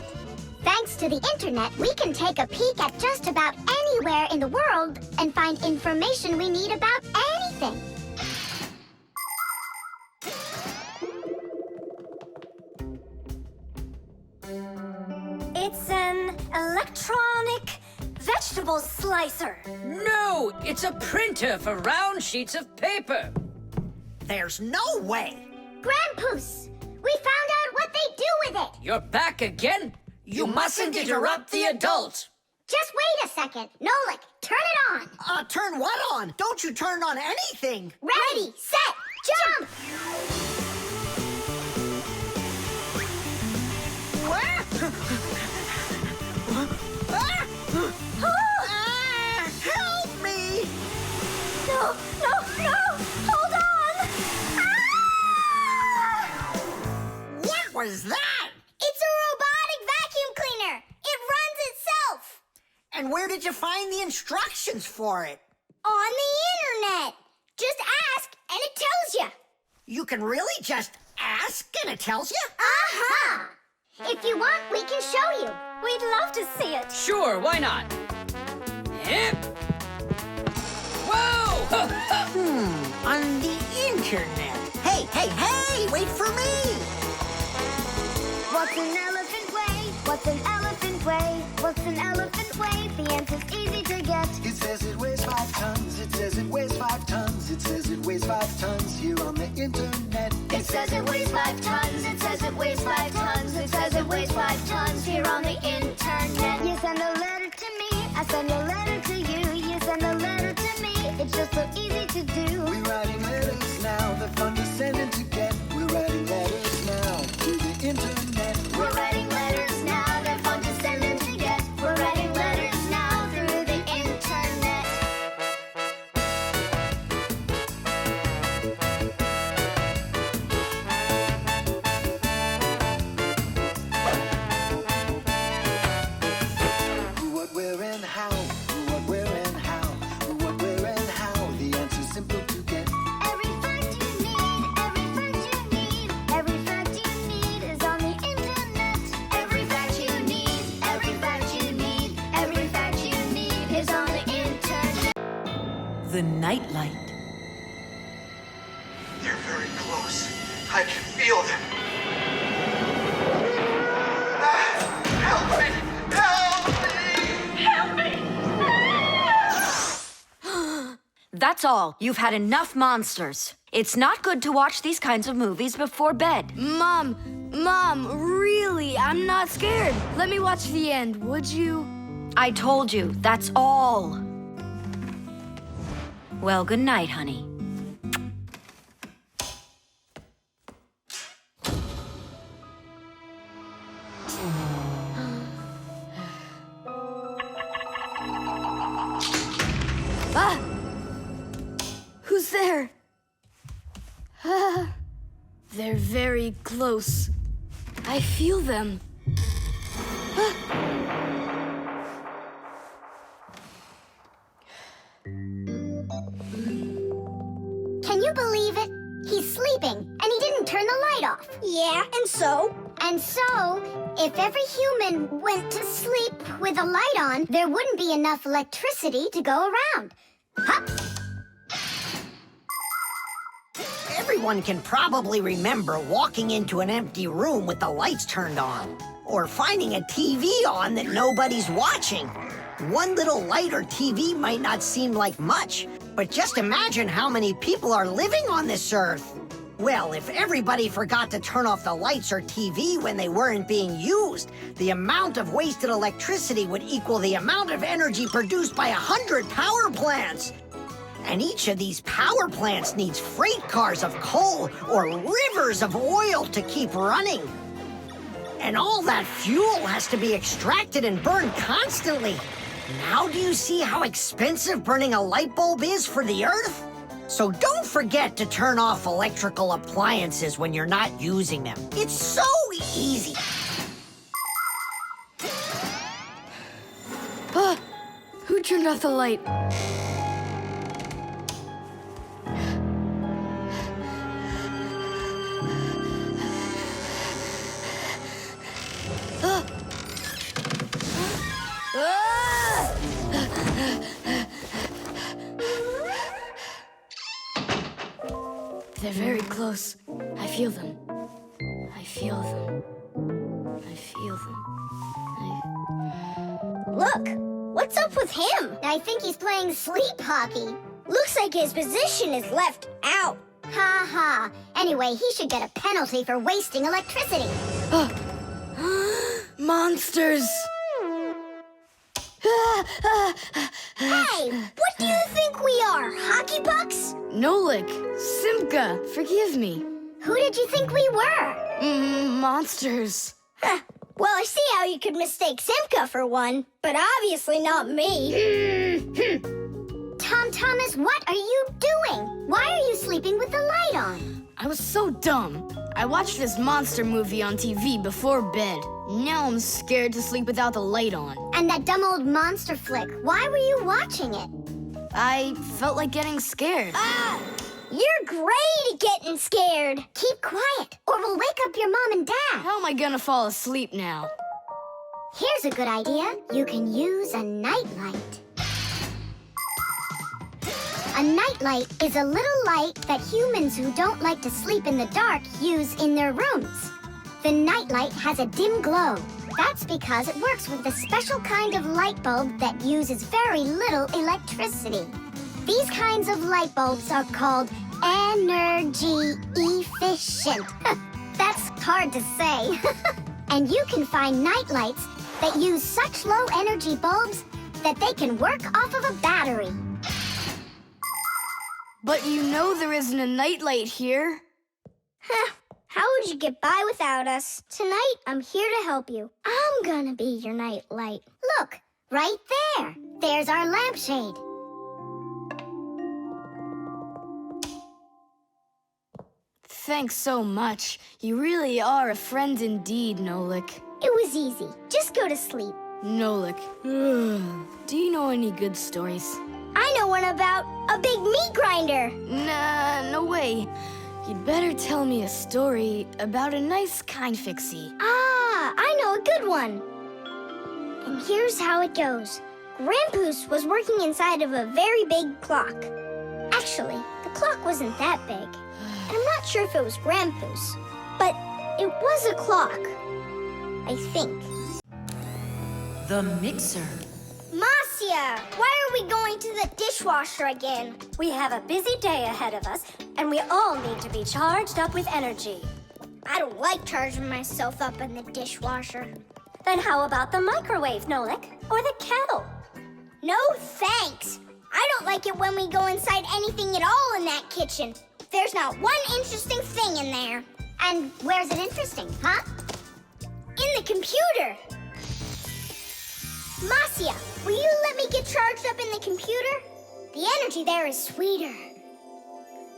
Thanks to the Internet, we can take a peek at just about anywhere in the world and find information we need about anything. It's an electronic vegetable slicer. No, it's a printer for round sheets of paper. There's no way. Grandpoos, we found out what they do with it. You're back again? You mustn't interrupt the adult. Just wait a second. Nolik, turn it on. Turn what on? Don't you turn on anything. Ready, set, jump! Help me! No, hold on. What was that? It's a robotic vacuum cleaner. It runs itself. And where did you find the instructions for it? On the internet. Just ask and it tells you. You can really just ask and it tells you? Aha! If you want, we can show you. We'd love to see it. Sure, why not? Hip. Whoa! On the internet. Hey, wait for me! What's an elephant weigh? What's an elephant weigh? What's an elephant weigh? The answer's easy to get. It says it weighs 5 tons. It says it weighs 5 tons. It says it weighs 5 tons here on the internet. It says it weighs 5 tons. It says it weighs 5 tons. It says it weighs 5 tons here on the internet. You send a letter to me. I send a letter to you. You send a letter to me. It's just so easy to do. We're writing letters now. They're fun to send and to get. We're writing letters now to the internet. We're writing letters now. They're fun to send and to get. We're writing letters now through the internet. Who, what, where, and how. Who, what, where, and how. Who, what, where, and how. The answer's simple to get. Every fact you need, every fact you need, every fact you need is on the internet. Every fact you need, every fact you need, every fact you need is on the internet. The nightlight. They're very close. I can feel them. Help me! Help me! Help me! That's all. You've had enough monsters. It's not good to watch these kinds of movies before bed. Mom, really, I'm not scared. Let me watch the end, would you? I told you, that's all. Well, good night, honey. Who's there? They're very close. I feel them. Can you believe it? He's sleeping, and he didn't turn the light off. Yeah, and so? And so, if every human went to sleep with a light on, there wouldn't be enough electricity to go around. Hup! Everyone can probably remember walking into an empty room with the lights turned on, or finding a TV on that nobody's watching. One little light or TV might not seem like much, but just imagine how many people are living on this earth. Well, if everybody forgot to turn off the lights or TV when they weren't being used, the amount of wasted electricity would equal the amount of energy produced by 100 power plants. And each of these power plants needs freight cars of coal or rivers of oil to keep running. And all that fuel has to be extracted and burned constantly. Now do you see how expensive burning a light bulb is for the Earth? So don't forget to turn off electrical appliances when you're not using them. It's so easy. Who turned off the light? They're very close. I feel them. I feel them. I feel them. Look, what's up with him? I think he's playing sleep hockey. Looks like his position is left out. Ha ha. Anyway, he should get a penalty for wasting electricity. Monsters! Hey, what do you think we are, hockey pucks? Nolik, Simka, forgive me. Who did you think we were? Monsters. Well, I see how you could mistake Simka for one, but obviously not me. Tom Thomas, what are you doing? Why are you sleeping with the light on? I was so dumb. I watched this monster movie on TV before bed. Now I'm scared to sleep without the light on. And that dumb old monster flick, why were you watching it? I felt like getting scared. You're great at getting scared. Keep quiet, or we'll wake up your mom and dad. How am I gonna fall asleep now? Here's a good idea. You can use a nightlight. A nightlight is a little light that humans who don't like to sleep in the dark use in their rooms. The nightlight has a dim glow. That's because it works with a special kind of light bulb that uses very little electricity. These kinds of light bulbs are called energy efficient. That's hard to say. And you can find nightlights that use such low energy bulbs that they can work off of a battery. But you know there isn't a nightlight here. How would you get by without us? Tonight, I'm here to help you. I'm gonna be your nightlight. Look, right there. There's our lampshade. Thanks so much. You really are a friend indeed, Nolik. It was easy. Just go to sleep. Nolik, do you know any good stories? I know one about a big meat grinder. Nah, no way. You'd better tell me a story about a nice, kind Fixie. I know a good one. And here's how it goes. Grandpoos was working inside of a very big clock. Actually, the clock wasn't that big. And I'm not sure if it was Grandpoos, but it was a clock, I think. The mixer. Marcia, why are we going to the dishwasher again? We have a busy day ahead of us, and we all need to be charged up with energy. I don't like charging myself up in the dishwasher. Then how about the microwave, Nolik? Or the kettle? No thanks. I don't like it when we go inside anything at all in that kitchen. There's not one interesting thing in there. And where's it interesting, huh? In the computer. Marcia, will you let me get charged up in the computer? The energy there is sweeter.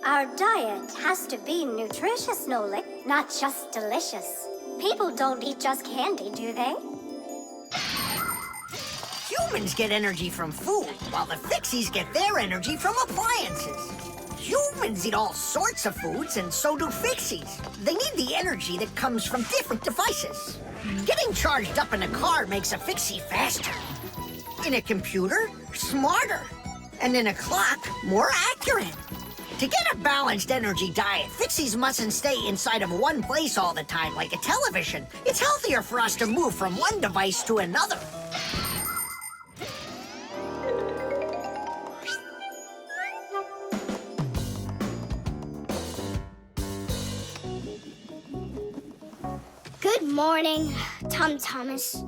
Our diet has to be nutritious, Nolik, not just delicious. People don't eat just candy, do they? Humans get energy from food, while the Fixies get their energy from appliances. Humans eat all sorts of foods, and so do Fixies. They need the energy that comes from different devices. Getting charged up in a car makes a Fixie faster. In a computer, smarter. And in a clock, more accurate. To get a balanced energy diet, Fixies mustn't stay inside of one place all the time like a television. It's healthier for us to move from one device to another. Good morning, Thomas.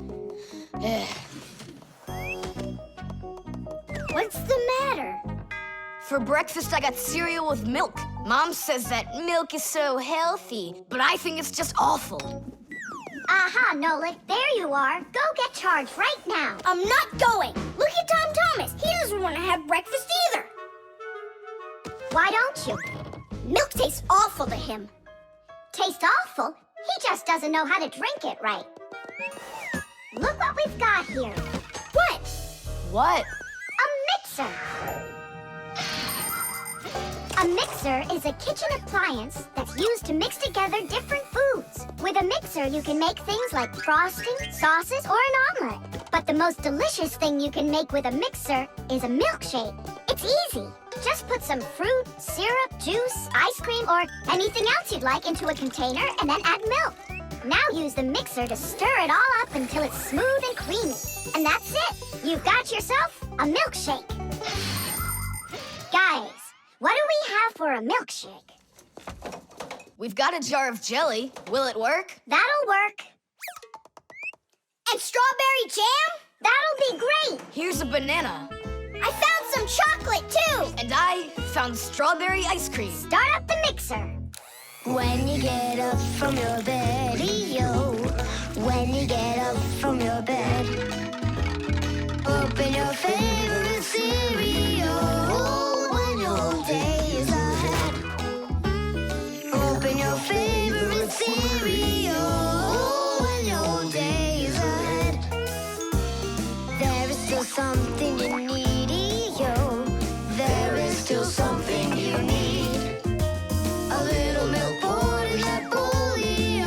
What's the matter? For breakfast, I got cereal with milk. Mom says that milk is so healthy, but I think it's just awful. Aha, Nolik, there you are. Go get charged right now. I'm not going. Look at Thomas. He doesn't want to have breakfast either. Why don't you? Milk tastes awful to him. Taste awful? He just doesn't know how to drink it right. Look what we've got here. What? What? A mixer. A mixer is a kitchen appliance that's used to mix together different foods. With a mixer, you can make things like frosting, sauces, or an omelet. But the most delicious thing you can make with a mixer is a milkshake. It's easy. Just put some fruit, syrup, juice, ice cream, or anything else you'd like into a container and then add milk. Now use the mixer to stir it all up until it's smooth and creamy. And that's it. You've got yourself a milkshake. Guys, what do we have for a milkshake? We've got a jar of jelly. Will it work? That'll work. And strawberry jam? That'll be great. Here's a banana. I found some chocolate, too. And I found strawberry ice cream. Start up the mixer. When you get up from your bed, yo. When you get up from your bed, open your favorite cereal when your day is ahead. Open your favorite cereal when your day is ahead. There is still something you need, yo. There is still something you need. A little milk poured in that bowl, yo,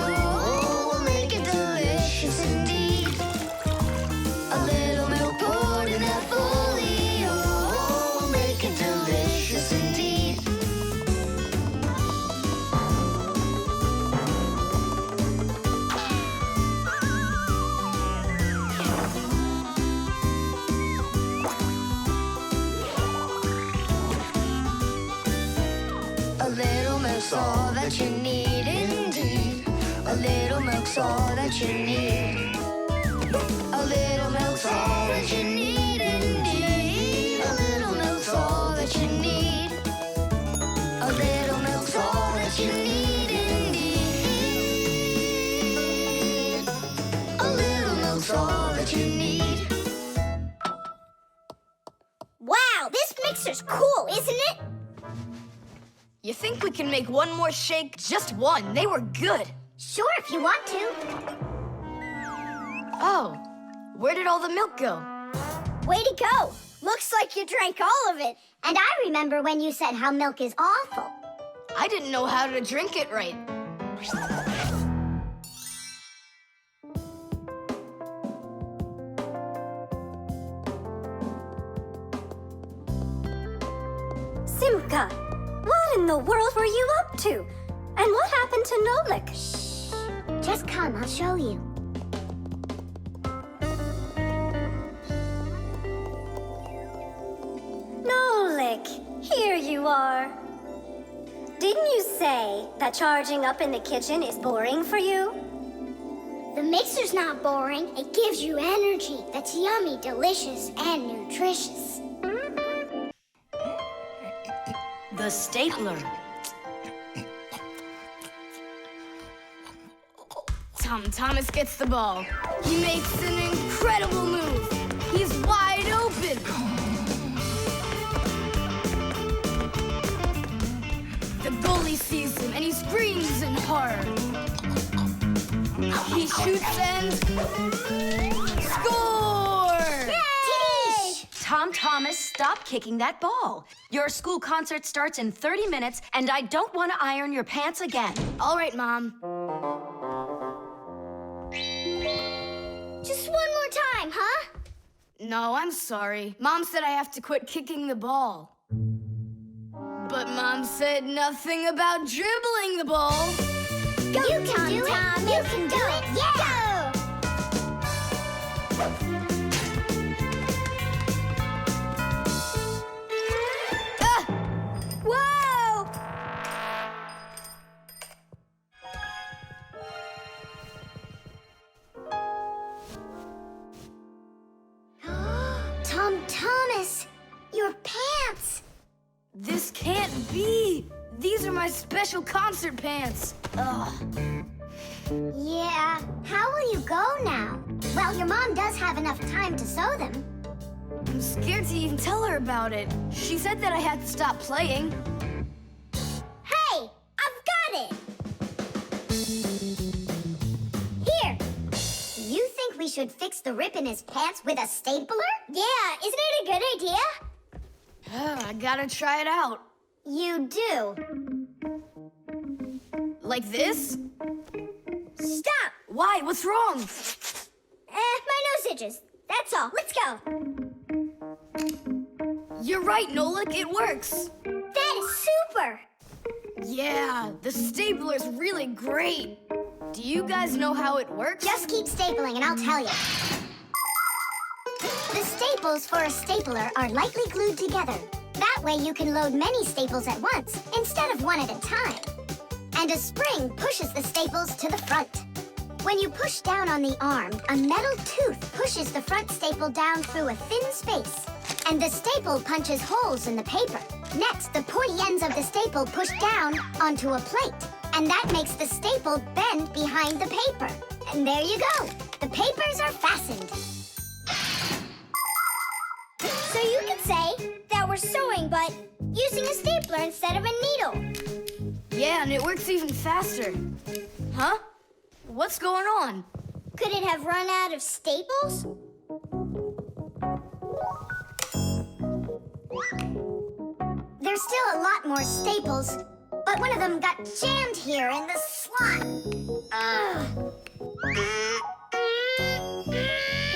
will make it delicious indeed. A little milk poured in that bowl, yo, will make it delicious indeed. A little milk's all that you need indeed. A little milk's all that you need. A little milk's all that you need indeed. A little milk's all that you need. A little milk's all that you need indeed. A little milk's all that you need. Wow, this mixer's cool, isn't it? You think we can make one more shake? Just one. They were good. Sure, if you want to. Oh, where did all the milk go? Way to go. Looks like you drank all of it. And I remember when you said how milk is awful. I didn't know how to drink it right. Simka, what in the world were you up to? And what happened to Nolik? Shh. Just come, I'll show you. Nolik, here you are. Didn't you say that charging up in the kitchen is boring for you? The mixer's not boring. It gives you energy that's yummy, delicious, and nutritious. The stapler. Thomas gets the ball. He makes an incredible move. He's wide open. shoots and... Score! Tidish! Tom Thomas, stop kicking that ball. Your school concert starts in 30 minutes, and I don't want to iron your pants again. All right, Mom. Just one more time, huh? No, I'm sorry. Mom said I have to quit kicking the ball. But Mom said nothing about dribbling the ball. Go, you can do it. You can do it. Yeah! Ah! Whoa! Tom Thomas, your pants. This can't be. These are my special concert pants. Ugh. Yeah, how will you go now? Well, your mom does have enough time to sew them. I'm scared to even tell her about it. She said that I had to stop playing. Hey, I've got it! Here. You think we should fix the rip in his pants with a stapler? Yeah, isn't it a good idea? I gotta try it out. You do. Like this? Stop! Why? What's wrong? My nose itches. That's all. Let's go. You're right, Nolik. It works. That is super! Yeah, the stapler's really great. Do you guys know how it works? Just keep stapling and I'll tell you. The staples for a stapler are lightly glued together. That way you can load many staples at once instead of one at a time. And a spring pushes the staples to the front. When you push down on the arm, a metal tooth pushes the front staple down through a thin space. And the staple punches holes in the paper. Next, the pointy ends of the staple push down onto a plate. And that makes the staple bend behind the paper. And there you go. The papers are fastened. So you could say that we're sewing, but using a stapler instead of a needle. Yeah, and it works even faster. Huh? What's going on? Could it have run out of staples? There's still a lot more staples, but one of them got jammed here in the slot.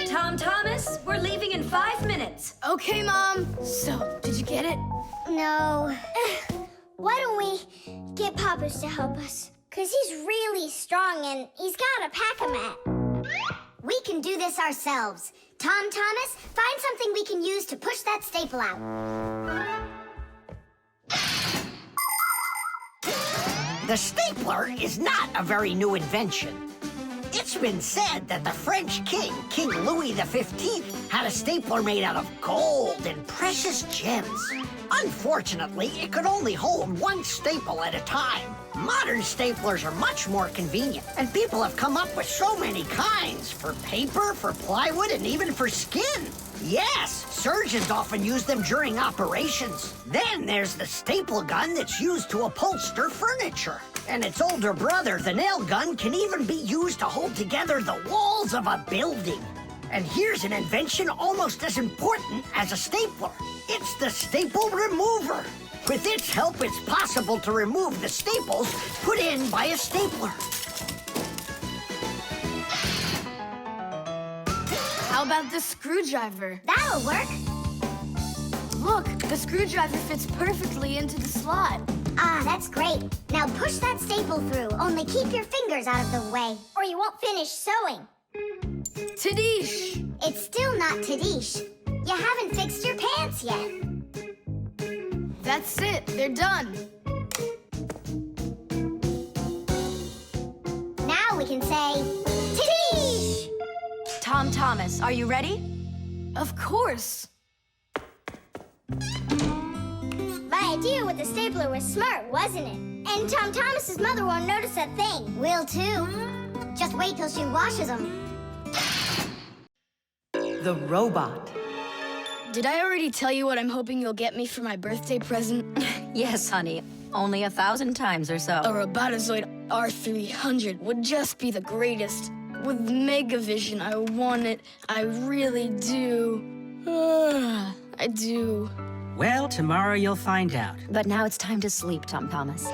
Tom Thomas, we're leaving in 5 minutes. Okay, Mom. So, did you get it? No. Why don't we get Papa's to help us? Because he's really strong and he's got a pack-a-mat. We can do this ourselves. Tom Thomas, find something we can use to push that staple out. The stapler is not a very new invention. It's been said that the French king, King Louis XV, had a stapler made out of gold and precious gems. Unfortunately, it could only hold one staple at a time. Modern staplers are much more convenient, and people have come up with so many kinds for paper, for plywood, and even for skin. Yes, surgeons often use them during operations. Then there's the staple gun that's used to upholster furniture. And its older brother, the nail gun, can even be used to hold together the walls of a building. And here's an invention almost as important as a stapler. It's the staple remover. With its help, it's possible to remove the staples put in by a stapler. How about the screwdriver? That'll work. Look, the screwdriver fits perfectly into the slot. Ah, that's great. Now push that staple through, only keep your fingers out of the way, or you won't finish sewing. Tadish! It's still not Tadish. You haven't fixed your pants yet. That's it. They're done. Now we can say, Tadish! Tom Thomas, are you ready? Of course. My idea with the stapler was smart, wasn't it? And Tom Thomas's mother won't notice a thing. Will too. Just wait till she washes them. The robot. Did I already tell you what I'm hoping you'll get me for my birthday present? Yes, honey. Only 1,000 times or so. A Robotazoid R300 would just be the greatest. With Megavision, I want it. I really do. I do. Well, tomorrow you'll find out. But now it's time to sleep, Tom Thomas.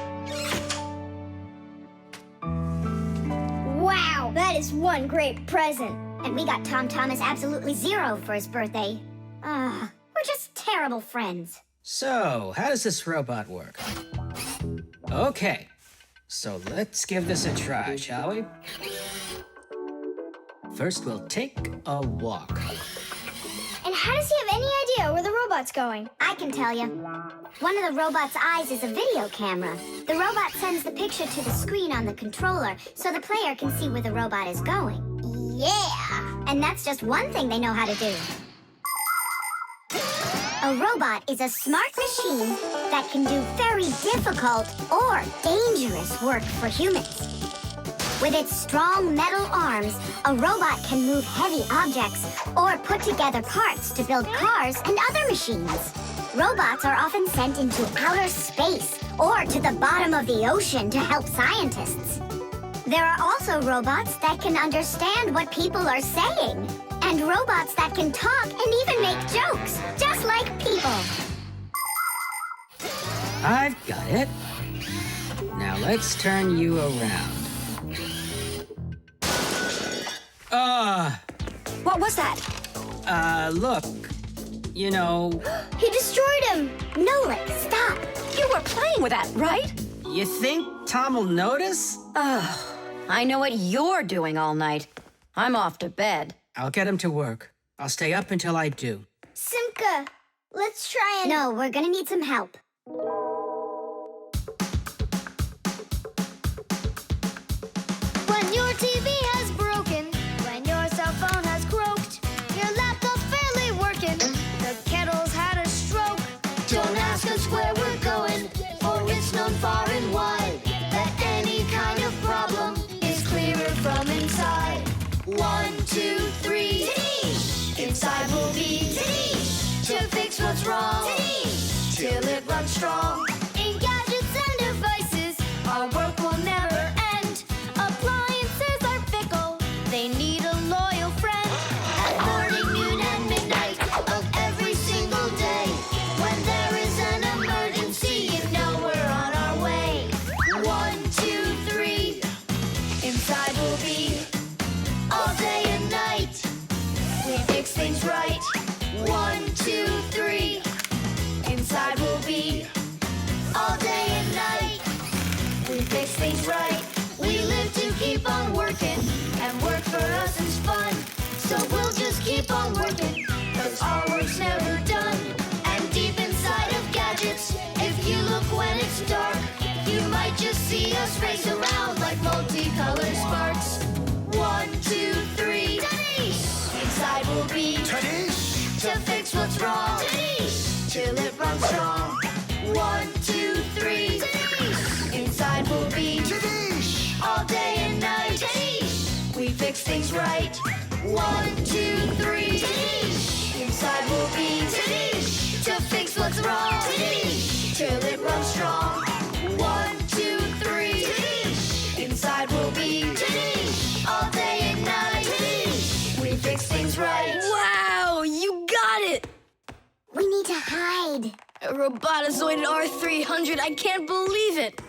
Wow, that is one great present. And we got Tom Thomas absolutely 0 for his birthday. We're just terrible friends. So, how does this robot work? Okay, so let's give this a try, shall we? First, we'll take a walk. And how does he have any idea where the robot's going? I can tell you. One of the robot's eyes is a video camera. The robot sends the picture to the screen on the controller so the player can see where the robot is going. Yeah! And that's just one thing they know how to do. A robot is a smart machine that can do very difficult or dangerous work for humans. With its strong metal arms, a robot can move heavy objects or put together parts to build cars and other machines. Robots are often sent into outer space or to the bottom of the ocean to help scientists. There are also robots that can understand what people are saying, and robots that can talk and even make jokes, just like people. I've got it. Now let's turn you around. What was that? Look. You know... He destroyed him! Nolik, stop! You were playing with that, right? You think Tom will notice? I know what you're doing all night. I'm off to bed. I'll get him to work. I'll stay up until I do. Simka, let's try and... No, we're gonna need some help. When your TV has broken, when your cell phone has croaked, your laptop's barely working, the kettle's had a stroke. Don't ask us where we're going, for it's known far and wide that any kind of problem is clearer from inside. 1, 2, 3, inside will be to fix what's wrong, till it runs strong. In gadgets and devices, our work will never end. Appliances are fickle, they need a loyal friend. At morning, noon, and midnight of every single day, when there is an emergency, you know we're on our way. 1, 2, 3, inside will be all day and night. We fix things right. 1, 2, 3, inside will be all day and night. We fix things right. We live to keep on working, and work for us is fun. So we'll just keep on working, 'cause our work's never done. And deep inside of gadgets, if you look when it's dark, you might just see us race around like multicolored sparks. 1, 2, 3, inside will be to fix what's wrong, till it runs strong. 1, 2, 3, inside will be all day and night. We fix things right. 1, 2, 3, inside will be to fix what's wrong, till it runs strong. 1, 2, 3, inside will be all day and night. We fix things right. Wow, you got it! We need to hide. A robotizoided R300, I can't believe it!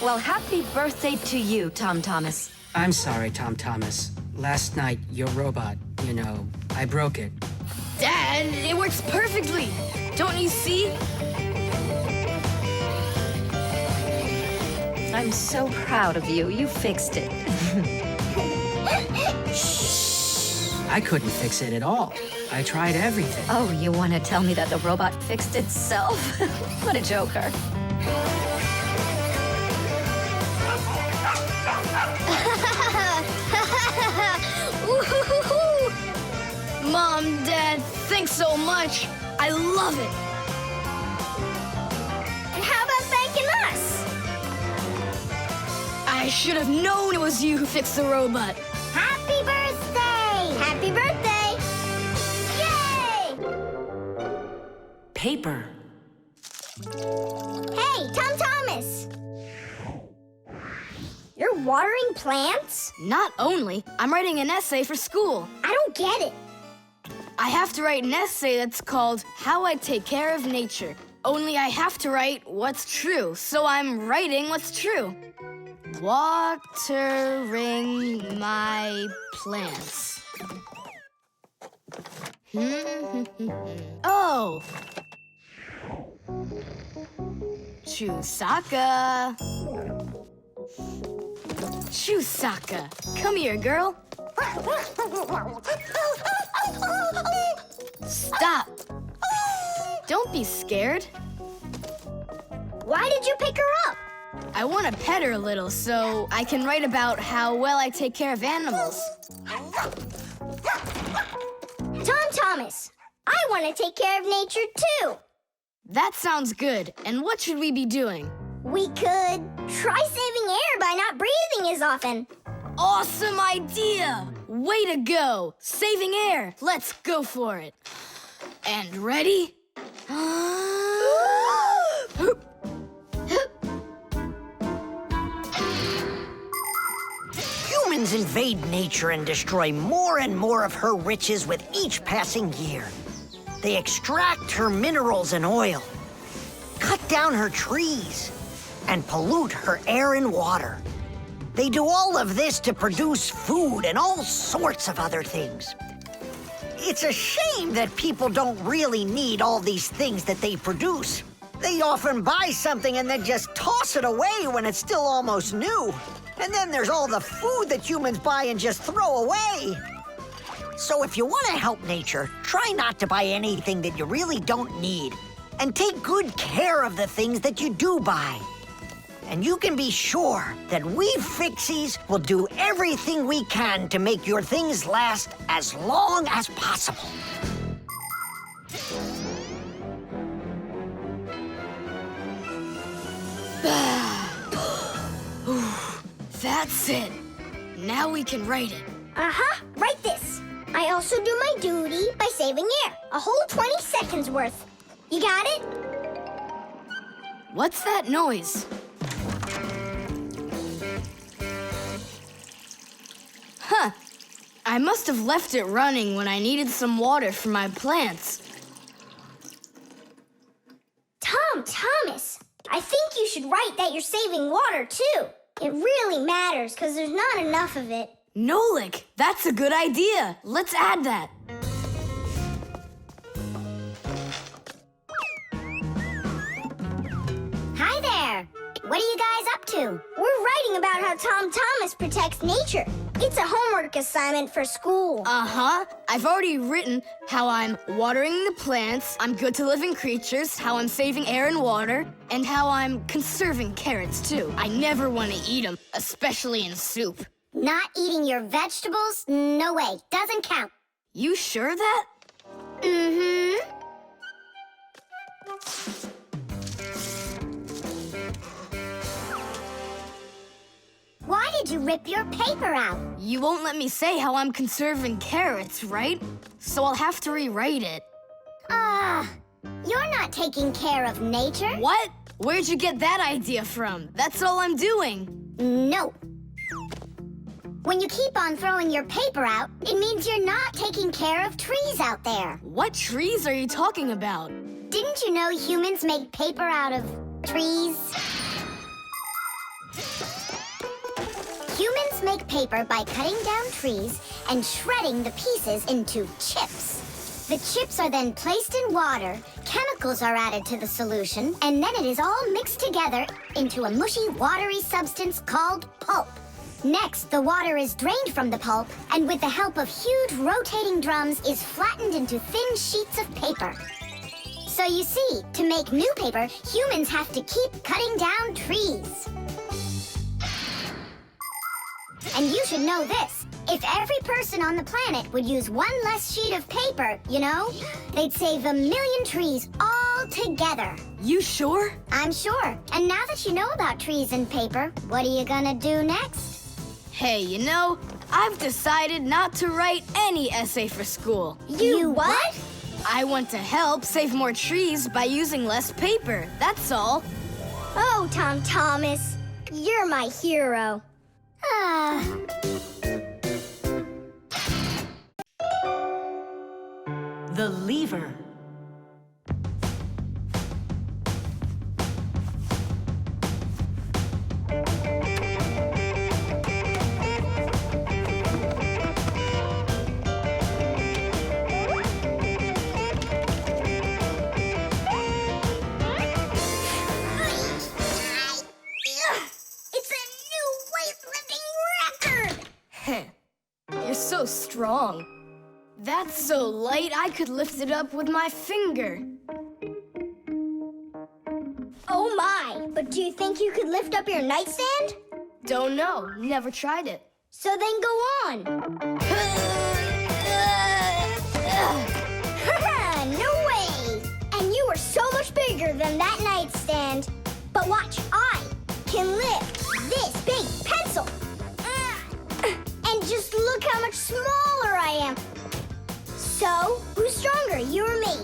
Well, happy birthday to you, Tom Thomas. I'm sorry, Tom Thomas. Last night, your robot, you know, I broke it. Dad, it works perfectly! Don't you see? I'm so proud of you. You fixed it. I couldn't fix it at all. I tried everything. Oh, you want to tell me that the robot fixed itself? What a joker. Mom, Dad, thanks so much. I love it. And how about thanking us? I should have known it was you who fixed the robot. Happy birthday! Happy birthday! Yay! Paper. Hey, Tom Thomas! Thomas! You're watering plants? Not only, I'm writing an essay for school. I don't get it. I have to write an essay that's called How I Take Care of Nature. Only I have to write what's true, so I'm writing what's true. Watering my plants. Oh! Chusaka. Chusaka, come here, girl. Stop. Don't be scared. Why did you pick her up? I want to pet her a little so I can write about how well I take care of animals. Thomas, I want to take care of nature too. That sounds good. And what should we be doing? We could try saving air by not breathing as often. Awesome idea! Way to go! Saving air. Let's go for it. And ready? Humans invade nature and destroy more and more of her riches with each passing year. They extract her minerals and oil, cut down her trees, and pollute her air and water. They do all of this to produce food and all sorts of other things. It's a shame that people don't really need all these things that they produce. They often buy something and then just toss it away when it's still almost new. And then there's all the food that humans buy and just throw away. So if you want to help nature, try not to buy anything that you really don't need. And take good care of the things that you do buy. And you can be sure that we Fixies will do everything we can to make your things last as long as possible. That's it. Now we can write it. Write this. I also do my duty by saving air. A whole 20 seconds worth. You got it? What's that noise? Huh. I must have left it running when I needed some water for my plants. Thomas, I think you should write that you're saving water, too. It really matters, because there's not enough of it. Nolik, that's a good idea. Let's add that. Hi there. What are you guys up to? We're writing about how Thomas protects nature. It's a homework assignment for school. I've already written how I'm watering the plants, I'm good to living creatures, how I'm saving air and water, and how I'm conserving carrots, too. I never want to eat them, especially in soup. Not eating your vegetables? No way. Doesn't count. You sure of that? Mm-hmm. Why did you rip your paper out? You won't let me say how I'm conserving carrots, right? So I'll have to rewrite it. You're not taking care of nature. What? Where'd you get that idea from? That's all I'm doing. No. When you keep on throwing your paper out, it means you're not taking care of trees out there. What trees are you talking about? Didn't you know humans make paper out of trees? Humans make paper by cutting down trees and shredding the pieces into chips. The chips are then placed in water, chemicals are added to the solution, and then it is all mixed together into a mushy, watery substance called pulp. Next, the water is drained from the pulp, and with the help of huge rotating drums is flattened into thin sheets of paper. So you see, to make new paper, humans have to keep cutting down trees. And you should know this. If every person on the planet would use one less sheet of paper, you know, they'd save 1 million trees all together. You sure? I'm sure. And now that you know about trees and paper, what are you gonna do next? Hey, you know, I've decided not to write any essay for school. You what? I want to help save more trees by using less paper, that's all. Oh, Tom Thomas, you're my hero. The lever. It's a new weightlifting record! You're so strong. That's so light, I could lift it up with my finger. Oh my! But do you think you could lift up your nightstand? Don't know, never tried it. So then go on. No way! And you are so much bigger than that nightstand. But watch, I can lift this big pencil. And just look how much smaller I am. So, who's stronger, you or me?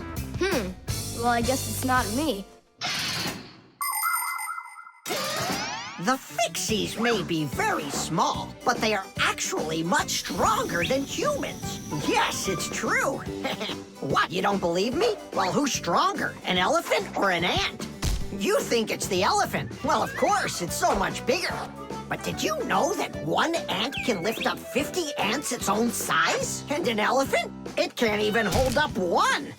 Well, I guess it's not me. The Fixies may be very small, but they are actually much stronger than humans. Yes, it's true. What, you don't believe me? Well, who's stronger, an elephant or an ant? You think it's the elephant. Well, of course, it's so much bigger. But did you know that one ant can lift up 50 ants its own size? And an elephant? It can't even hold up one.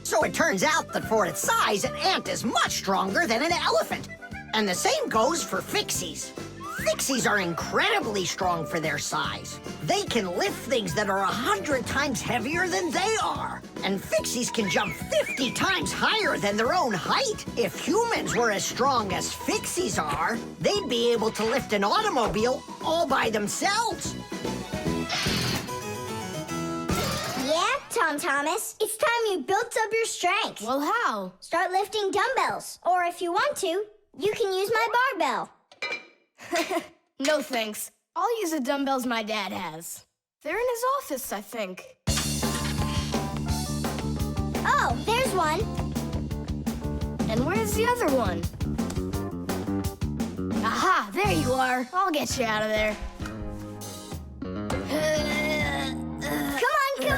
So it turns out that for its size, an ant is much stronger than an elephant. And the same goes for Fixies. Fixies are incredibly strong for their size. They can lift things that are 100 times heavier than they are. And Fixies can jump 50 times higher than their own height. If humans were as strong as Fixies are, they'd be able to lift an automobile all by themselves. Yeah, Tom Thomas, it's time you built up your strength. Well, how? Start lifting dumbbells. Or if you want to, you can use my barbell. No thanks. I'll use the dumbbells my dad has. They're in his office, I think. Oh, there's one. And where's the other one? Aha, there you are. I'll get you out of there. Come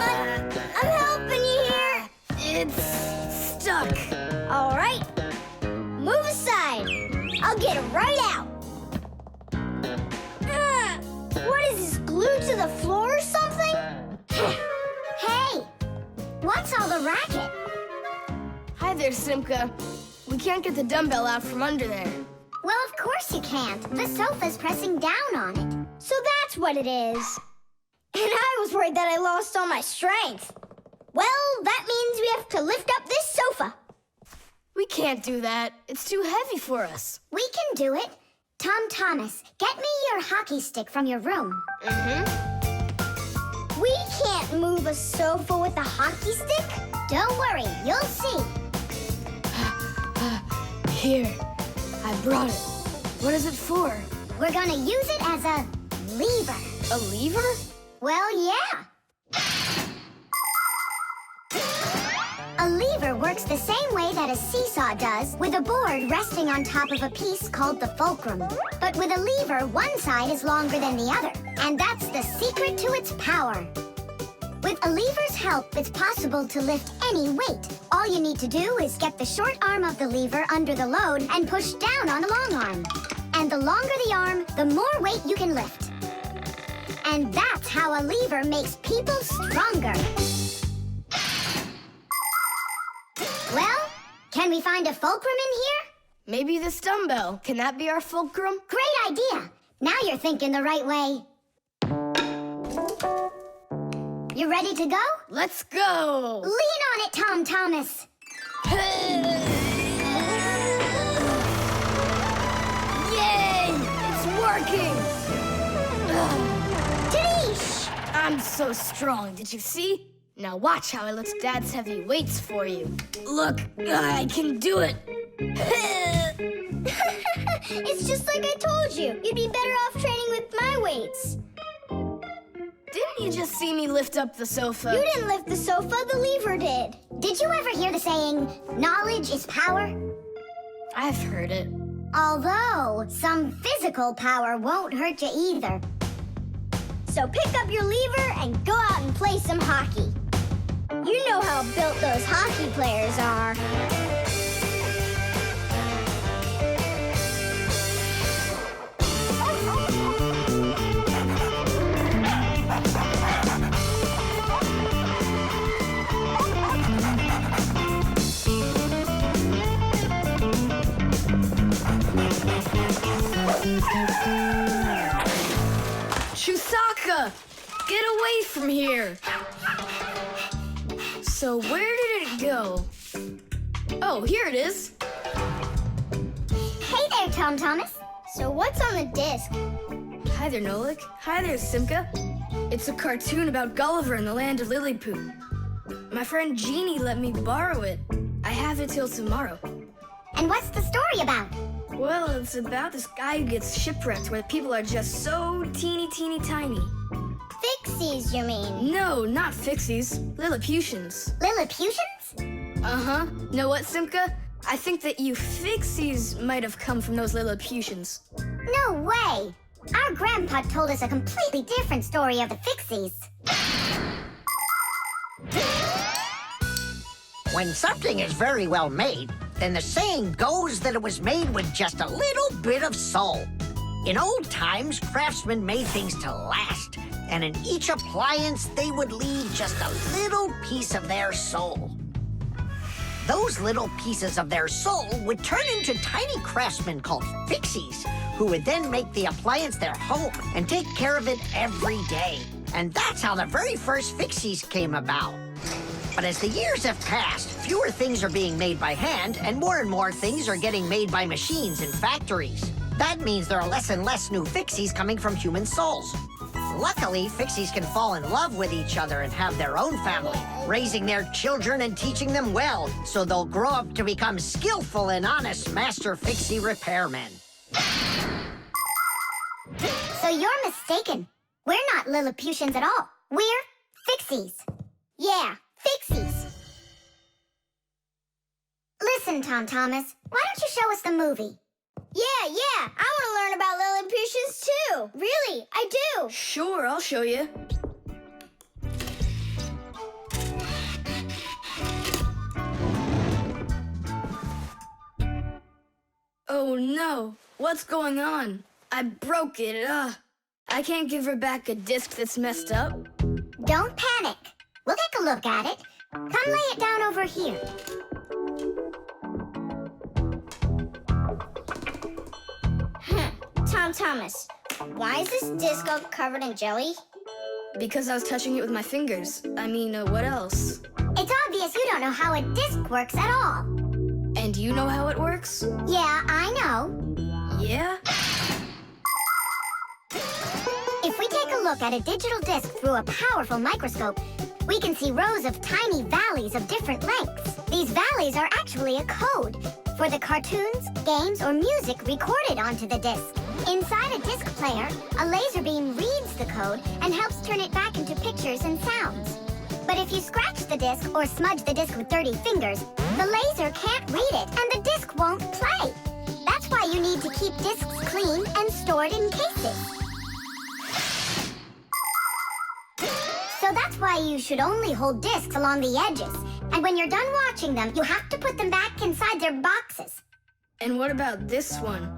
on. I'm helping you here. It's stuck. All right. Move aside. I'll get it right out. What is this, glued to the floor or something? Hey, what's all the racket? Hi there, Simka. We can't get the dumbbell out from under there. Well, of course you can't. The sofa's pressing down on it. So that's what it is. And I was worried that I lost all my strength. Well, that means we have to lift up this sofa. We can't do that. It's too heavy for us. We can do it. Tom Thomas, get me your hockey stick from your room. We can't move a sofa with a hockey stick. Don't worry, you'll see. Here, I brought it. What is it for? We're gonna use it as a lever. A lever? Well, yeah. A lever works the same way that a seesaw does, with a board resting on top of a piece called the fulcrum. But with a lever, one side is longer than the other, and that's the secret to its power. With a lever's help, it's possible to lift any weight. All you need to do is get the short arm of the lever under the load and push down on the long arm. And the longer the arm, the more weight you can lift. And that's how a lever makes people stronger. Well, can we find a fulcrum in here? Maybe this dumbbell. Can that be our fulcrum? Great idea. Now you're thinking the right way. You ready to go? Let's go! Lean on it, Tom Thomas. Yay! It's working! Tadeish! I'm so strong, did you see? Now watch how I lift Dad's heavy weights for you. Look, I can do it. It's just like I told you. You'd be better off training with my weights. Didn't you just see me lift up the sofa? You didn't lift the sofa, the lever did. Did you ever hear the saying, knowledge is power? I've heard it. Although, some physical power won't hurt you either. So pick up your lever and go out and play some hockey. You know how built those hockey players are. Chusaka! Get away from here! So where did it go? Oh, here it is. Hey there, Tom Thomas. So what's on the disc? Hi there, Nolik. Hi there, Simka. It's a cartoon about Gulliver in the land of Lilliput. My friend Jeannie let me borrow it. I have it till tomorrow. And what's the story about? Well, it's about this guy who gets shipwrecked where people are just so teeny tiny. Fixies, you mean? No, not Fixies. Lilliputians. Lilliputians? Uh-huh. Know what, Simka? I think that you Fixies might have come from those Lilliputians. No way! Our grandpa told us a completely different story of the Fixies. When something is very well made, then the saying goes that it was made with just a little bit of soul. In old times, craftsmen made things to last, and in each appliance, they would leave just a little piece of their soul. Those little pieces of their soul would turn into tiny craftsmen called Fixies, who would then make the appliance their home and take care of it every day. And that's how the very first Fixies came about. But as the years have passed, fewer things are being made by hand, and more things are getting made by machines in factories. That means there are less and less new Fixies coming from human souls. Luckily, Fixies can fall in love with each other and have their own family, raising their children and teaching them well, so they'll grow up to become skillful and honest Master Fixie repairmen. So you're mistaken. We're not Lilliputians at all. We're Fixies. Yeah, Fixies. Listen, Tom Thomas, why don't you show us the movie? Yeah, I want to learn about Lilliputians too. Really, I do. Sure, I'll show you. Oh no, what's going on? I broke it. I can't give her back a disc that's messed up. Don't panic. We'll take a look at it. Come lay it down over here. Tom Thomas, why is this disc all covered in jelly? Because I was touching it with my fingers. I mean, what else? It's obvious you don't know how a disc works at all. And you know how it works? Yeah, I know. Yeah? If we take a look at a digital disc through a powerful microscope, we can see rows of tiny valleys of different lengths. These valleys are actually a code for the cartoons, games, or music recorded onto the disc. Inside a disc player, a laser beam reads the code and helps turn it back into pictures and sounds. But if you scratch the disc or smudge the disc with dirty fingers, the laser can't read it and the disc won't play. That's why you need to keep discs clean and stored in cases. So that's why you should only hold discs along the edges. And when you're done watching them, you have to put them back inside their boxes. And what about this one?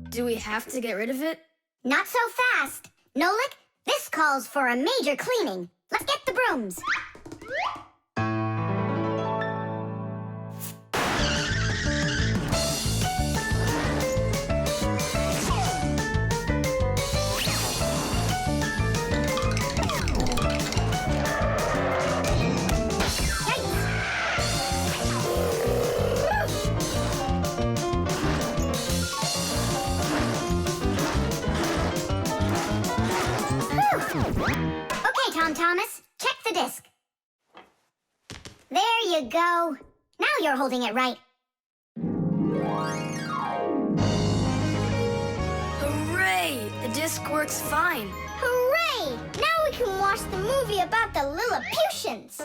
Do we have to get rid of it? Not so fast. Nolik, this calls for a major cleaning. Let's get the brooms. Okay, Tom Thomas, check the disc. There you go. Now you're holding it right. Hooray! The disc works fine. Hooray! Now we can watch the movie about the Lilliputians.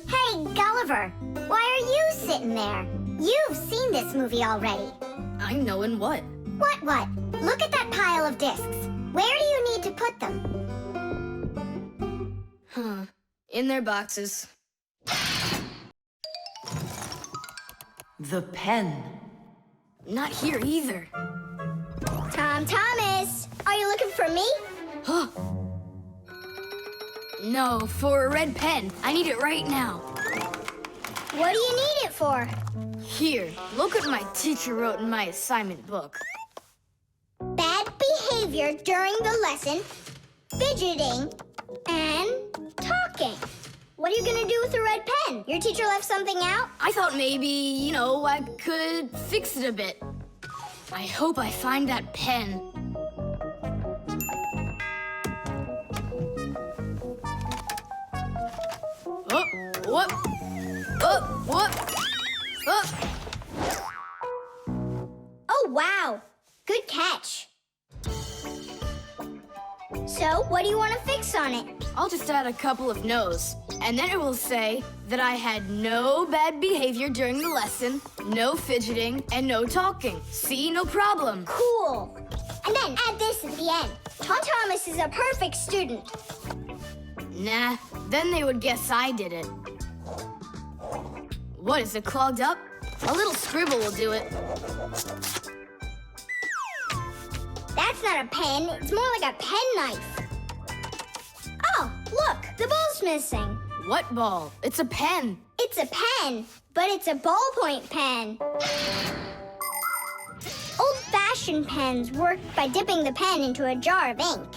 Hey, Gulliver, why are you sitting there? You've seen this movie already. I know in what? What? Look at that pile of discs. Where do you need to put them? In their boxes. The pen. Not here either. Thomas, are you looking for me? No, for a red pen. I need it right now. What do you need it for? Here, look what my teacher wrote in my assignment book. Bad behavior during the lesson, fidgeting, and talking. What are you gonna do with a red pen? Your teacher left something out? I thought maybe, I could fix it a bit. I hope I find that pen. Oh, whoop. Oh, whoop. Oh. Oh, wow. Good catch. So, what do you want to fix on it? I'll just add a couple of no's, and then it will say that I had no bad behavior during the lesson, no fidgeting, and no talking. See, no problem. Cool. And then add this at the end. Thomas is a perfect student. Nah, then they would guess I did it. What, is it clogged up? A little scribble will do it. That's not a pen. It's more like a penknife. Oh, look, the ball's missing. What ball? It's a pen. It's a pen, but it's a ballpoint pen. Old-fashioned pens work by dipping the pen into a jar of ink.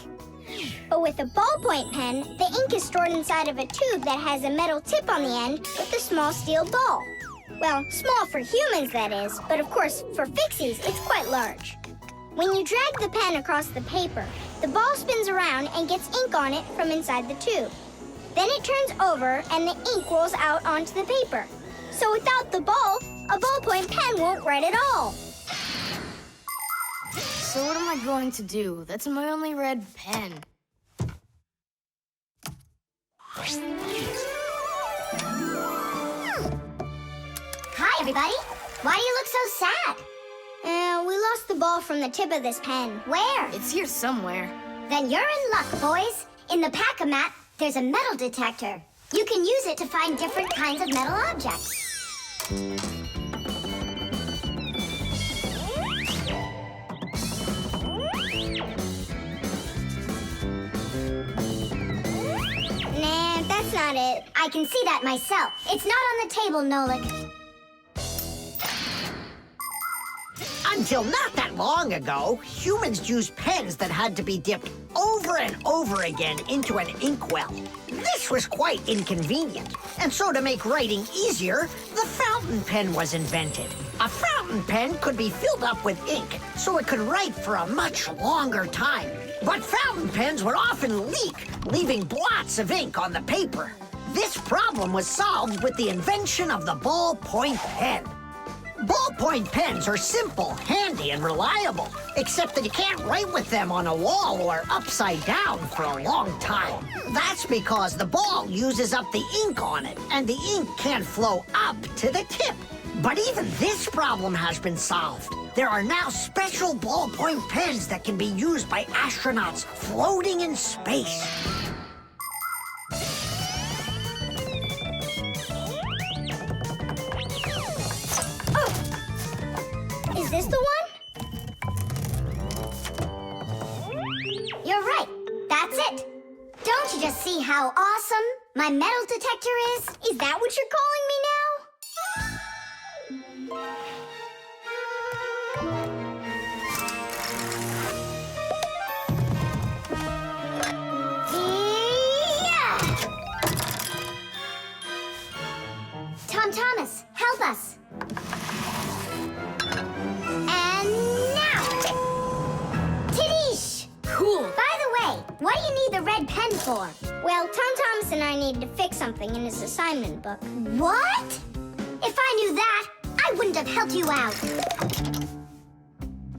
But with a ballpoint pen, the ink is stored inside of a tube that has a metal tip on the end with a small steel ball. Well, small for humans, that is, but of course, for Fixies, it's quite large. When you drag the pen across the paper, the ball spins around and gets ink on it from inside the tube. Then it turns over and the ink rolls out onto the paper. So without the ball, a ballpoint pen won't write at all. So what am I going to do? That's my only red pen. Hi, everybody. Why do you look so sad? We lost the ball from the tip of this pen. Where? It's here somewhere. Then you're in luck, boys. In the pack-a-mat, there's a metal detector. You can use it to find different kinds of metal objects. Nah, that's not it. I can see that myself. It's not on the table, Nolik. Until not that long ago, humans used pens that had to be dipped over and over again into an inkwell. This was quite inconvenient, and so to make writing easier, the fountain pen was invented. A fountain pen could be filled up with ink, so it could write for a much longer time. But fountain pens would often leak, leaving blots of ink on the paper. This problem was solved with the invention of the ballpoint pen. Ballpoint pens are simple, handy, and reliable, except that you can't write with them on a wall or upside down for a long time. That's because the ball uses up the ink on it, and the ink can't flow up to the tip. But even this problem has been solved. There are now special ballpoint pens that can be used by astronauts floating in space. Is this the one? You're right. That's it. Don't you just see how awesome my metal detector is? Is that what you're calling me now? Yeah! Thomas, help us. Cool. By the way, what do you need the red pen for? Well, Thomas and I need to fix something in his assignment book. What? If I knew that, I wouldn't have helped you out.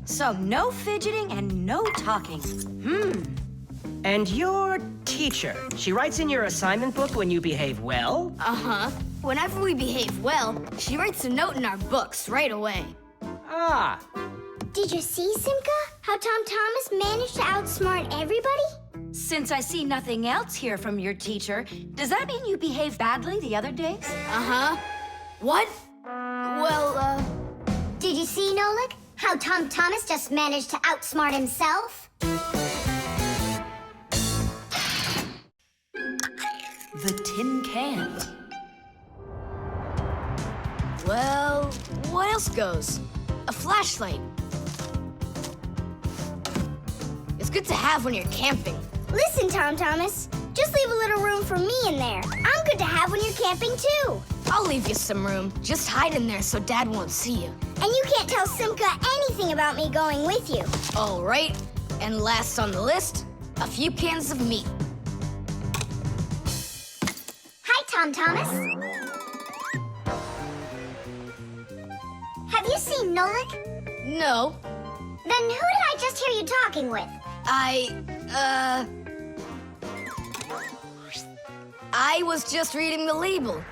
So no fidgeting and no talking. And your teacher, she writes in your assignment book when you behave well? Uh-huh. Whenever we behave well, she writes a note in our books right away. Ah. Did you see, Simka? How Tom Thomas managed to outsmart everybody? Since I see nothing else here from your teacher, does that mean you behaved badly the other days? Uh-huh. What? Well, Did you see, Nolik? How Tom Thomas just managed to outsmart himself? The tin can. well, what else goes? A flashlight. It's good to have when you're camping. Listen, Tom Thomas. Just leave a little room for me in there. I'm good to have when you're camping, too. I'll leave you some room. Just hide in there so Dad won't see you. And you can't tell Simka anything about me going with you. All right. And last on the list, a few cans of meat. Hi, Tom Thomas. Have you seen Nolik? No. Then who did I just hear you talking with? I was just reading the label.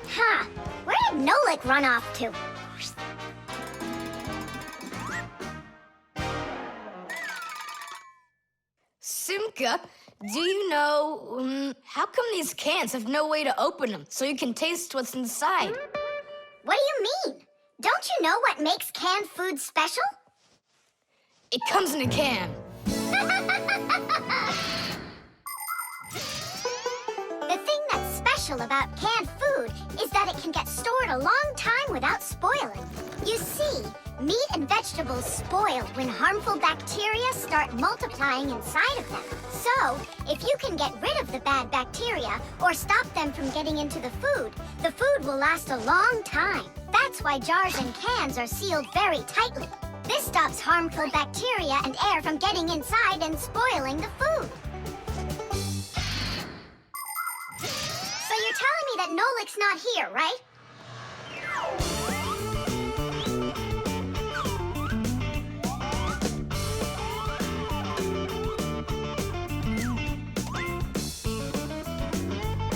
Huh. Where did Nolik run off to? Simka, do you know, how come these cans have no way to open them so you can taste what's inside? What do you mean? Don't you know what makes canned food special? It comes in a can. The thing that's special about canned food is that it can get stored a long time without spoiling. You see, meat and vegetables spoil when harmful bacteria start multiplying inside of them. So, if you can get rid of the bad bacteria or stop them from getting into the food will last a long time. That's why jars and cans are sealed very tightly. This stops harmful bacteria and air from getting inside and spoiling the food. So you're telling me that Nolik's not here, right?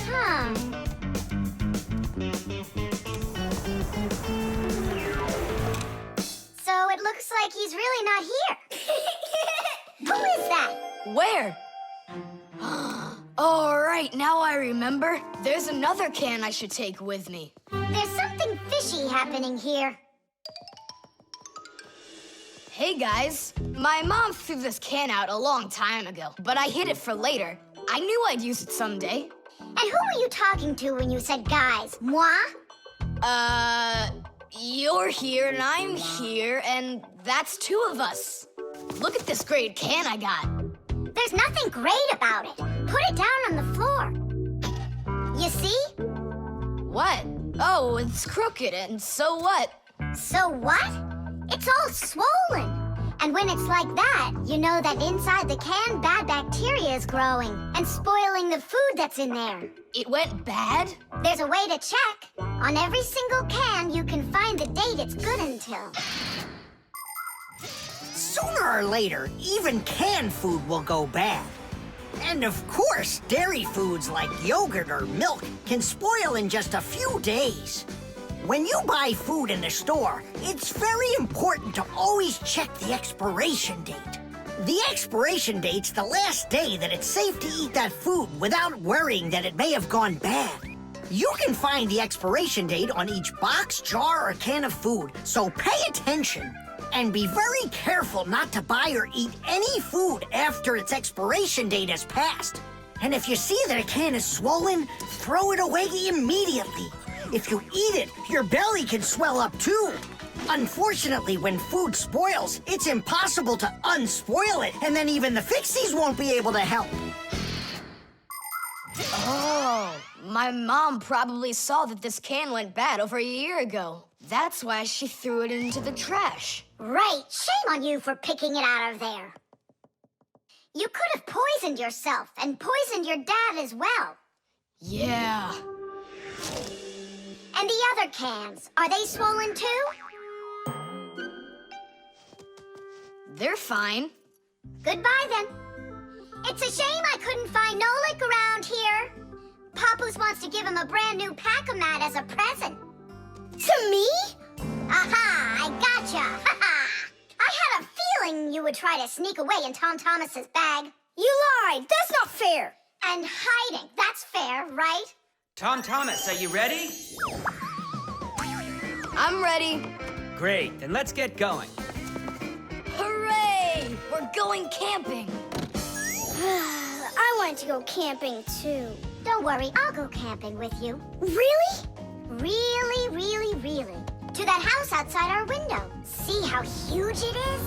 Huh. So it looks like he's really not here. Who is that? Where? All right, now I remember. There's another can I should take with me. There's something fishy happening here. Hey, guys. My mom threw this can out a long time ago, but I hid it for later. I knew I'd use it someday. And who were you talking to when you said guys? Moi? You're here and I'm here, and that's two of us. Look at this great can I got. There's nothing great about it. Put it down on the floor. You see? What? Oh, it's crooked, and so what? So what? It's all swollen. And when it's like that, you know that inside the can, bad bacteria is growing and spoiling the food that's in there. It went bad? There's a way to check. On every single can, you can find the date it's good until. Sooner or later, even canned food will go bad. And of course, dairy foods like yogurt or milk can spoil in just a few days. When you buy food in the store, it's very important to always check the expiration date. The expiration date's the last day that it's safe to eat that food without worrying that it may have gone bad. You can find the expiration date on each box, jar, or can of food, so pay attention. And be very careful not to buy or eat any food after its expiration date has passed. And if you see that a can is swollen, throw it away immediately. If you eat it, your belly can swell up too. Unfortunately, when food spoils, it's impossible to unspoil it, and then even the Fixies won't be able to help. Oh, my mom probably saw that this can went bad over a year ago. That's why she threw it into the trash. Right. Shame on you for picking it out of there. You could have poisoned yourself and poisoned your dad as well. Yeah. And the other cans, are they swollen too? They're fine. Goodbye then. It's a shame I couldn't find Nolik around here. Papoose wants to give him a brand new pack-a-mat as a present. To me? Aha! I gotcha! Ha-ha! I had a feeling you would try to sneak away in Tom Thomas's bag. You lied! That's not fair! And hiding, that's fair, right? Tom Thomas, are you ready? I'm ready. Great, then let's get going. Hooray! We're going camping. I wanted to go camping too. Don't worry, I'll go camping with you. Really? Really, really, really. To that house outside our window. See how huge it is?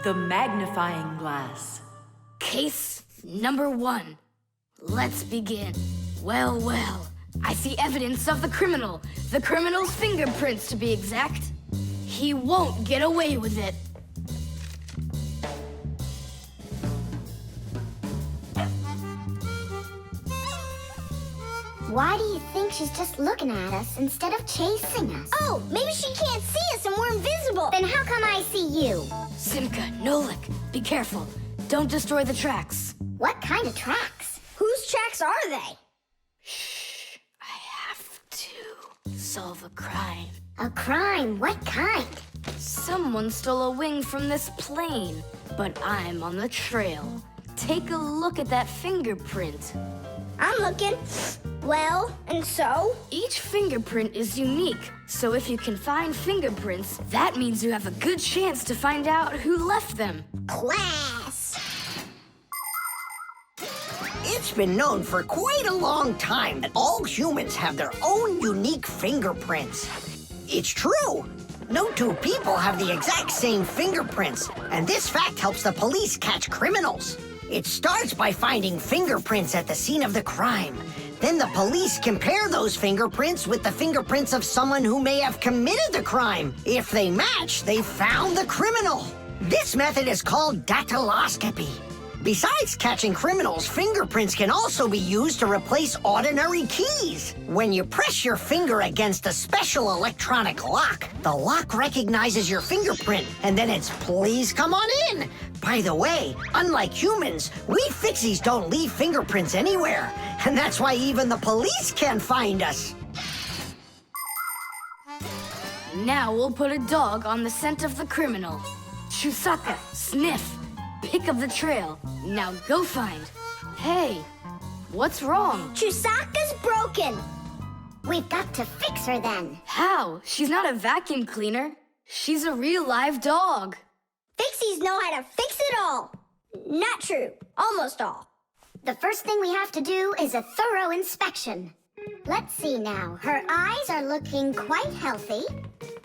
The magnifying glass. Case number 1. Let's begin. Well, well. I see evidence of the criminal. The criminal's fingerprints, to be exact. He won't get away with it. Why do you think she's just looking at us instead of chasing us? Oh, maybe she can't see us and we're invisible. Then how come I see you? Simka, Nolik, be careful. Don't destroy the tracks. What kind of tracks? Whose tracks are they? Shh. I have to solve a crime. A crime? What kind? Someone stole a wing from this plane, but I'm on the trail. Take a look at that fingerprint. I'm looking. Well, and so? Each fingerprint is unique, so if you can find fingerprints, that means you have a good chance to find out who left them. Class! It's been known for quite a long time that all humans have their own unique fingerprints. It's true. No two people have the exact same fingerprints, and this fact helps the police catch criminals. It starts by finding fingerprints at the scene of the crime. Then the police compare those fingerprints with the fingerprints of someone who may have committed the crime. If they match, they found the criminal. This method is called dactyloscopy. Besides catching criminals, fingerprints can also be used to replace ordinary keys. When you press your finger against a special electronic lock, the lock recognizes your fingerprint, and then it's "please come on in." By the way, unlike humans, we Fixies don't leave fingerprints anywhere, and that's why even the police can't find us. Now we'll put a dog on the scent of the criminal. Chusaka, sniff. Pick up the trail. Now go find. Hey, what's wrong? Chusaka's broken. We've got to fix her then. How? She's not a vacuum cleaner. She's a real live dog. Fixies know how to fix it all. Not true. Almost all. The first thing we have to do is a thorough inspection. Let's see now. Her eyes are looking quite healthy.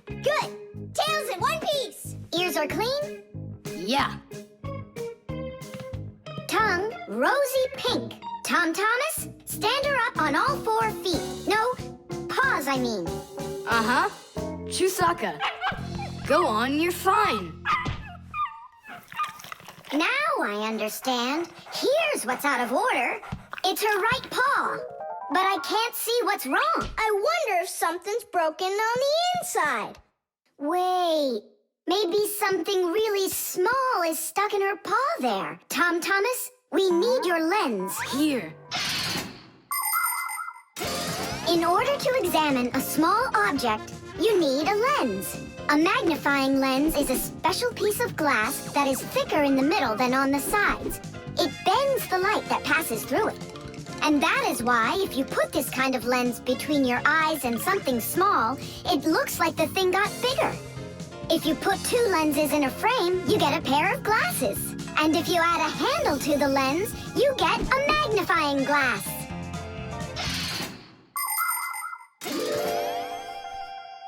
Good. Tails in one piece. Ears are clean. Yeah. Tongue, rosy pink. Tom Thomas, stand her up on all 4 feet. No, paws, I mean. Uh-huh. Chusaka, go on, you're fine. Now I understand. Here's what's out of order. It's her right paw. But I can't see what's wrong. I wonder if something's broken on the inside. Wait. Maybe something really small is stuck in her paw there. Tom Thomas, we need your lens. Here. In order to examine a small object, you need a lens. A magnifying lens is a special piece of glass that is thicker in the middle than on the sides. It bends the light that passes through it. And that is why, if you put this kind of lens between your eyes and something small, it looks like the thing got bigger. If you put 2 lenses in a frame, you get a pair of glasses. And if you add a handle to the lens, you get a magnifying glass.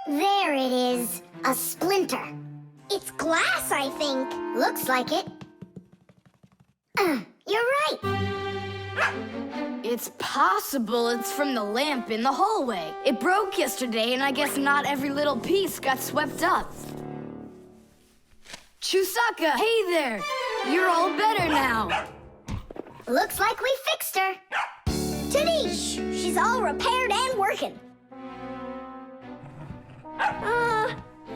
There it is, a splinter. It's glass, I think. Looks like it. You're right. It's possible it's from the lamp in the hallway. It broke yesterday, and I guess not every little piece got swept up. Chusaka, hey there! You're all better now. Looks like we fixed her. Tadish! She's all repaired and working.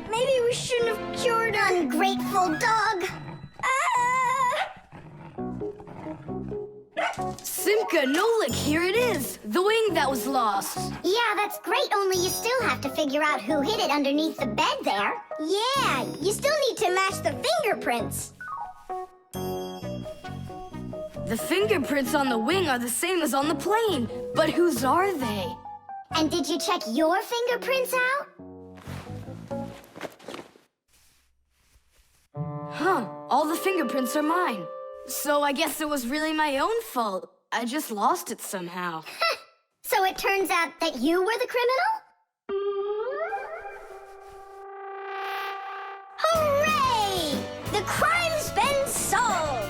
Maybe we shouldn't have cured her. Ungrateful dog. Simka, Nolik, here it is! The wing that was lost! Yeah, that's great, only you still have to figure out who hid it underneath the bed there. Yeah, you still need to match the fingerprints. The fingerprints on the wing are the same as on the plane, but whose are they? And did you check your fingerprints out? Huh, all the fingerprints are mine. So I guess it was really my own fault. I just lost it somehow. So it turns out that you were the criminal? Hooray! The crime's been solved!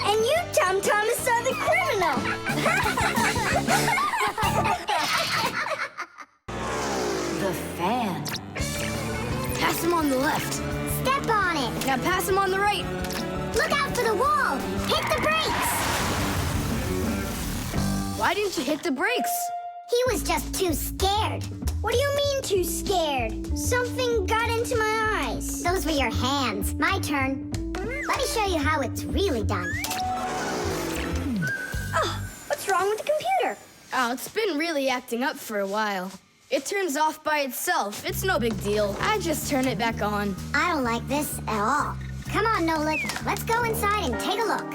And you, Tom Thomas, are the criminal! The fan. Pass him on the left. Step on it! Now pass him on the right. Look out for the wall! Hit the brakes! Why didn't you hit the brakes? He was just too scared. What do you mean too scared? Something got into my eyes. Those were your hands. My turn. Let me show you how it's really done. Oh, what's wrong with the computer? Oh, it's been really acting up for a while. It turns off by itself. It's no big deal. I just turn it back on. I don't like this at all. Come on, Nolik. Let's go inside and take a look.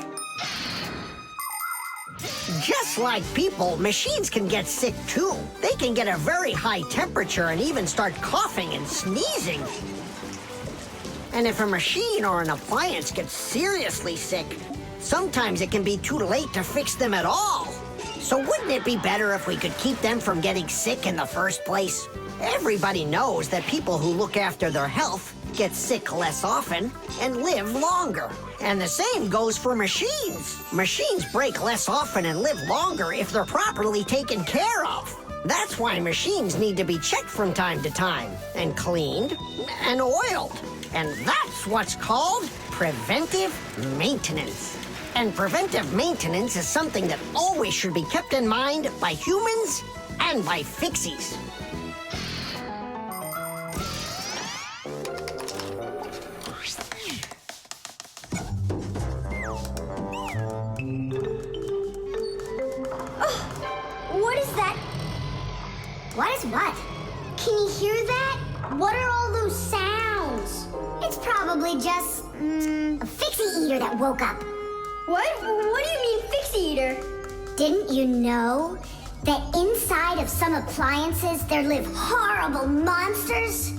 Just like people, machines can get sick too. They can get a very high temperature and even start coughing and sneezing. And if a machine or an appliance gets seriously sick, sometimes it can be too late to fix them at all. So wouldn't it be better if we could keep them from getting sick in the first place? Everybody knows that people who look after their health get sick less often and live longer. And the same goes for machines. Machines break less often and live longer if they're properly taken care of. That's why machines need to be checked from time to time and cleaned and oiled. And that's what's called preventive maintenance. And preventive maintenance is something that always should be kept in mind by humans and by Fixies. What is that? What is what? Can you hear that? What are all those sounds? It's probably just, a Fixie eater that woke up. What? What do you mean, Fixie eater? Didn't you know that inside of some appliances there live horrible monsters?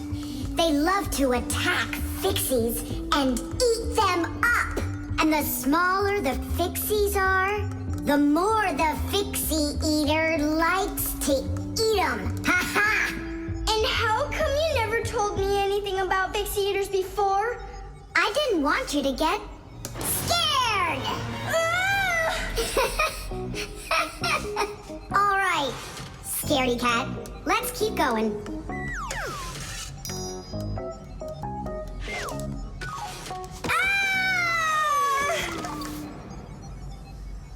They love to attack Fixies and eat them up. And the smaller the Fixies are, the more the Fixie eater likes to eat them. Ha ha! And how come you never told me anything about Fixie eaters before? I didn't want you to get scared! All right, scaredy cat, let's keep going.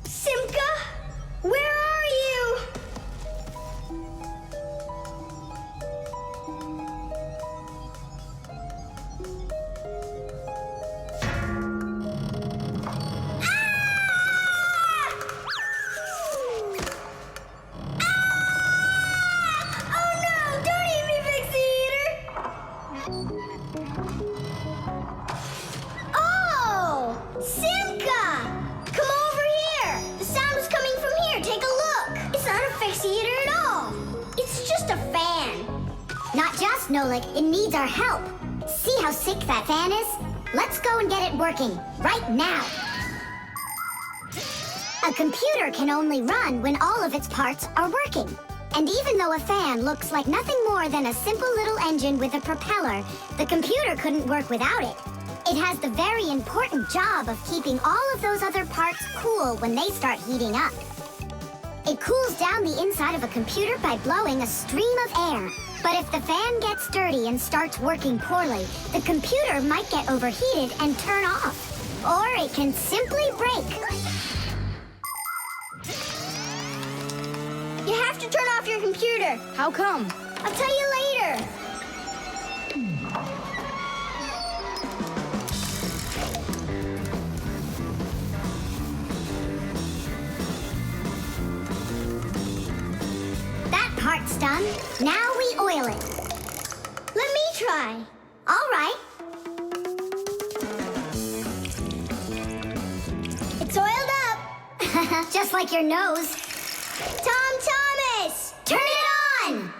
Simka, where are you? Oh no, don't eat me, Fixie eater! Oh, Simka! Come over here! The sound is coming from here. Take a look. It's not a Fixie eater at all. It's just a fan. Not just, Nolik. It needs our help. See how sick that fan is? Let's go and get it working. Right now. A computer can only run when all of its parts are working. And even though a fan looks like nothing more than a simple little engine with a propeller, the computer couldn't work without it. It has the very important job of keeping all of those other parts cool when they start heating up. It cools down the inside of a computer by blowing a stream of air. But if the fan gets dirty and starts working poorly, the computer might get overheated and turn off. Or it can simply break. You have to turn off your computer. How come? I'll tell you later. done. Now we oil it. Let me try. All right. It's oiled up. Just like your nose. Tom Thomas, turn it on!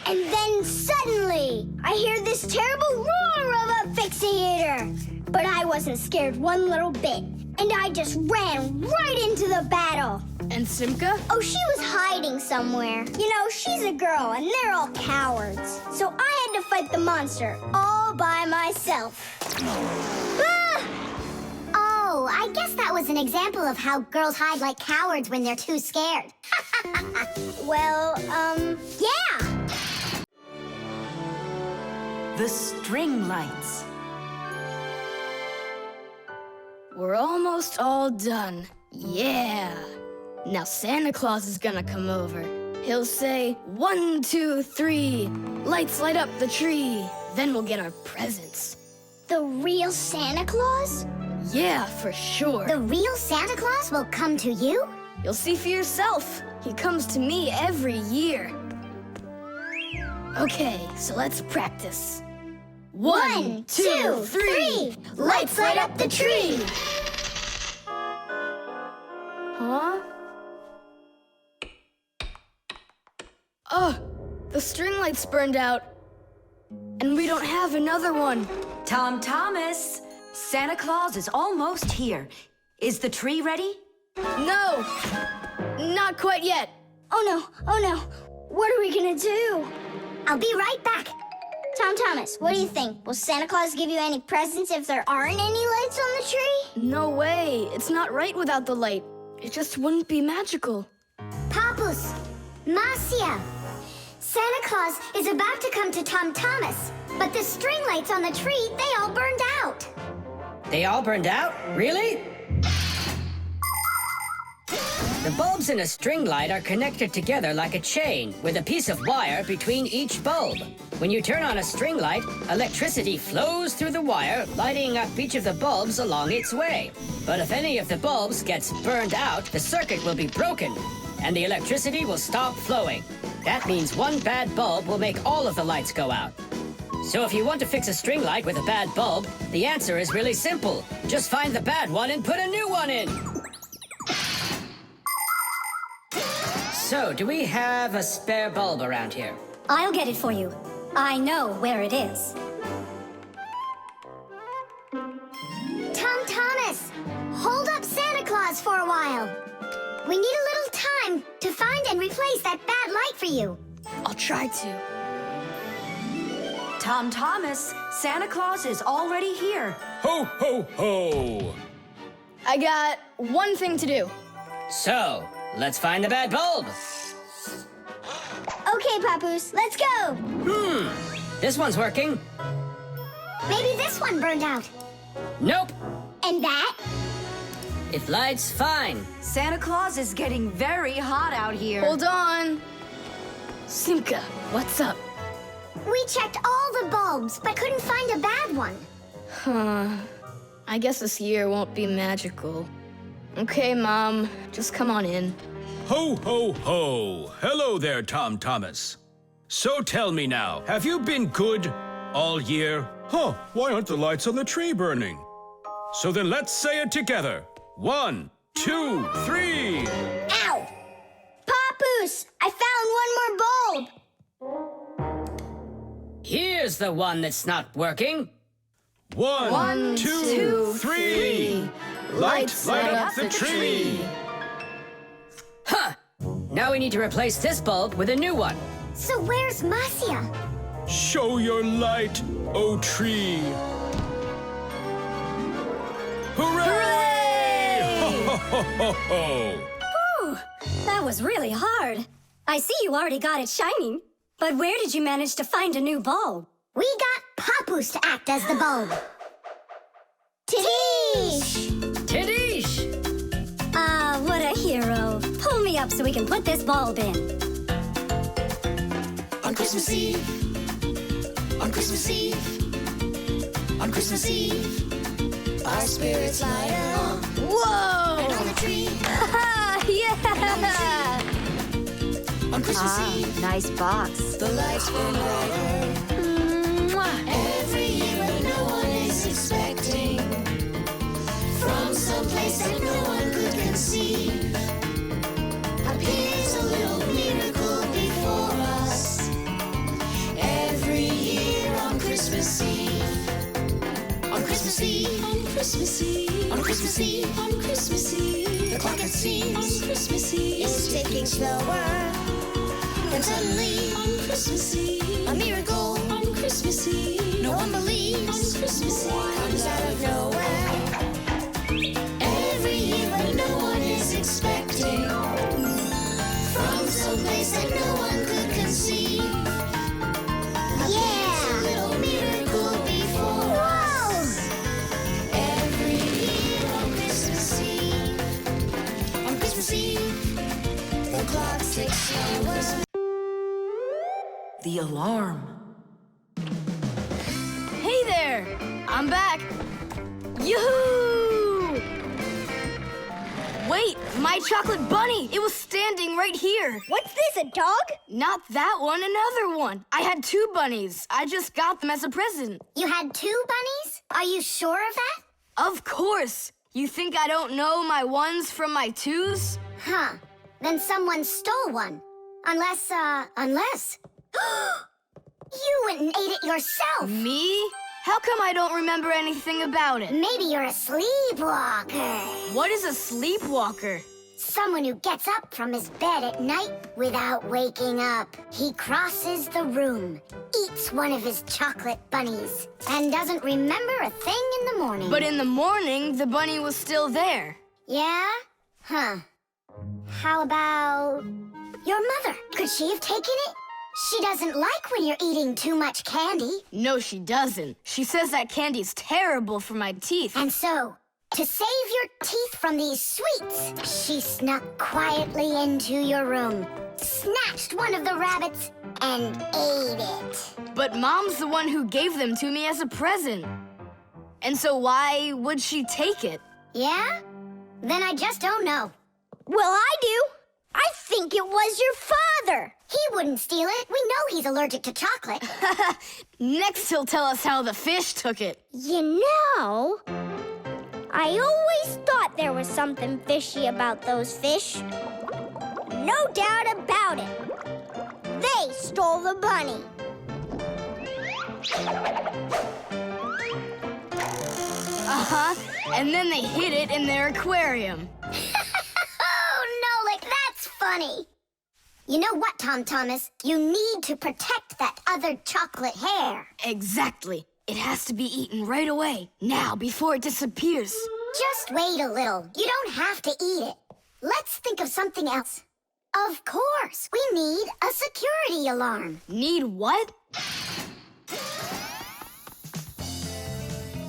And then suddenly, I hear this terrible roar of a Fixiator. But I wasn't scared one little bit. And I just ran right into the battle. And Simka? Oh, she was hiding somewhere. You know, she's a girl and they're all cowards. So I had to fight the monster all by myself. Ah! Oh, I guess that was an example of how girls hide like cowards when they're too scared. Well, yeah. The string lights. We're almost all done. Yeah. Now Santa Claus is gonna come over. He'll say, 1, 2, 3, lights light up the tree. Then we'll get our presents. The real Santa Claus? Yeah, for sure. The real Santa Claus will come to you? You'll see for yourself. He comes to me every year. Okay, so let's practice. 1, 2, 3, lights light up the tree. Huh? Oh, the string lights burned out. And we don't have another one. Tom Thomas, Santa Claus is almost here. Is the tree ready? No, not quite yet. Oh no. What are we gonna do? I'll be right back. Tom Thomas, what do you think? Will Santa Claus give you any presents if there aren't any lights on the tree? No way. It's not right without the light. It just wouldn't be magical. Papus, Marcia, Santa Claus is about to come to Tom Thomas, but the string lights on the tree, they all burned out. They all burned out? Really? The bulbs in a string light are connected together like a chain with a piece of wire between each bulb. When you turn on a string light, electricity flows through the wire, lighting up each of the bulbs along its way. But if any of the bulbs gets burned out, the circuit will be broken, and the electricity will stop flowing. That means one bad bulb will make all of the lights go out. So if you want to fix a string light with a bad bulb, the answer is really simple. Just find the bad one and put a new one in. So, do we have a spare bulb around here? I'll get it for you. I know where it is. Tom Thomas, hold up Santa Claus for a while. We need a little time to find and replace that bad light for you. I'll try to. Tom Thomas, Santa Claus is already here. Ho, ho, ho! I got one thing to do. So, let's find the bad bulb. Okay, Papoose, let's go. This one's working. Maybe this one burned out. Nope. And that? It lights fine. Santa Claus is getting very hot out here. Hold on. Simka, what's up? We checked all the bulbs, but couldn't find a bad one. Huh. I guess this year won't be magical. Okay, Mom, just come on in. Ho, ho, ho! Hello there, Tom Thomas. So tell me now, have you been good all year? Huh, why aren't the lights on the tree burning? So then let's say it together. 1, 2, 3. Ow! Papoose, I found one more bulb. Here's the one that's not working. 1, 2, 3. Light up the tree. Huh! Now we need to replace this bulb with a new one. So where's Marcia? Show your light, O tree. Hooray! Ho, ho, ho, ho, ho. Whew, that was really hard. I see you already got it shining. But where did you manage to find a new bulb? We got Papoose to act as the bulb. Tidish! Tidish! Ah, what a hero. Pull me up so we can put this bulb in. On Christmas Eve, on Christmas Eve, on Christmas Eve, our spirits light up. Whoa! And on the tree, Yeah! on Christmas Eve, Nice box. the lights burn brighter. Every year when no one is expecting, from someplace that no one could conceive, appears a little miracle before us. Every year on Christmas Eve. On Christmas Eve. On Christmas Eve. On Christmas Eve. On Christmas Eve. The clock, it seems, on Christmas Eve is ticking slower. Then suddenly, on Christmas Eve, a miracle on Christmas Eve. No one believes on Christmas Eve comes out of nowhere. Every year when no one is expecting, from someplace that no one could conceive. Yeah! A little miracle before us. Every year on Christmas Eve. On Christmas Eve, the clock ticks slower. The alarm. Hey there! I'm back! Yoo-hoo! Wait, my chocolate bunny! It was standing right here! What's this, a dog? Not that one, another one! I had 2 bunnies. I just got them as a present. You had 2 bunnies? Are you sure of that? Of course! You think I don't know my 1s from my 2s? Huh. Then someone stole one. Unless. You went and ate it yourself! Me? How come I don't remember anything about it? Maybe you're a sleepwalker. What is a sleepwalker? Someone who gets up from his bed at night without waking up. He crosses the room, eats one of his chocolate bunnies, and doesn't remember a thing in the morning. But in the morning, the bunny was still there. Yeah? Huh. How about your mother? Could she have taken it? She doesn't like when you're eating too much candy. No, she doesn't. She says that candy's terrible for my teeth. And so, to save your teeth from these sweets, she snuck quietly into your room, snatched one of the rabbits, and ate it. But Mom's the one who gave them to me as a present. And so why would she take it? Yeah? Then I just don't know. Well, I do. I think it was your father. He wouldn't steal it. We know he's allergic to chocolate. Next, he'll tell us how the fish took it. You know, I always thought there was something fishy about those fish. No doubt about it. They stole the bunny. Uh-huh. And then they hid it in their aquarium. Oh, Nolik, that's funny. You know what, Tom Thomas? You need to protect that other chocolate hair. Exactly. It has to be eaten right away, now, before it disappears. Just wait a little. You don't have to eat it. Let's think of something else. Of course, we need a security alarm. Need what?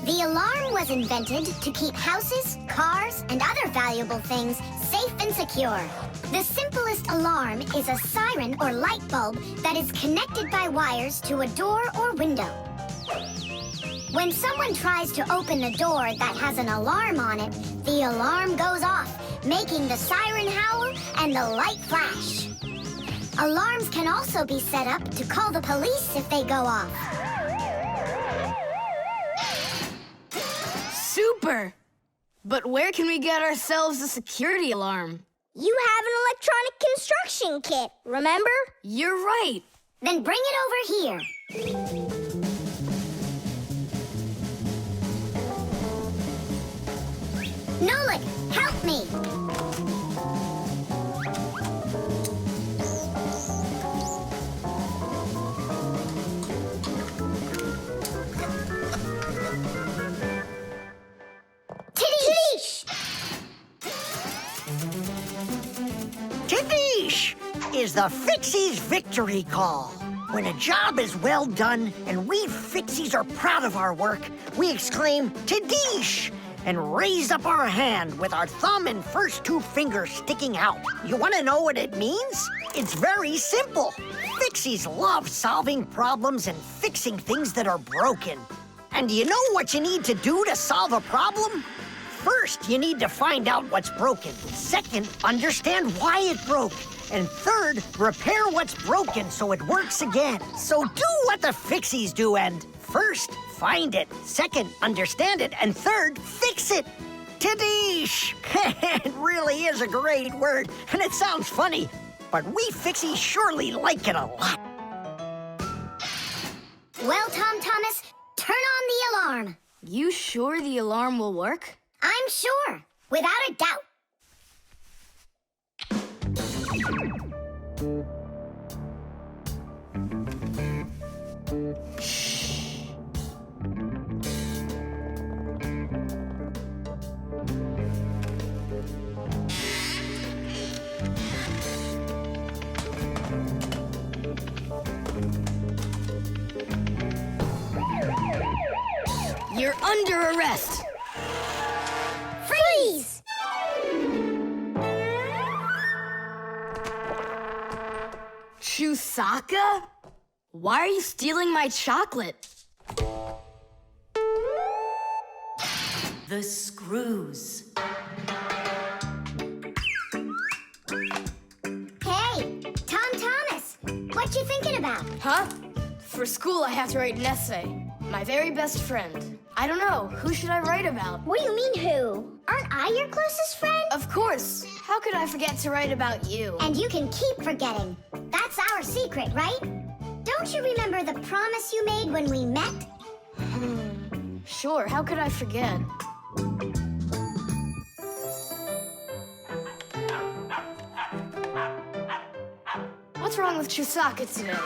The alarm was invented to keep houses, cars, and other valuable things safe and secure. The simplest alarm is a siren or light bulb that is connected by wires to a door or window. When someone tries to open the door that has an alarm on it, the alarm goes off, making the siren howl and the light flash. Alarms can also be set up to call the police if they go off. Super! But where can we get ourselves a security alarm? You have an electronic construction kit, remember? You're right. Then bring it over here. Nolik, help me. Tidish! Tidish is the Fixies victory call. When a job is well done and we Fixies are proud of our work, we exclaim, Tidish! And raise up our hand with our thumb and first 2 fingers sticking out. You want to know what it means? It's very simple. Fixies love solving problems and fixing things that are broken. And do you know what you need to do to solve a problem? First, you need to find out what's broken. Second, understand why it broke. And third, repair what's broken so it works again. So do what the Fixies do and first, find it. Second, understand it. And third, fix it. Tadish! It really is a great word, and it sounds funny, but we Fixies surely like it a lot. Well, Tom Thomas, turn on the alarm. You sure the alarm will work? I'm sure, without a doubt. You're under arrest. Freeze! Chusaka? Why are you stealing my chocolate? The screws. Hey, Tom Thomas, what you thinking about? Huh? For school, I have to write an essay. My very best friend. I don't know. Who should I write about? What do you mean, who? Aren't I your closest friend? Of course. How could I forget to write about you? And you can keep forgetting. That's our secret, right? Don't you remember the promise you made when we met? Sure, how could I forget? What's wrong with Chusaka today?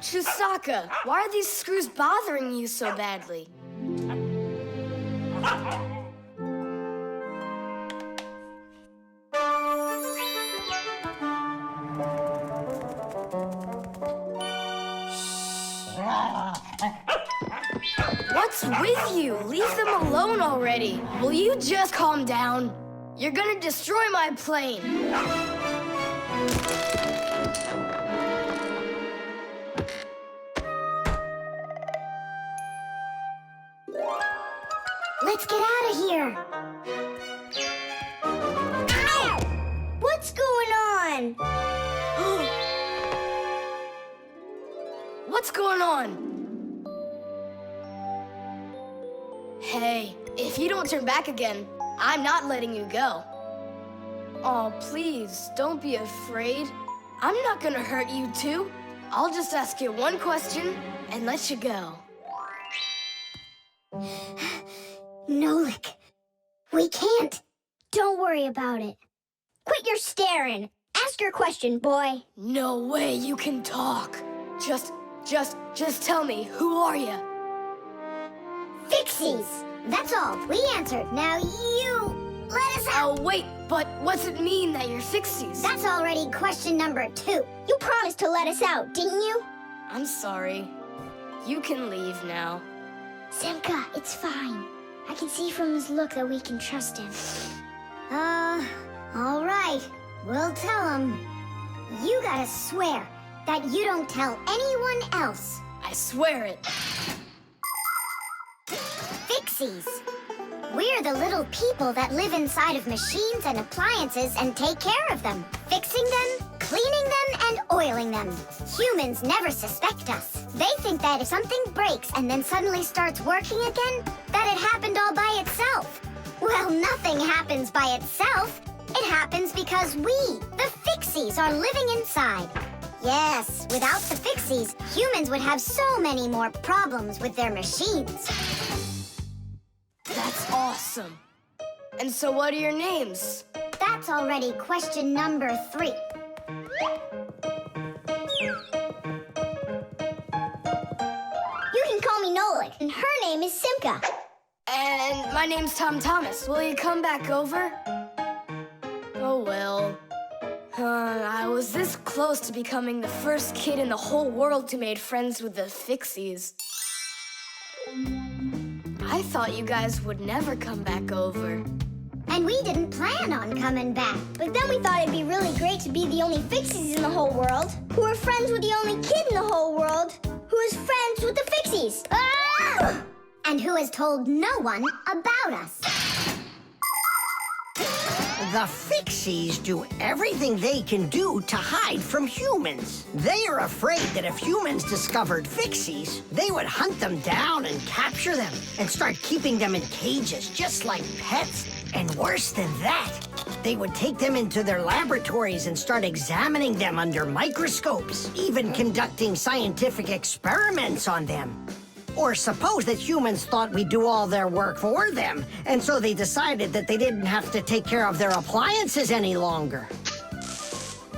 Chusaka, why are these screws bothering you so badly? What's with you? Leave them alone already. Will you just calm down? You're gonna destroy my plane. Let's get out of here. Ow! What's going on? What's going on? Hey, if you don't turn back again, I'm not letting you go. Oh, please, don't be afraid. I'm not gonna hurt you too. I'll just ask you one question and let you go. Nolik, we can't. Don't worry about it. Quit your staring. Ask your question, boy. No way you can talk. Just tell me, who are you? Fixies. That's all. We answered. Now you let us out. Oh, wait, but what's it mean that you're Fixies? That's already question number 2. You promised to let us out, didn't you? I'm sorry. You can leave now. Simka, it's fine. I can see from his look that we can trust him. All right. We'll tell him. You gotta swear that you don't tell anyone else. I swear it. Fixies. We're the little people that live inside of machines and appliances and take care of them, fixing them, cleaning them, and oiling them. Humans never suspect us. They think that if something breaks and then suddenly starts working again, that it happened all by itself. Well, nothing happens by itself. It happens because we, the Fixies, are living inside. Yes, without the Fixies, humans would have so many more problems with their machines. That's awesome. And so what are your names? That's already question number 3. You can call me Nolik, and her name is Simka. And my name's Tom Thomas. Will you come back over? Oh, well. I was this close to becoming the first kid in the whole world who made friends with the Fixies. I thought you guys would never come back over. And we didn't plan on coming back. But then we thought it'd be really great to be the only Fixies in the whole world, who are friends with the only kid in the whole world, who is friends with the Fixies. Ah! And who has told no one about us. The Fixies do everything they can do to hide from humans. They are afraid that if humans discovered Fixies, they would hunt them down and capture them and start keeping them in cages, just like pets. And worse than that, they would take them into their laboratories and start examining them under microscopes, even conducting scientific experiments on them. Or suppose that humans thought we'd do all their work for them, and so they decided that they didn't have to take care of their appliances any longer.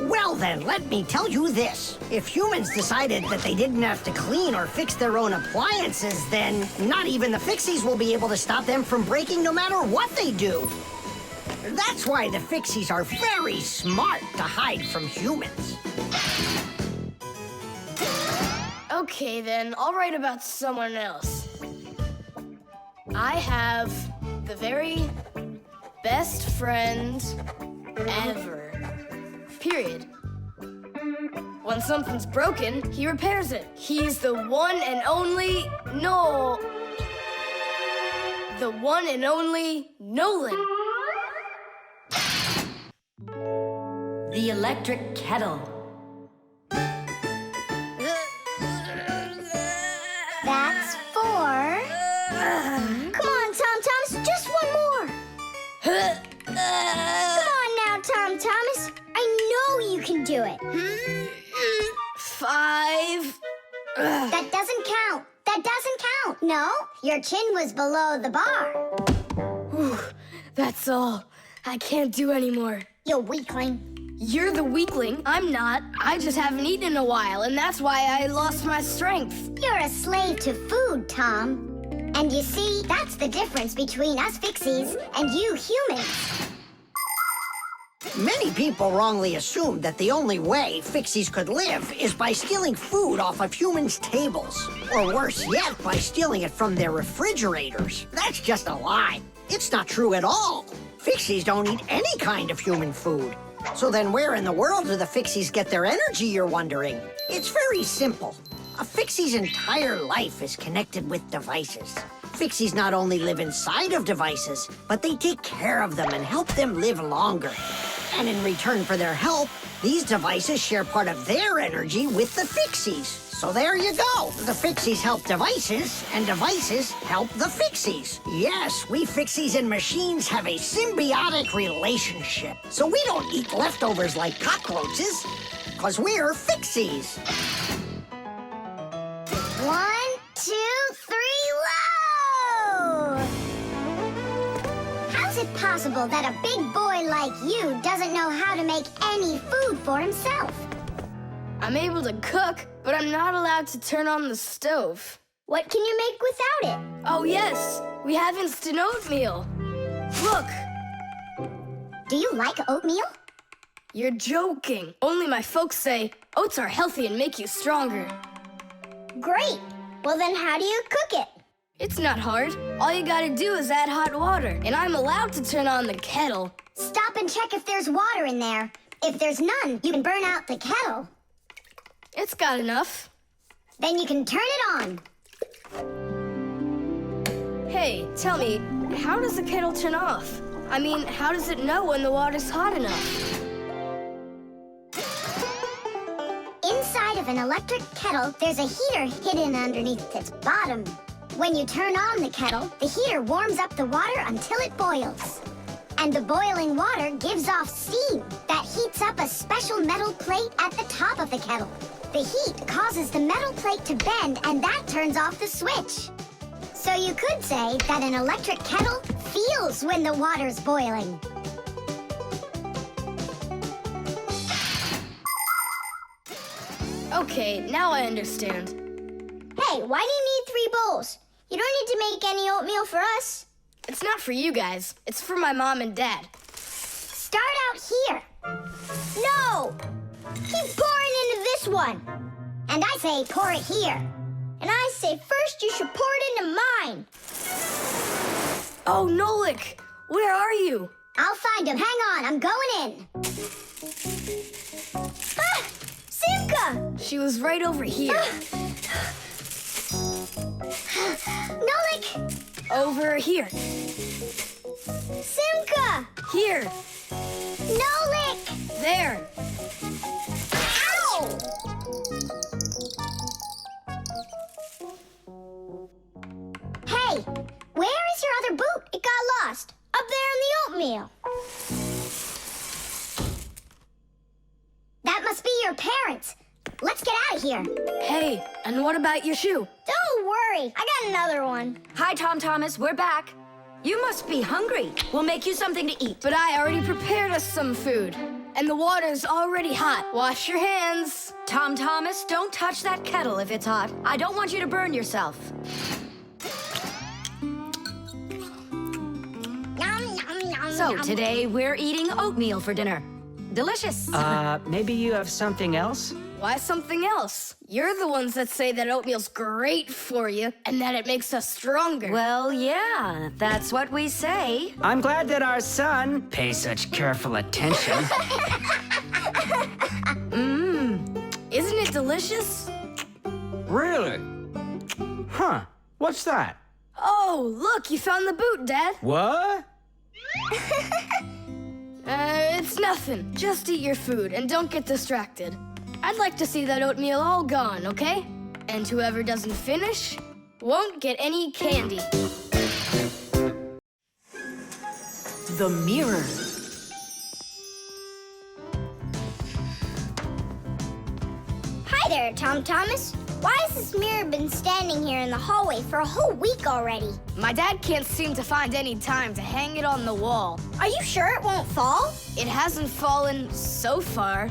Well then, let me tell you this. If humans decided that they didn't have to clean or fix their own appliances, then not even the Fixies will be able to stop them from breaking no matter what they do. That's why the Fixies are very smart to hide from humans. Okay, then, I'll write about someone else. I have the very best friend ever. Period. When something's broken, he repairs it. He's the one and only the one and only Nolan. The electric kettle. That's 4. Come on, Tom Thomas, just one more. Come on now, Tom Thomas. I know you can do it. 5. That doesn't count. That doesn't count. No, your chin was below the bar. Whew, that's all. I can't do anymore. You weakling. You're the weakling. I'm not. I just haven't eaten in a while, and that's why I lost my strength. You're a slave to food, Tom. And you see, that's the difference between us Fixies and you humans. Many people wrongly assume that the only way Fixies could live is by stealing food off of humans' tables. Or worse yet, by stealing it from their refrigerators. That's just a lie. It's not true at all. Fixies don't eat any kind of human food. So then where in the world do the Fixies get their energy, you're wondering? It's very simple. A Fixie's entire life is connected with devices. Fixies not only live inside of devices, but they take care of them and help them live longer. And in return for their help, these devices share part of their energy with the Fixies. So there you go. The Fixies help devices, and devices help the Fixies. Yes, we Fixies and machines have a symbiotic relationship. So we don't eat leftovers like cockroaches, because we're Fixies. 1, 2, 3, low! How's it possible that a big boy like you doesn't know how to make any food for himself? I'm able to cook, but I'm not allowed to turn on the stove. What can you make without it? Oh, yes. We have instant oatmeal. Look. Do you like oatmeal? You're joking. Only my folks say oats are healthy and make you stronger. Great. Well, then how do you cook it? It's not hard. All you gotta do is add hot water, and I'm allowed to turn on the kettle. Stop and check if there's water in there. If there's none, you can burn out the kettle. It's got enough. Then you can turn it on. Hey, tell me, how does the kettle turn off? I mean, how does it know when the water's hot enough? Inside of an electric kettle, there's a heater hidden underneath its bottom. When you turn on the kettle, the heater warms up the water until it boils. And the boiling water gives off steam that heats up a special metal plate at the top of the kettle. The heat causes the metal plate to bend, and that turns off the switch. So you could say that an electric kettle feels when the water's boiling. Okay, now I understand. Hey, why do you need 3 bowls? You don't need to make any oatmeal for us. It's not for you guys. It's for my mom and dad. Start out here. No! Keep pouring into this one. And I say pour it here. And I say first you should pour it into mine. Oh, Nolik! Where are you? I'll find him. Hang on, I'm going in. Ah! Simka! She was right over here. Nolik! Over here. Simka! Here. Nolik! There. Ow! Hey, where is your other boot? It got lost. Up there in the oatmeal. That must be your parents. Let's get out of here. Hey, and what about your shoe? Don't worry, I got another one. Hi, Tom Thomas. We're back. You must be hungry. We'll make you something to eat. But I already prepared us some food. And the water's already hot. Wash your hands. Tom Thomas, don't touch that kettle if it's hot. I don't want you to burn yourself. So today we're eating oatmeal for dinner. Delicious. Maybe you have something else? Why something else? You're the ones that say that oatmeal's great for you and that it makes us stronger. Well, yeah, that's what we say. I'm glad that our son pays such careful attention. Isn't it delicious? Really? Huh. What's that? Oh, look, you found the boot, Dad. What? It's nothing. Just eat your food and don't get distracted. I'd like to see that oatmeal all gone, okay? And whoever doesn't finish won't get any candy. The mirror. Hi there, Tom Thomas. Why has this mirror been standing here in the hallway for a whole week already? My dad can't seem to find any time to hang it on the wall. Are you sure it won't fall? It hasn't fallen so far.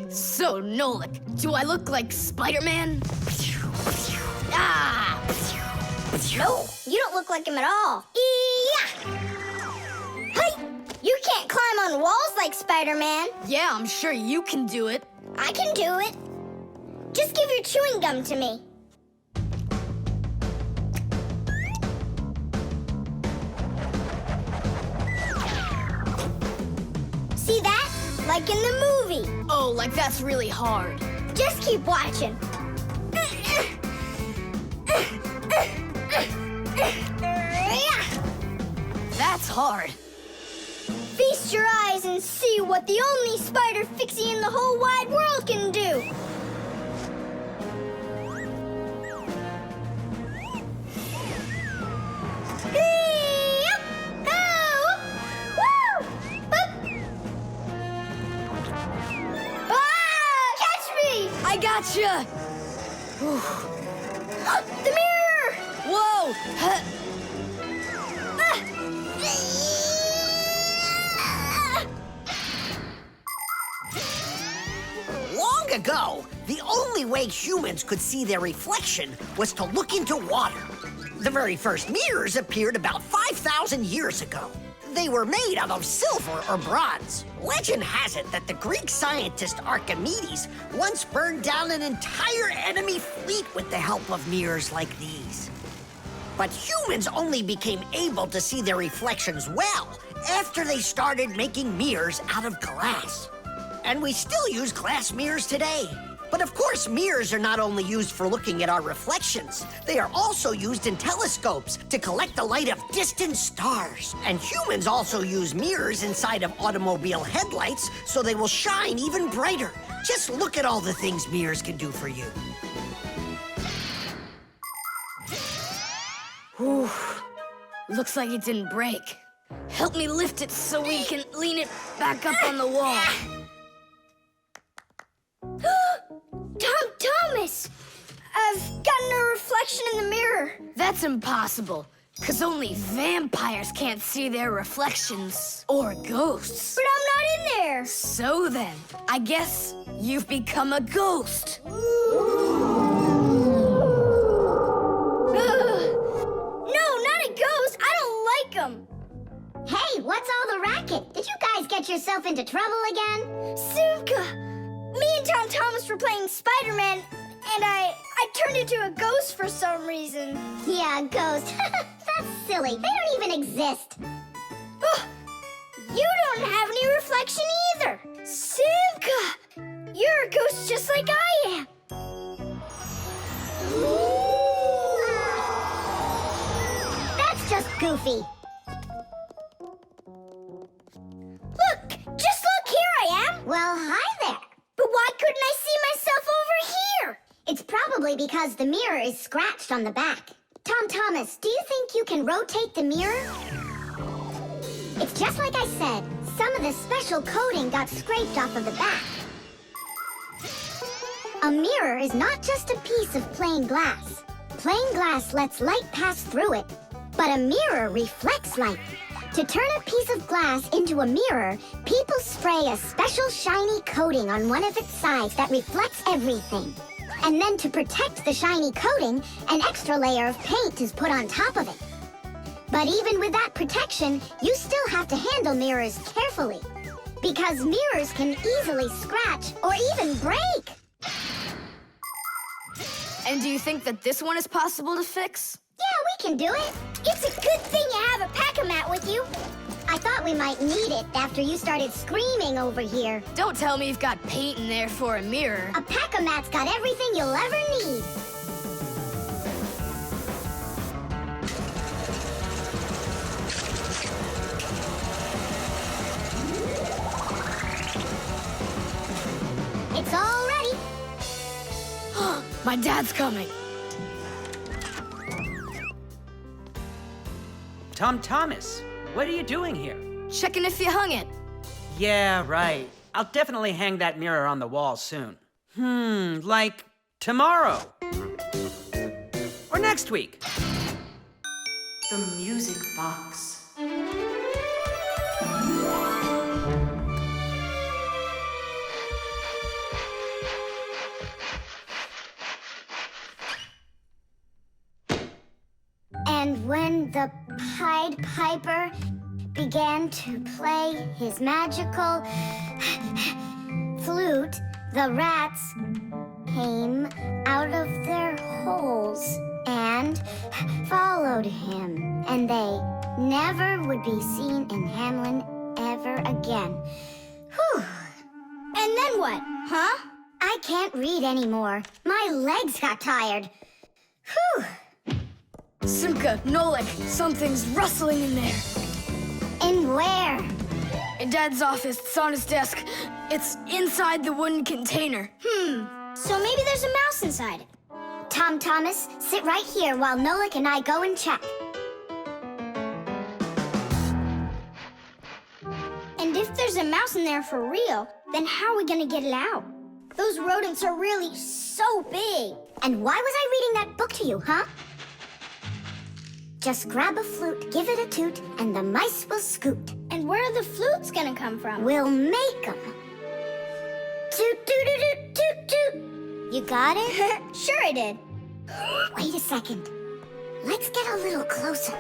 So, Nolik, do I look like Spider-Man? Ah! No, you don't look like him at all. Yeah! Hey! You can't climb on walls like Spider-Man. Yeah, I'm sure you can do it. I can do it. Just give your chewing gum to me. See that? Like in the movie. Oh, like that's really hard. Just keep watching. That's hard. Feast your eyes and see what the only spider fixie in the whole wide world can do. Catch me! I gotcha! The mirror! Whoa! Long ago, the only way humans could see their reflection was to look into water. The very first mirrors appeared about 5,000 years ago. They were made out of silver or bronze. Legend has it that the Greek scientist Archimedes once burned down an entire enemy fleet with the help of mirrors like these. But humans only became able to see their reflections well after they started making mirrors out of glass. And we still use glass mirrors today. But of course, mirrors are not only used for looking at our reflections, they are also used in telescopes to collect the light of distant stars. And humans also use mirrors inside of automobile headlights so they will shine even brighter. Just look at all the things mirrors can do for you. Whew. Looks like it didn't break. Help me lift it so we can lean it back up on the wall. Tom Thomas! I've gotten a reflection in the mirror. That's impossible, because only vampires can't see their reflections. Or ghosts. But I'm not in there. So then, I guess you've become a ghost. No, not a ghost. I don't like them. Hey, what's all the racket? Did you guys get yourself into trouble again? Simka! Me and Tom Thomas were playing Spider-Man, and I turned into a ghost for some reason. Yeah, a ghost. That's silly. They don't even exist. Oh, you Simka! You're a ghost just like I am. That's just goofy. Look! Just look! Here I am! Well, hi there. But why couldn't I see myself over here? It's probably because the mirror is scratched on the back. Tom Thomas, do you think you can rotate the mirror? It's just like I said. Some of the special coating got scraped off of the back. A mirror is not just a piece of plain glass. Plain glass lets light pass through it, but a mirror reflects light. To turn a piece of glass into a mirror, people spray a special shiny coating on one of its sides that reflects everything. And then to protect the shiny coating, an extra layer of paint is put on top of it. But even with that protection, you still have to handle mirrors carefully. Because mirrors can easily scratch or even break. And do you think that this one is possible to fix? Yeah, we can do it. It's a good thing you have a pack-a-mat with you. I thought we might need it after you started screaming over here. Don't tell me you've got paint in there for a mirror. A pack-a-mat's got everything you'll ever need. It's all ready. My dad's coming. Tom Thomas, what are you doing here? Checking if you hung it. Yeah, right. I'll definitely hang that mirror on the wall soon. Like tomorrow. Or next week. The music box. And when the Pied Piper began to play his magical flute, the rats came out of their holes and followed him. And they never would be seen in Hamlin ever again. Whew. And then what, huh? I can't read anymore. My legs got tired. Whew. Simka, Nolik, something's rustling in there. In where? In Dad's office, it's on his desk. It's inside the wooden container. So maybe there's a mouse inside it. Tom Thomas, sit right here while Nolik and I go and check. And if there's a mouse in there for real, then how are we gonna get it out? Those rodents are really so big. And why was I reading that book to you, huh? Just grab a flute, give it a toot, and the mice will scoot. And where are the flutes gonna come from? We'll make 'em. Toot, toot, toot, toot, toot, toot. You got it? Sure I did. Wait a second. Let's get a little closer.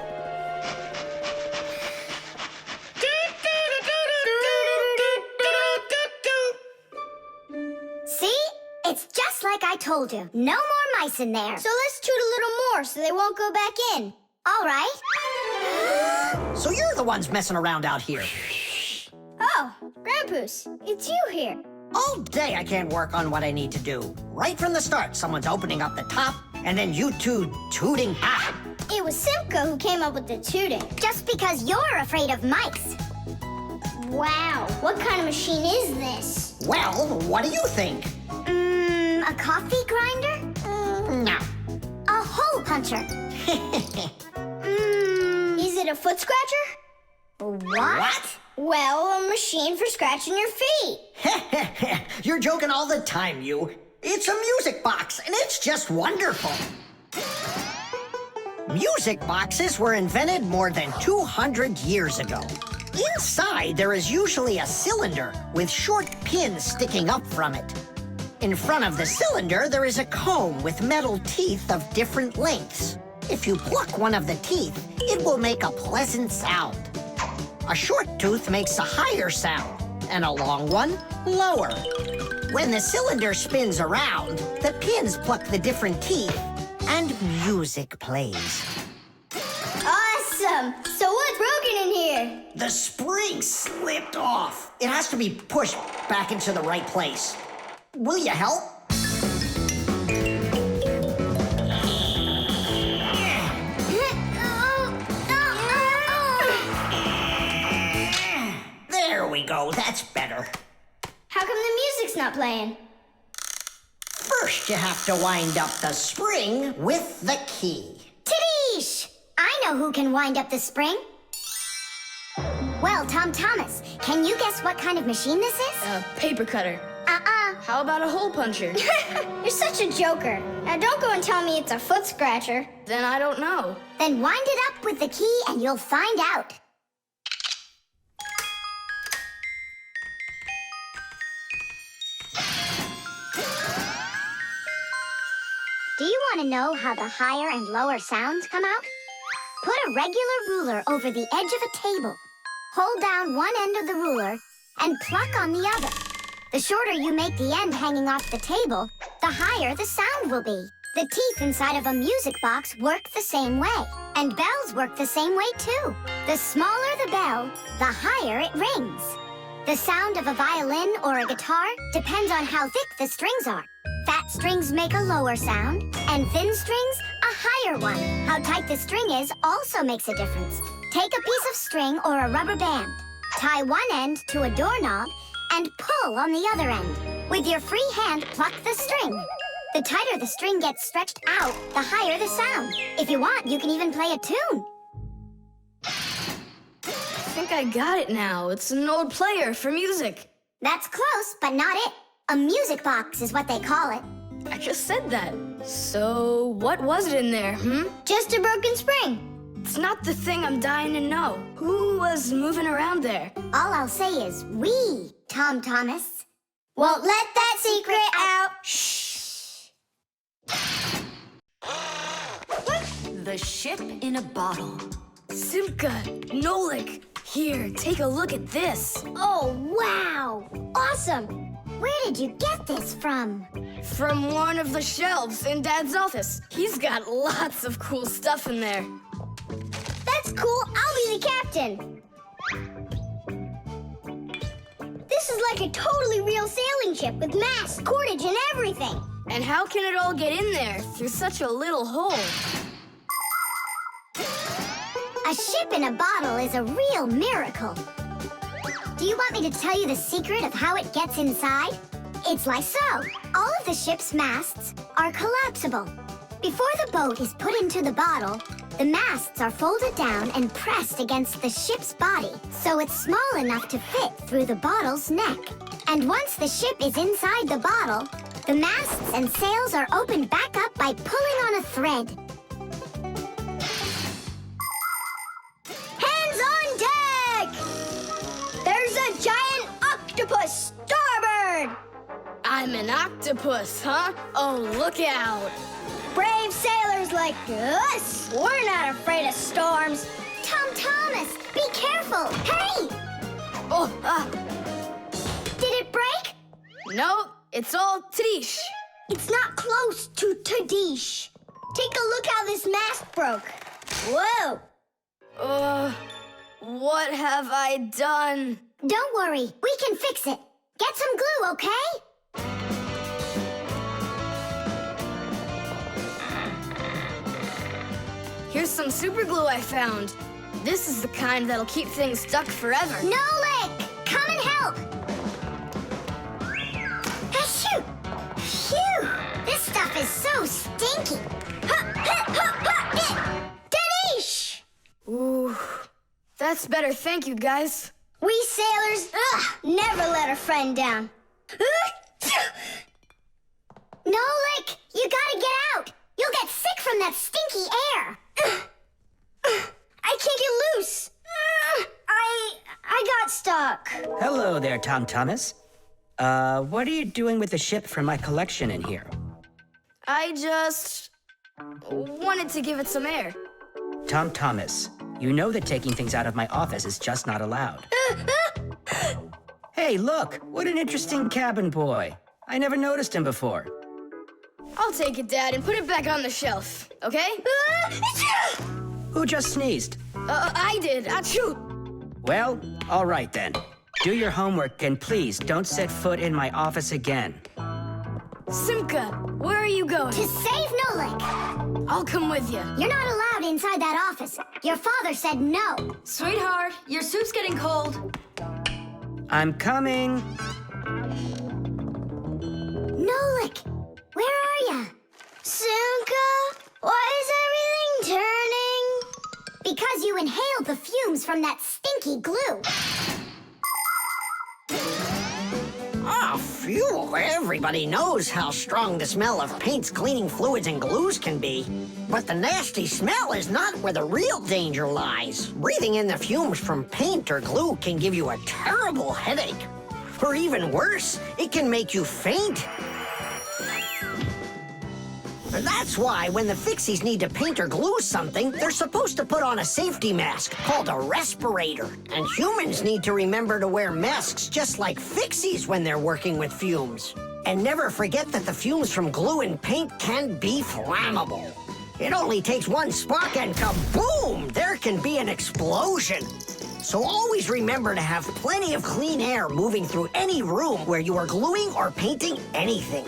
See? It's just like I told you. No more mice in there. So let's toot a little more so they won't go back in. All right. So you're the ones messing around out here. Oh, Grandpoos, it's you here. All day I can't work on what I need to do. Right from the start, someone's opening up the top, and then you two tooting. It was Simka who came up with the tooting. Just because you're afraid of mice. Wow, what kind of machine is this? Well, what do you think? A coffee grinder? No. A hole puncher. Is it a foot scratcher? What? Well, a machine for scratching your feet. You're joking all the time, you. It's a music box, and it's just wonderful. Music boxes were invented more than 200 years ago. Inside, there is usually a cylinder with short pins sticking up from it. In front of the cylinder, there is a comb with metal teeth of different lengths. If you pluck one of the teeth, it will make a pleasant sound. A short tooth makes a higher sound, and a long one, lower. When the cylinder spins around, the pins pluck the different teeth, and music plays. Awesome! So what's broken in here? The spring slipped off. It has to be pushed back into the right place. Will you help? There we go. That's better. How come the music's not playing? First, you have to wind up the spring with the key. Tadeish! I know who can wind up the spring. Well, Tom Thomas, can you guess what kind of machine this is? A paper cutter. How about a hole puncher? You're such a joker. Now don't go and tell me it's a foot scratcher. Then I don't know. Then wind it up with the key and you'll find out. Do you want to know how the higher and lower sounds come out? Put a regular ruler over the edge of a table. Hold down one end of the ruler and pluck on the other. The shorter you make the end hanging off the table, the higher the sound will be. The teeth inside of a music box work the same way. And bells work the same way too. The smaller the bell, the higher it rings. The sound of a violin or a guitar depends on how thick the strings are. Fat strings make a lower sound, and thin strings a higher one. How tight the string is also makes a difference. Take a piece of string or a rubber band. Tie one end to a doorknob and pull on the other end. With your free hand, pluck the string. The tighter the string gets stretched out, the higher the sound. If you want, you can even play a tune. I think I got it now. It's an old player for music. That's close, but not it. A music box is what they call it. I just said that. So, what was it in there, Just a broken spring. It's not the thing I'm dying to know. Who was moving around there? All I'll say is we, Tom Thomas. Won't let that secret out. Shh. The ship in a bottle. Simka, Nolik, here, take a look at this. Oh, wow. Awesome. Where did you get this from? From one of the shelves in Dad's office. He's got lots of cool stuff in there. That's cool. I'll be the captain. This is like a totally real sailing ship with masts, cordage, and everything. And how can it all get in there through such a little hole? A ship in a bottle is a real miracle. Do you want me to tell you the secret of how it gets inside? It's like so. All of the ship's masts are collapsible. Before the boat is put into the bottle, the masts are folded down and pressed against the ship's body, so it's small enough to fit through the bottle's neck. And once the ship is inside the bottle, the masts and sails are opened back up by pulling on a thread. Hands on deck! There's a giant octopus starboard! I'm an octopus, huh? Oh, look out. Brave sailors like us, we're not afraid of storms. Tom Thomas, be careful! Hey! Oh, Did it break? no, it's all Tadish. It's not close to Tadish. Take a look how this mast broke. Whoa! What have I done? Don't worry, we can fix it. Get some glue, okay? Here's some super glue I found. This is the kind that'll keep things stuck forever. Nolik, come and help! Achoo! Phew! This stuff is so stinky. Tadish! Ooh, that's better. Thank you, guys. We sailors, never let a friend down. Nolik, you gotta get out! You'll get sick from that stinky air! I can't get loose. I got stuck. Hello there, Tom Thomas. What are you doing with the ship from my collection in here? I just wanted to give it some air. Tom Thomas, you know that taking things out of my office is just not allowed. Hey, look, what an interesting cabin boy. I never noticed him before. I'll take it, Dad, and put it back on the shelf, okay? Who just sneezed? I did. Achoo! Well, all right then. Do your homework and please don't set foot in my office again. Simka, where are you going? To save Nolik. I'll come with you. You're not allowed inside that office. Your father said no. Sweetheart, your soup's getting cold. I'm coming. Nolik, where are ya? Simka, why is everything turning? Because you inhaled the fumes from that stinky glue. Ah, phew. Everybody knows how strong the smell of paints, cleaning fluids, and glues can be. But the nasty smell is not where the real danger lies. Breathing in the fumes from paint or glue can give you a terrible headache. Or even worse, it can make you faint. That's why when the Fixies need to paint or glue something, they're supposed to put on a safety mask called a respirator. And humans need to remember to wear masks just like Fixies when they're working with fumes. And never forget that the fumes from glue and paint can be flammable. It only takes one spark and kaboom! There can be an explosion. So always remember to have plenty of clean air moving through any room where you are gluing or painting anything.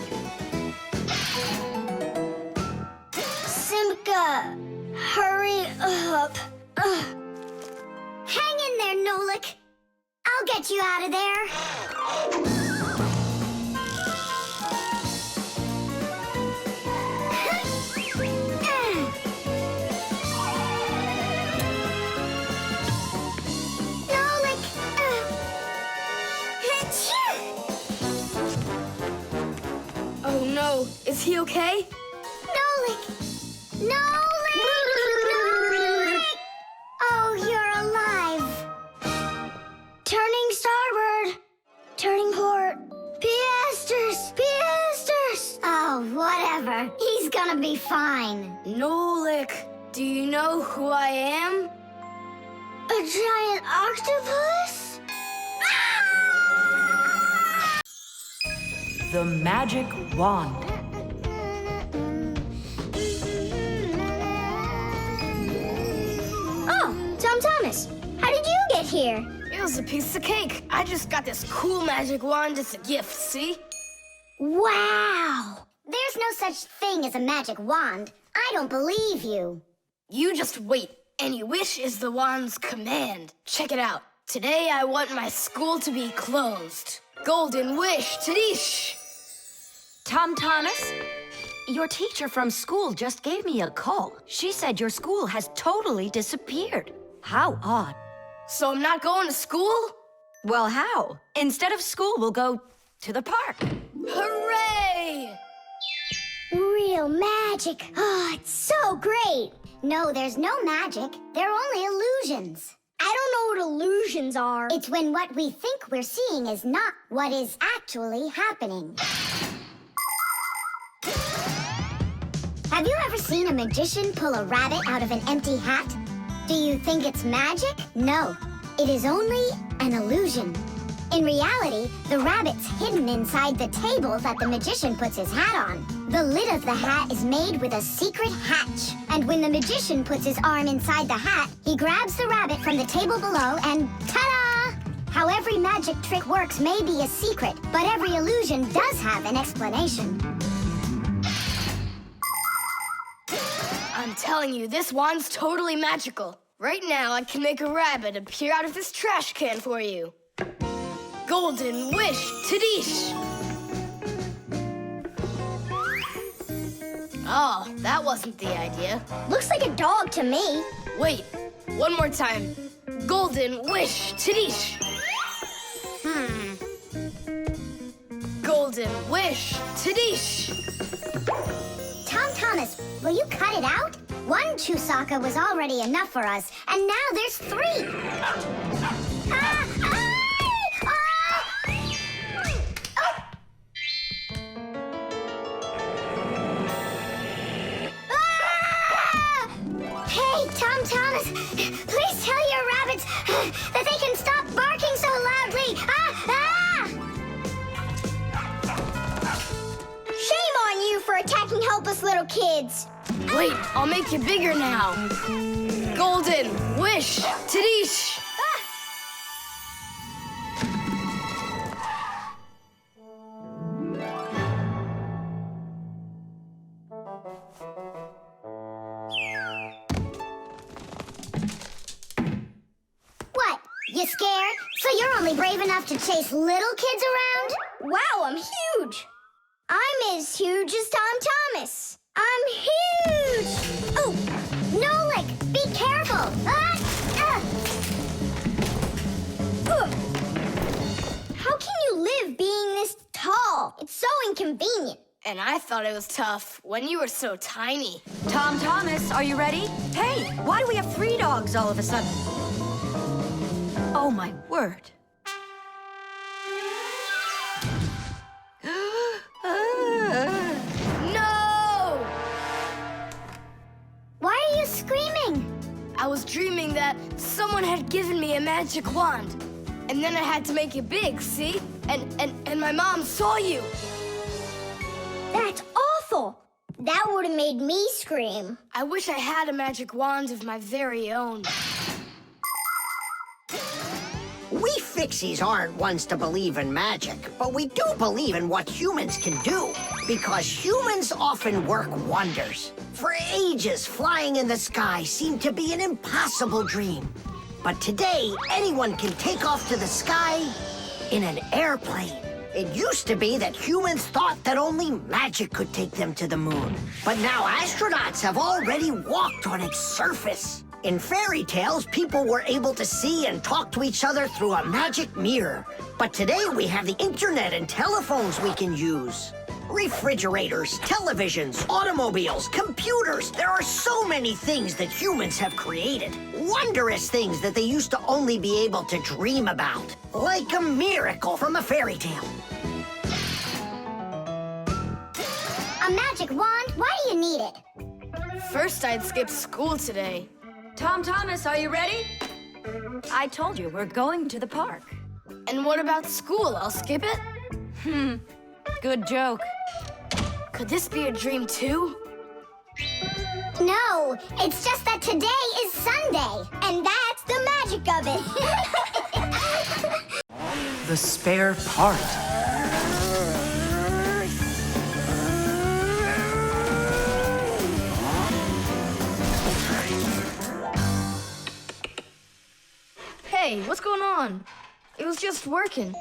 Simka, hurry up. Hang in there, Nolik. I'll get you out of there. Nolik. Oh no, is he okay? Nolik. Nolik! Oh, you're alive. Turning starboard. Turning port. Piasters. Piasters. Oh, whatever. He's gonna be fine. Nolik, do you know who I am? A giant octopus? The magic wand. Oh, Tom Thomas, how did you get here? It was a piece of cake. I just got this cool magic wand as a gift, see? Wow! There's no such thing as a magic wand. I don't believe you. You just wait. Any wish is the wand's command. Check it out. Today I want my school to be closed. Golden wish, Tadish! Tom Thomas, your teacher from school just gave me a call. She said your school has totally disappeared. How odd. So I'm not going to school? Well, how? Instead of school, we'll go to the park. Hooray! Real magic. Oh, it's so great. No, there's no magic. They're only illusions. I don't know what illusions are. It's when what we think we're seeing is not what is actually happening. Have you ever seen a magician pull a rabbit out of an empty hat? Do you think it's magic? No, it is only an illusion. In reality, the rabbit's hidden inside the table that the magician puts his hat on. The lid of the hat is made with a secret hatch. And when the magician puts his arm inside the hat, he grabs the rabbit from the table below and ta-da! How every magic trick works may be a secret, but every illusion does have an explanation. I'm telling you, this wand's totally magical. Right now, I can make a rabbit appear out of this trash can for you. Golden wish, Tadish! Oh, that wasn't the idea. Looks like a dog to me. Wait, one more time. Golden wish, Tadish! Golden wish, Tadish! Tom Thomas, will you cut it out? One Chusaka was already enough for us, and now there's 3. Hey, Tom Thomas, please tell your rabbits that they can stop barking so loudly. Shame on you for attacking helpless little kids. Wait, I'll make you bigger now. Golden wish, Tadish! scared? So you're only brave enough to chase little kids around? Wow, I'm huge. I'm as huge as Tom Thomas. I'm huge. Oh, Nolik, be careful. How can you live being this tall? It's so inconvenient. And I thought it was tough when you were so tiny. Tom Thomas, are you ready? Hey, why do we have 3 dogs all of a sudden? Oh, my word. No! Why are you screaming? I was dreaming that someone had given me a magic wand. And then I had to make it big, see? And my mom saw you. That's awful. That would have made me scream. I wish I had a magic wand of my very own. We Fixies aren't ones to believe in magic, but we do believe in what humans can do, because humans often work wonders. For ages, flying in the sky seemed to be an impossible dream. But today, anyone can take off to the sky in an airplane. It used to be that humans thought that only magic could take them to the moon. But now astronauts have already walked on its surface. In fairy tales, people were able to see and talk to each other through a magic mirror. But today we have the internet and telephones we can use. Refrigerators, televisions, automobiles, computers. There are so many things that humans have created. Wondrous things that they used to only be able to dream about. Like a miracle from a fairy tale. A magic wand? Why do you need it? First, I'd skip school today. Tom Thomas, are you ready? I told you, we're going to the park. And what about school? I'll skip it? Good joke. Could this be a dream too? No, it's just that today is Sunday. And that's the magic of it. The spare part. Hey, what's going on? It was just working.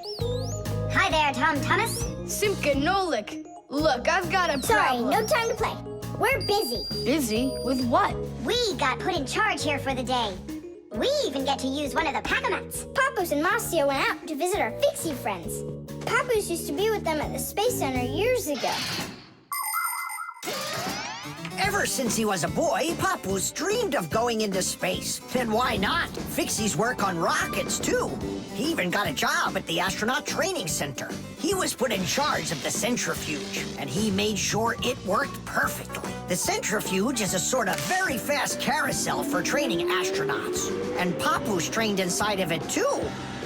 Hi there, Tom Thomas. Simka and Nolik. Look, I've got a Sorry, problem. no time to play. We're busy. Busy? With what? We got put in charge here for the day. We even get to use one of the pack-a-mats. Papoose and Marcia went out to visit our Fixie friends. Papoose used to be with them at the Space Center years ago. Ever since he was a boy, Papoose dreamed of going into space. And why not? Fixies work on rockets, too. He even got a job at the Astronaut Training Center. He was put in charge of the centrifuge, and he made sure it worked perfectly. The centrifuge is a sort of very fast carousel for training astronauts. And Papoose trained inside of it, too.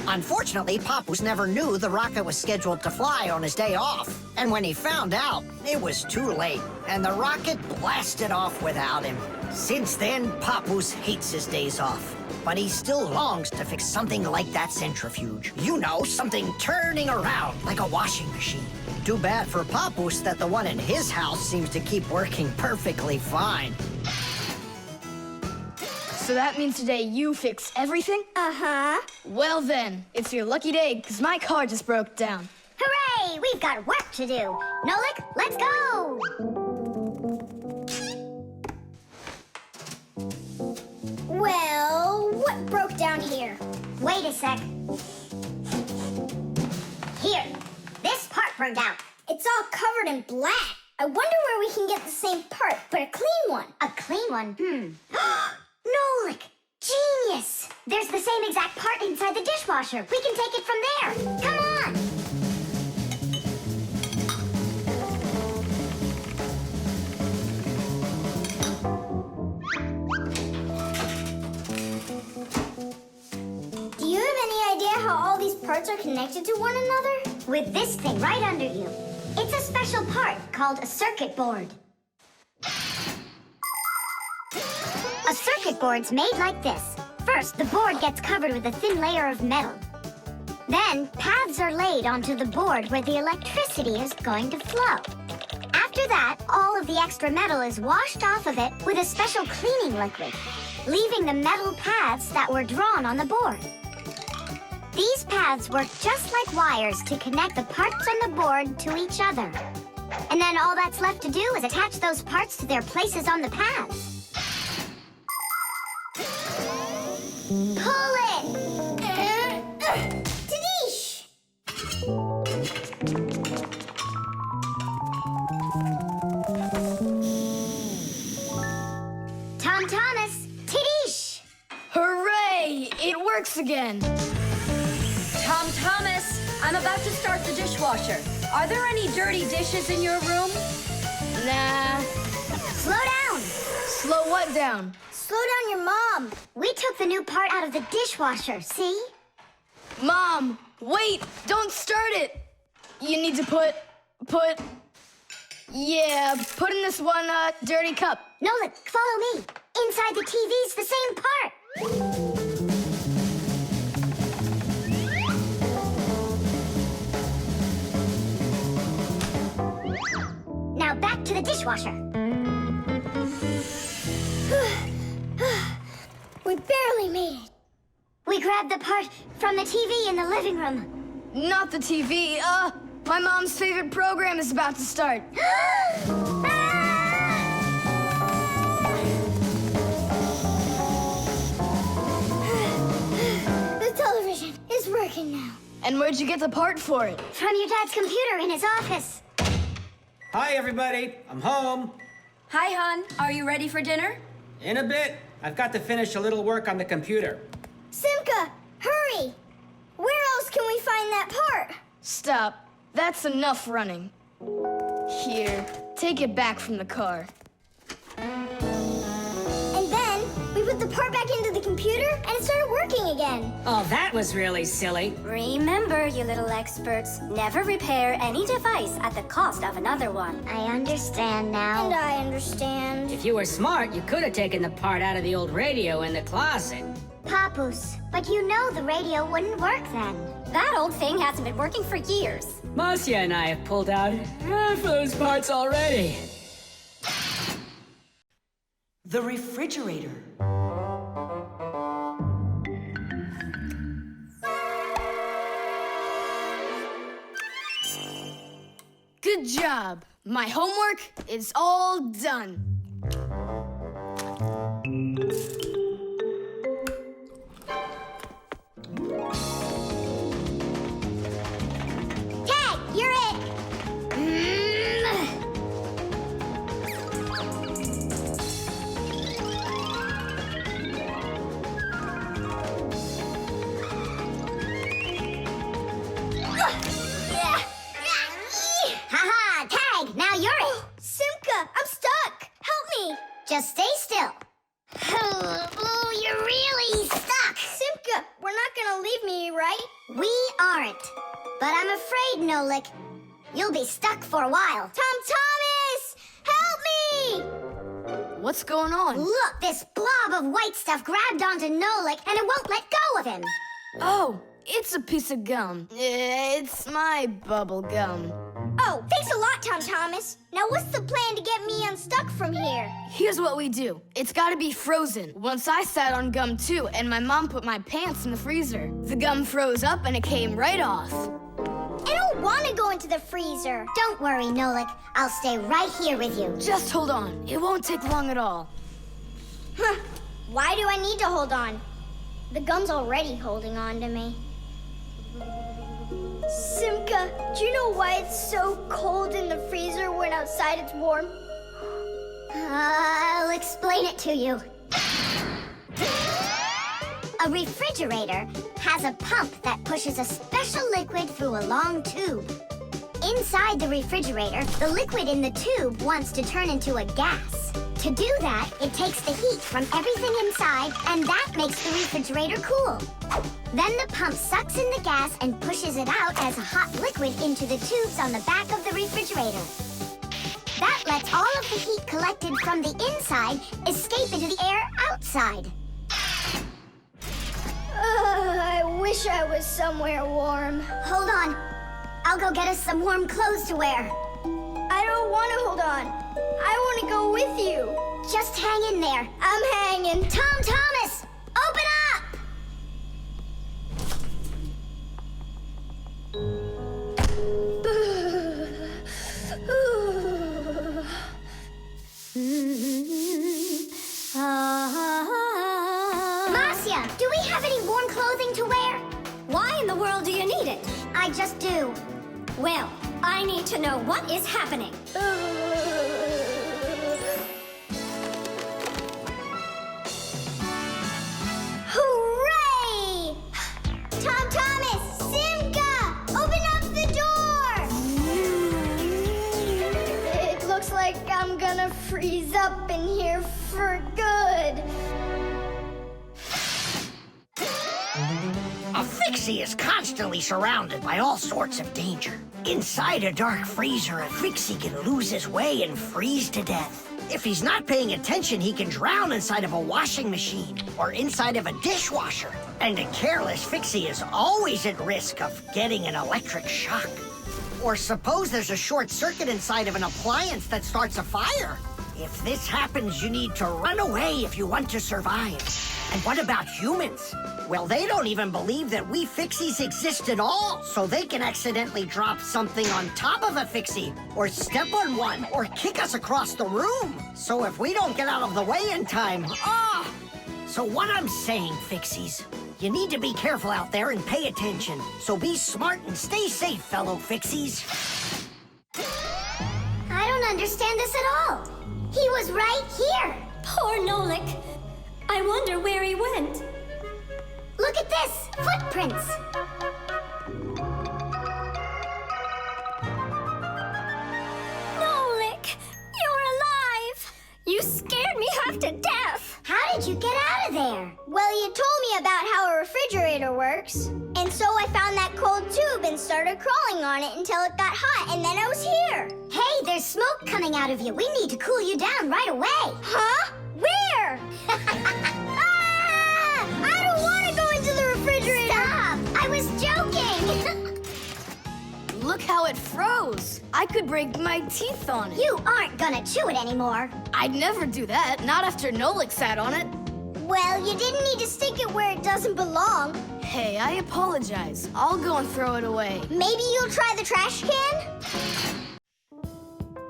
Unfortunately, Papoose never knew the rocket was scheduled to fly on his day off. And when he found out, it was too late, and the rocket blasted off without him. Since then, Papoose hates his days off. But he still longs to fix something like that centrifuge. You know, something turning around like a washing machine. Too bad for Papoose that the one in his house seems to keep working perfectly fine. So that means today you fix everything? Uh-huh. Well then, it's your lucky day, because my car just broke down. Hooray! We've got work to do. Nolik, let's go! Well, what broke down here? Wait a sec. Here, this part burned out. It's all covered in black. I wonder where we can get the same part, but a clean one. A clean one? Nolik! Genius! There's the same exact part inside the dishwasher. We can take it from there. Come on! Do you have any idea how all these parts are connected to one another? With this thing right under you. It's a special part called a circuit board. A circuit board's made like this. First, the board gets covered with a thin layer of metal. Then, paths are laid onto the board where the electricity is going to flow. After that, all of the extra metal is washed off of it with a special cleaning liquid, leaving the metal paths that were drawn on the board. These paths work just like wires to connect the parts on the board to each other. And then all that's left to do is attach those parts to their places on the paths. Pull it! Tadish! Tom Thomas, Tadish! Hooray! It works again. Tom Thomas, I'm about to start the dishwasher. Are there any dirty dishes in your room? Nah. Slow down! Slow what down? Slow down your mom. We took the new part out of the dishwasher, see? Mom, wait! Don't start it! You need to put in this one, dirty cup. Nolik, follow me. Inside the TV's the same part. Now back to the dishwasher. We barely made it. We grabbed the part from the TV in the living room. Not the TV, my mom's favorite program is about to start. The television is working now. And where'd you get the part for it? From your dad's computer in his office. Hi, everybody. I'm home. Hi, hon. Are you ready for dinner? In a bit. I've got to finish a little work on the computer. Simka, hurry! Where else can we find that part? Stop. That's enough running. Here, take it back from the car. And then we put the part back into the computer and it started working again. Oh, that was really silly. Remember, you little experts, never repair any device at the cost of another one. I understand now. And I understand. If you were smart, you could have taken the part out of the old radio in the closet. Papus, but you know the radio wouldn't work then. That old thing hasn't been working for years. Marcia and I have pulled out half those parts already. The refrigerator. Good job. My homework is all done. Tag, you're it! Haha, Tag, now you're it! Simka, I'm stuck. Help me. Just stay still. Oh, you're really stuck. Simka, we're not gonna leave me, right? We aren't. But I'm afraid, Nolik, you'll be stuck for a while. Tom Thomas, help me! What's going on? Look, this blob of white stuff grabbed onto Nolik and it won't let go of him. Oh, it's a piece of gum. It's my bubble gum. Oh, thanks a lot, Tom Thomas. Now what's the plan to get me unstuck from here? Here's what we do. It's gotta be frozen. Once I sat on gum too, and my mom put my pants in the freezer. The gum froze up and it came right off. I don't want to go into the freezer. Don't worry, Nolik. I'll stay right here with you. Just hold on. It won't take long at all. Huh. Why do I need to hold on? The gum's already holding on to me. Simka, do you know why it's so cold in the freezer when outside it's warm? I'll explain it to you. A refrigerator has a pump that pushes a special liquid through a long tube. Inside the refrigerator, the liquid in the tube wants to turn into a gas. To do that, it takes the heat from everything inside, and that makes the refrigerator cool. Then the pump sucks in the gas and pushes it out as a hot liquid into the tubes on the back of the refrigerator. That lets all of the heat collected from the inside escape into the air outside. I wish I was somewhere warm. Hold on. I'll go get us some warm clothes to wear. I don't want to hold on. I want to go with you. Just hang in there. I'm hanging. Tom Thomas, open up! I just do. Well, I need to know what is happening. Hooray! Tom Thomas, Simka, open up the door! It looks like I'm gonna freeze up in here for good. A Fixie is constantly surrounded by all sorts of danger. Inside a dark freezer, a Fixie can lose his way and freeze to death. If he's not paying attention, he can drown inside of a washing machine or inside of a dishwasher. And a careless Fixie is always at risk of getting an electric shock. Or suppose there's a short circuit inside of an appliance that starts a fire. If this happens, you need to run away if you want to survive. And what about humans? Well, they don't even believe that we Fixies exist at all, so they can accidentally drop something on top of a Fixie, or step on one, or kick us across the room. So if we don't get out of the way in time, So what I'm saying, Fixies, you need to be careful out there and pay attention. So be smart and stay safe, fellow Fixies. I don't understand this at all. He was right here. Poor Nolik. I wonder where he went. Look at this, footprints. Nolik, you're alive. You scared me half to death. How did you get out of there? Well, you told me about how a refrigerator works. And so I found that cold tube and started crawling on it until it got hot, and then I was here. Hey, there's smoke coming out of you. We need to cool you down right away. Huh? Where? I don't want to go into the refrigerator. Stop! I was joking. Look how it froze. I could break my teeth on it. You aren't gonna chew it anymore. I'd never do that, not after Nolik sat on it. Well, you didn't need to stick it where it doesn't belong. Hey, I apologize. I'll go and throw it away. Maybe you'll try the trash can?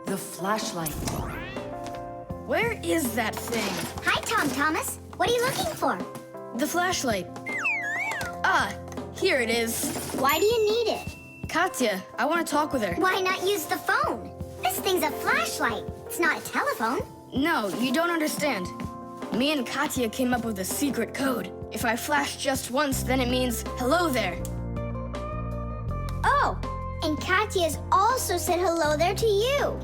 The flashlight. Where is that thing? Hi, Tom Thomas. What are you looking for? The flashlight. Ah, here it is. Why do you need it? Katya, I want to talk with her. Why not use the phone? This thing's a flashlight. It's not a telephone. No, you don't understand. Me and Katya came up with a secret code. If I flash just once, then it means hello there. Oh, and Katya's also said hello there to you.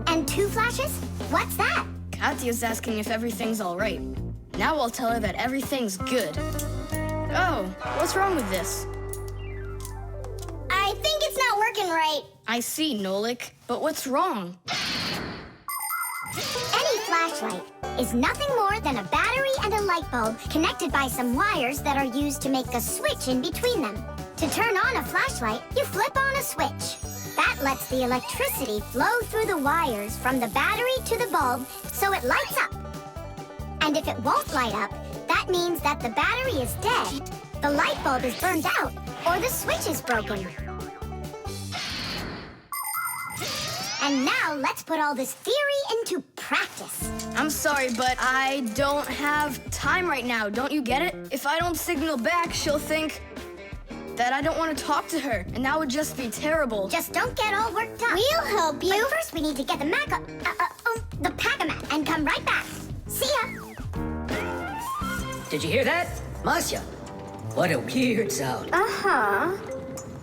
And 2 flashes? What's that? Katya's asking if everything's all right. Now I'll tell her that everything's good. Oh, what's wrong with this? I think it's not working right. I see, Nolik, but what's wrong? Any flashlight is nothing more than a battery and a light bulb connected by some wires that are used to make a switch in between them. To turn on a flashlight, you flip on a switch. That lets the electricity flow through the wires from the battery to the bulb so it lights up. And if it won't light up, that means that the battery is dead, the light bulb is burned out, or the switch is broken. And now let's put all this theory into practice. I'm sorry, but I don't have time right now. Don't you get it? If I don't signal back, she'll think that I don't want to talk to her, and that would just be terrible. Just don't get all worked up. We'll help you. But first, we need to get the the pack-a-mat and come right back. See ya. Did you hear that? Masya, what a weird sound. Uh-huh.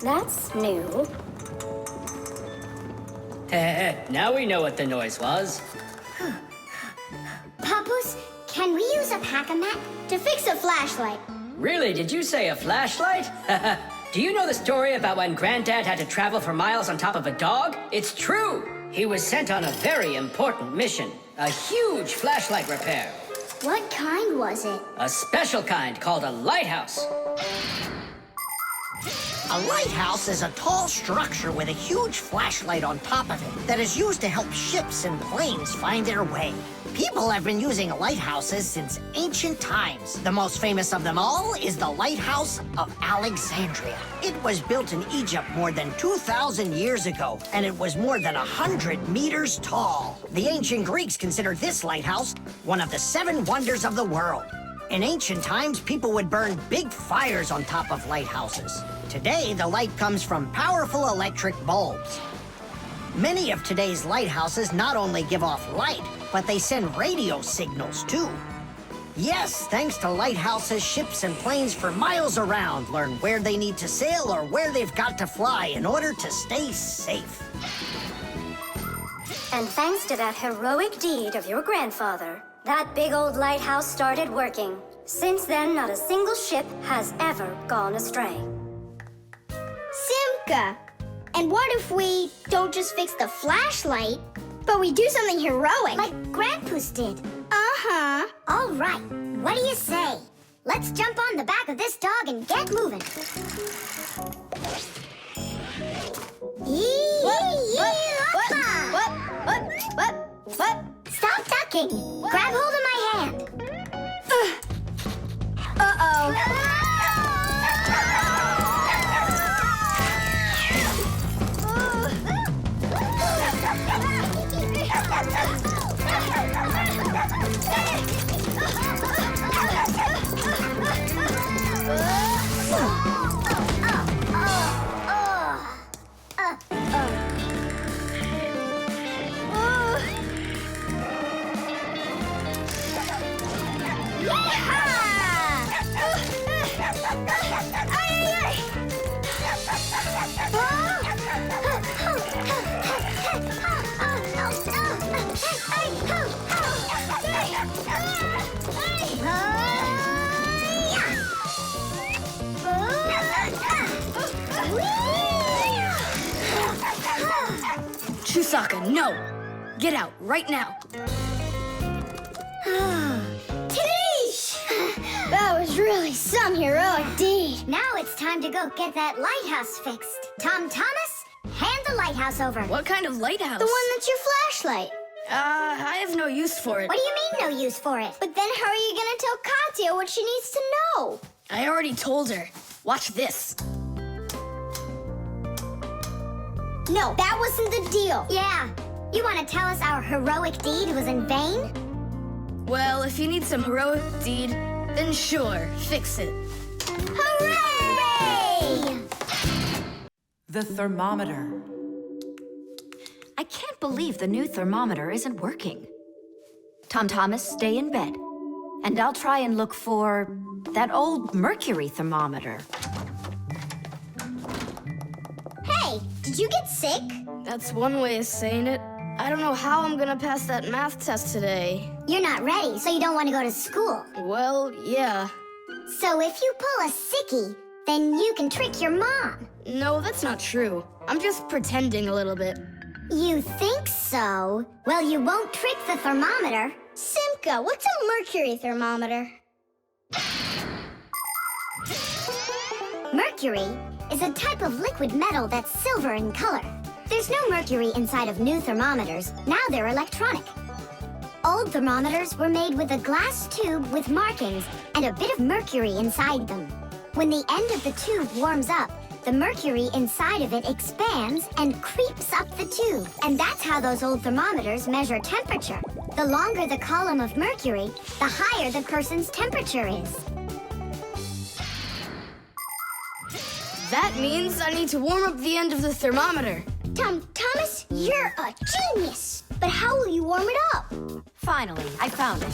That's new. Now we know what the noise was. Papoose, can we use a pack-a-mat? To fix a flashlight. Really, did you say a flashlight? Do you know the story about when Granddad had to travel for miles on top of a dog? It's true! He was sent on a very important mission. A huge flashlight repair. What kind was it? A special kind called a lighthouse. A lighthouse is a tall structure with a huge flashlight on top of it that is used to help ships and planes find their way. People have been using lighthouses since ancient times. The most famous of them all is the Lighthouse of Alexandria. It was built in Egypt more than 2,000 years ago, and it was more than 100 meters tall. The ancient Greeks considered this lighthouse one of the 7 wonders of the world. In ancient times, people would burn big fires on top of lighthouses. Today, the light comes from powerful electric bulbs. Many of today's lighthouses not only give off light, but they send radio signals, too. Yes, thanks to lighthouses, ships and planes for miles around learn where they need to sail or where they've got to fly in order to stay safe. And thanks to that heroic deed of your grandfather, that big old lighthouse started working. Since then, not a single ship has ever gone astray. Simka, and what if we don't just fix the flashlight, but we do something heroic? Like Grandpa's did. Uh-huh. All right, what do you say? Let's jump on the back of this dog and get moving. What? Stop ducking. Grab hold of my hand. Chusaka, no! Get out right now. Tish! That was really some heroic deed. Now it's time to go get that lighthouse fixed. Tom Thomas, hand the lighthouse over. What kind of lighthouse? The one that's your flashlight. I have no use for it. What do you mean, no use for it? But then how are you gonna tell Katya what she needs to know? I already told her. Watch this. No, that wasn't the deal. Yeah. You want to tell us our heroic deed was in vain? Well, if you need some heroic deed, then sure, fix it. Hooray! The thermometer. I can't believe the new thermometer isn't working. Tom Thomas, stay in bed. And I'll try and look for that old mercury thermometer. Hey, did you get sick? That's one way of saying it. I don't know how I'm gonna pass that math test today. You're not ready, so you don't want to go to school. Well, yeah. So if you pull a sickie, then you can trick your mom. No, that's not true. I'm just pretending a little bit. You think so? Well, you won't trick the thermometer. Simka, what's a mercury thermometer? Mercury is a type of liquid metal that's silver in color. There's no mercury inside of new thermometers. Now they're electronic. Old thermometers were made with a glass tube with markings and a bit of mercury inside them. When the end of the tube warms up, the mercury inside of it expands and creeps up the tube. And that's how those old thermometers measure temperature. The longer the column of mercury, the higher the person's temperature is. That means I need to warm up the end of the thermometer. Tom Thomas, you're a genius. But how will you warm it up? Finally, I found it.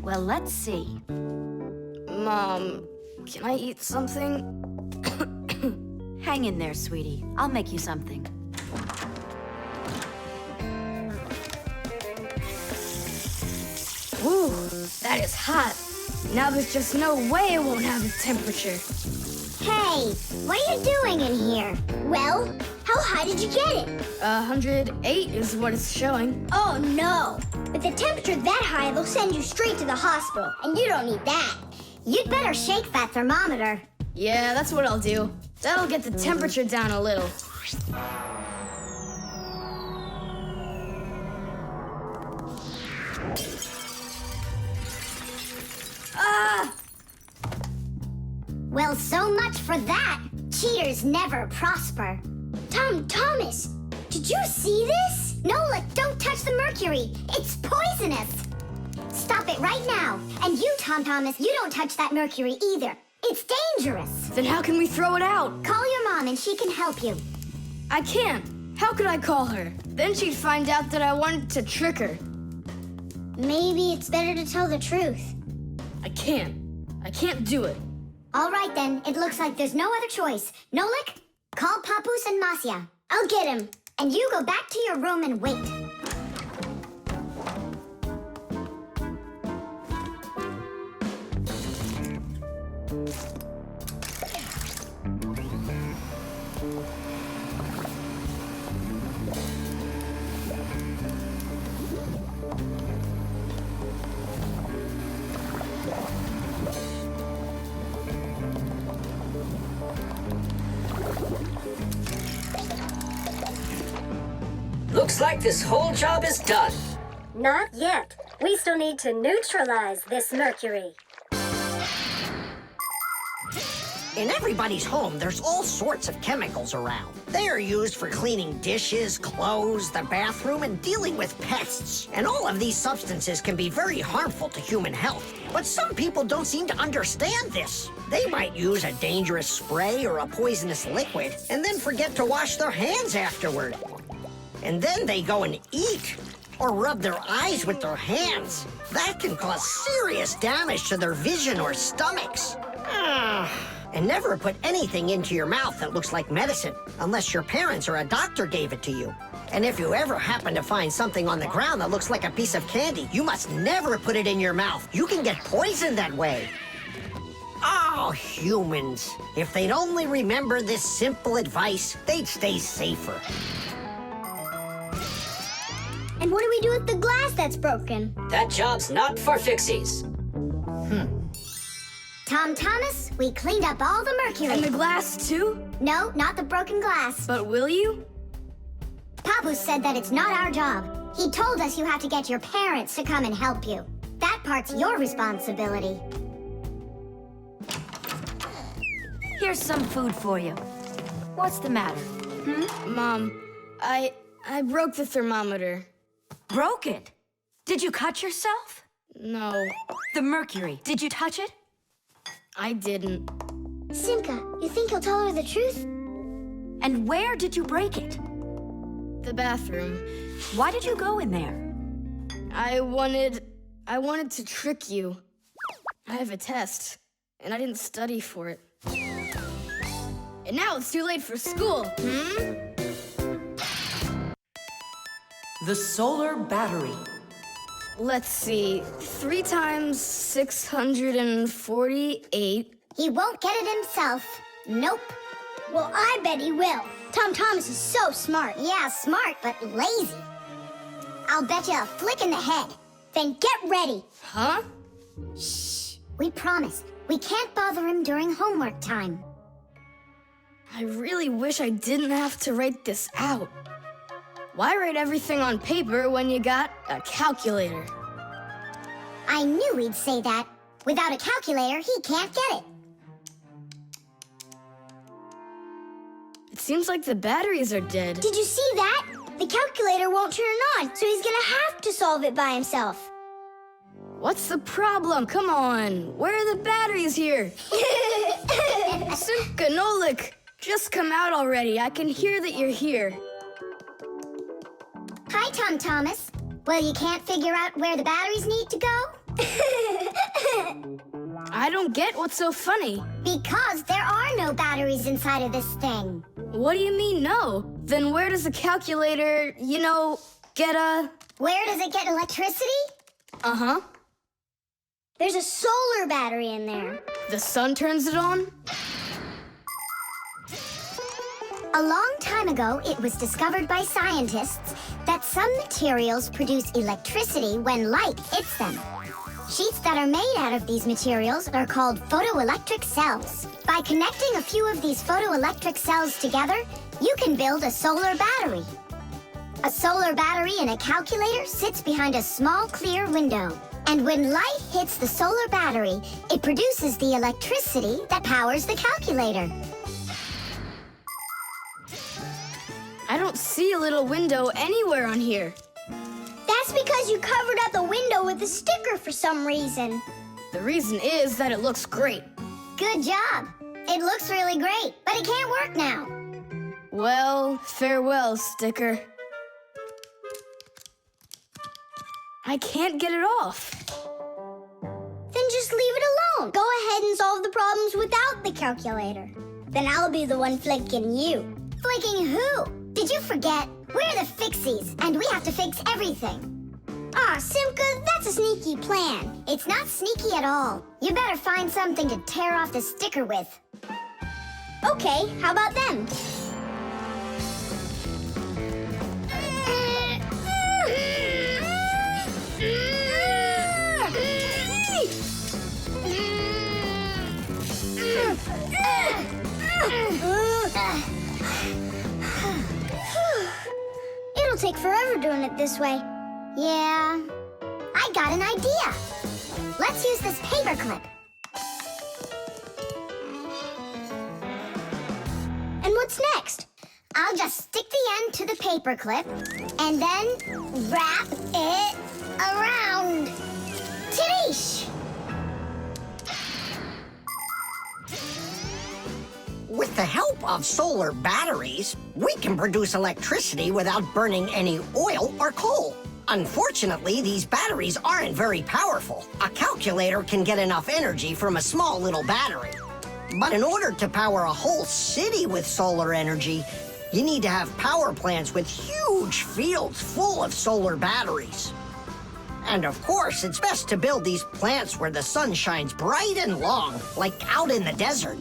Well, let's see. Mom, can I eat something? Hang in there, sweetie. I'll make you something. Ooh, that is hot. Now there's just no way it won't have a temperature. Hey, what are you doing in here? Well, how high did you get it? 108 is what it's showing. Oh no! With a temperature that high, they'll send you straight to the hospital, and you don't need that. You'd better shake that thermometer. Yeah, that's what I'll do. That'll get the temperature down a little. Ah! Well, so much for that. Cheaters never prosper. Tom Thomas, did you see this? Nolik, don't touch the mercury. It's poisonous. Stop it right now. And you, Tom Thomas, you don't touch that mercury either. It's dangerous. Then how can we throw it out? Call your mom and she can help you. I can't. How could I call her? Then she'd find out that I wanted to trick her. Maybe it's better to tell the truth. I can't. I can't do it. All right, then. It looks like there's no other choice. Nolik, call Papoose and Masya. I'll get him. And you go back to your room and wait. Looks like this whole job is done. Not yet. We still need to neutralize this mercury. In everybody's home, there's all sorts of chemicals around. They are used for cleaning dishes, clothes, the bathroom, and dealing with pests. And all of these substances can be very harmful to human health. But some people don't seem to understand this. They might use a dangerous spray or a poisonous liquid and then forget to wash their hands afterward. And then they go and eat or rub their eyes with their hands. That can cause serious damage to their vision or stomachs. And never put anything into your mouth that looks like medicine, unless your parents or a doctor gave it to you. And if you ever happen to find something on the ground that looks like a piece of candy, you must never put it in your mouth. You can get poisoned that way. Oh, humans. If they'd only remember this simple advice, they'd stay safer. And what do we do with the glass that's broken? That job's not for Fixies. Tom Thomas, we cleaned up all the mercury. And the glass, too? No, not the broken glass. But will you? Papoose said that it's not our job. He told us you have to get your parents to come and help you. That part's your responsibility. Here's some food for you. What's the matter? Mom, I broke the thermometer. Broke it? Did you cut yourself? No, The mercury, did you touch it? I didn't. Simka, you think he'll tell her the truth? And where did you break it? The bathroom. Why did you go in there? I wanted to trick you. I have a test, and I didn't study for it. And now it's too late for school, The solar battery. Let's see. 3 times 648. He won't get it himself. Nope. Well, I bet he will. Tom Thomas is so smart. Yeah, smart, but lazy. I'll bet you a flick in the head. Then get ready. Huh? Shh. We promise. We can't bother him during homework time. I really wish I didn't have to write this out. Why write everything on paper when you got a calculator? I knew he'd say that. Without a calculator, he can't get it. It seems like the batteries are dead. Did you see that? The calculator won't turn on, so he's gonna have to solve it by himself. What's the problem? Come on. Where are the batteries here? Simka, Nolik, just come out already. I can hear that you're here. Hi, Tom Thomas. Well, you can't figure out where the batteries need to go? I don't get what's so funny. Because there are no batteries inside of this thing. What do you mean, no? Then where does the calculator, get a... Where does it get electricity? Uh-huh. There's a solar battery in there. The sun turns it on? A long time ago, it was discovered by scientists that some materials produce electricity when light hits them. Sheets that are made out of these materials are called photoelectric cells. By connecting a few of these photoelectric cells together, you can build a solar battery. A solar battery in a calculator sits behind a small clear window. And when light hits the solar battery, it produces the electricity that powers the calculator. I don't see a little window anywhere on here. That's because you covered up the window with a sticker for some reason. The reason is that it looks great. Good job. It looks really great, but it can't work now. Well, farewell, sticker. I can't get it off. Then just leave it alone. Go ahead and solve the problems without the calculator. Then I'll be the one flicking you. Flicking who? Did you forget? We're the Fixies, and we have to fix everything. Ah, Simka, that's a sneaky plan. It's not sneaky at all. You better find something to tear off the sticker with. Okay, how about them? It'll take forever doing it this way. Yeah, I got an idea. Let's use this paper clip. And what's next? I'll just stick the end to the paper clip and then wrap it around. Tidish! With the help of solar batteries, we can produce electricity without burning any oil or coal. Unfortunately, these batteries aren't very powerful. A calculator can get enough energy from a small little battery. But in order to power a whole city with solar energy, you need to have power plants with huge fields full of solar batteries. And of course, it's best to build these plants where the sun shines bright and long, like out in the desert.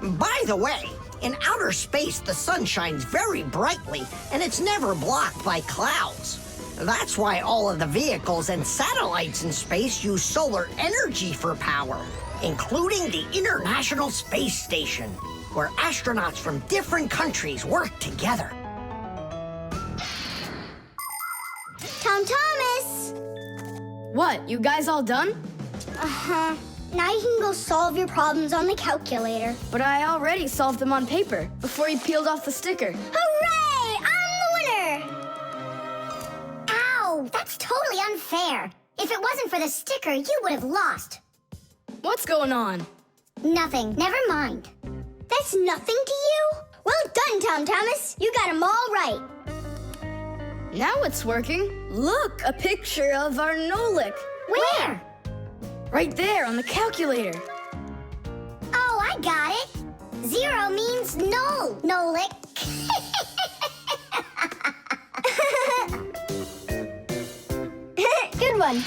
By the way, in outer space, the sun shines very brightly, and it's never blocked by clouds. That's why all of the vehicles and satellites in space use solar energy for power, including the International Space Station, where astronauts from different countries work together. Tom Thomas! What, you guys all done? Uh-huh. Now you can go solve your problems on the calculator. But I already solved them on paper before you peeled off the sticker. Hooray! I'm the winner! Ow! That's totally unfair. If it wasn't for the sticker, you would have lost. What's going on? Nothing. Never mind. That's nothing to you? Well done, Tom Thomas. You got them all right. Now it's working. Look, a picture of our Nolik. Where? Right there on the calculator. Oh, I got it. 0 means no, Nolik. Good one.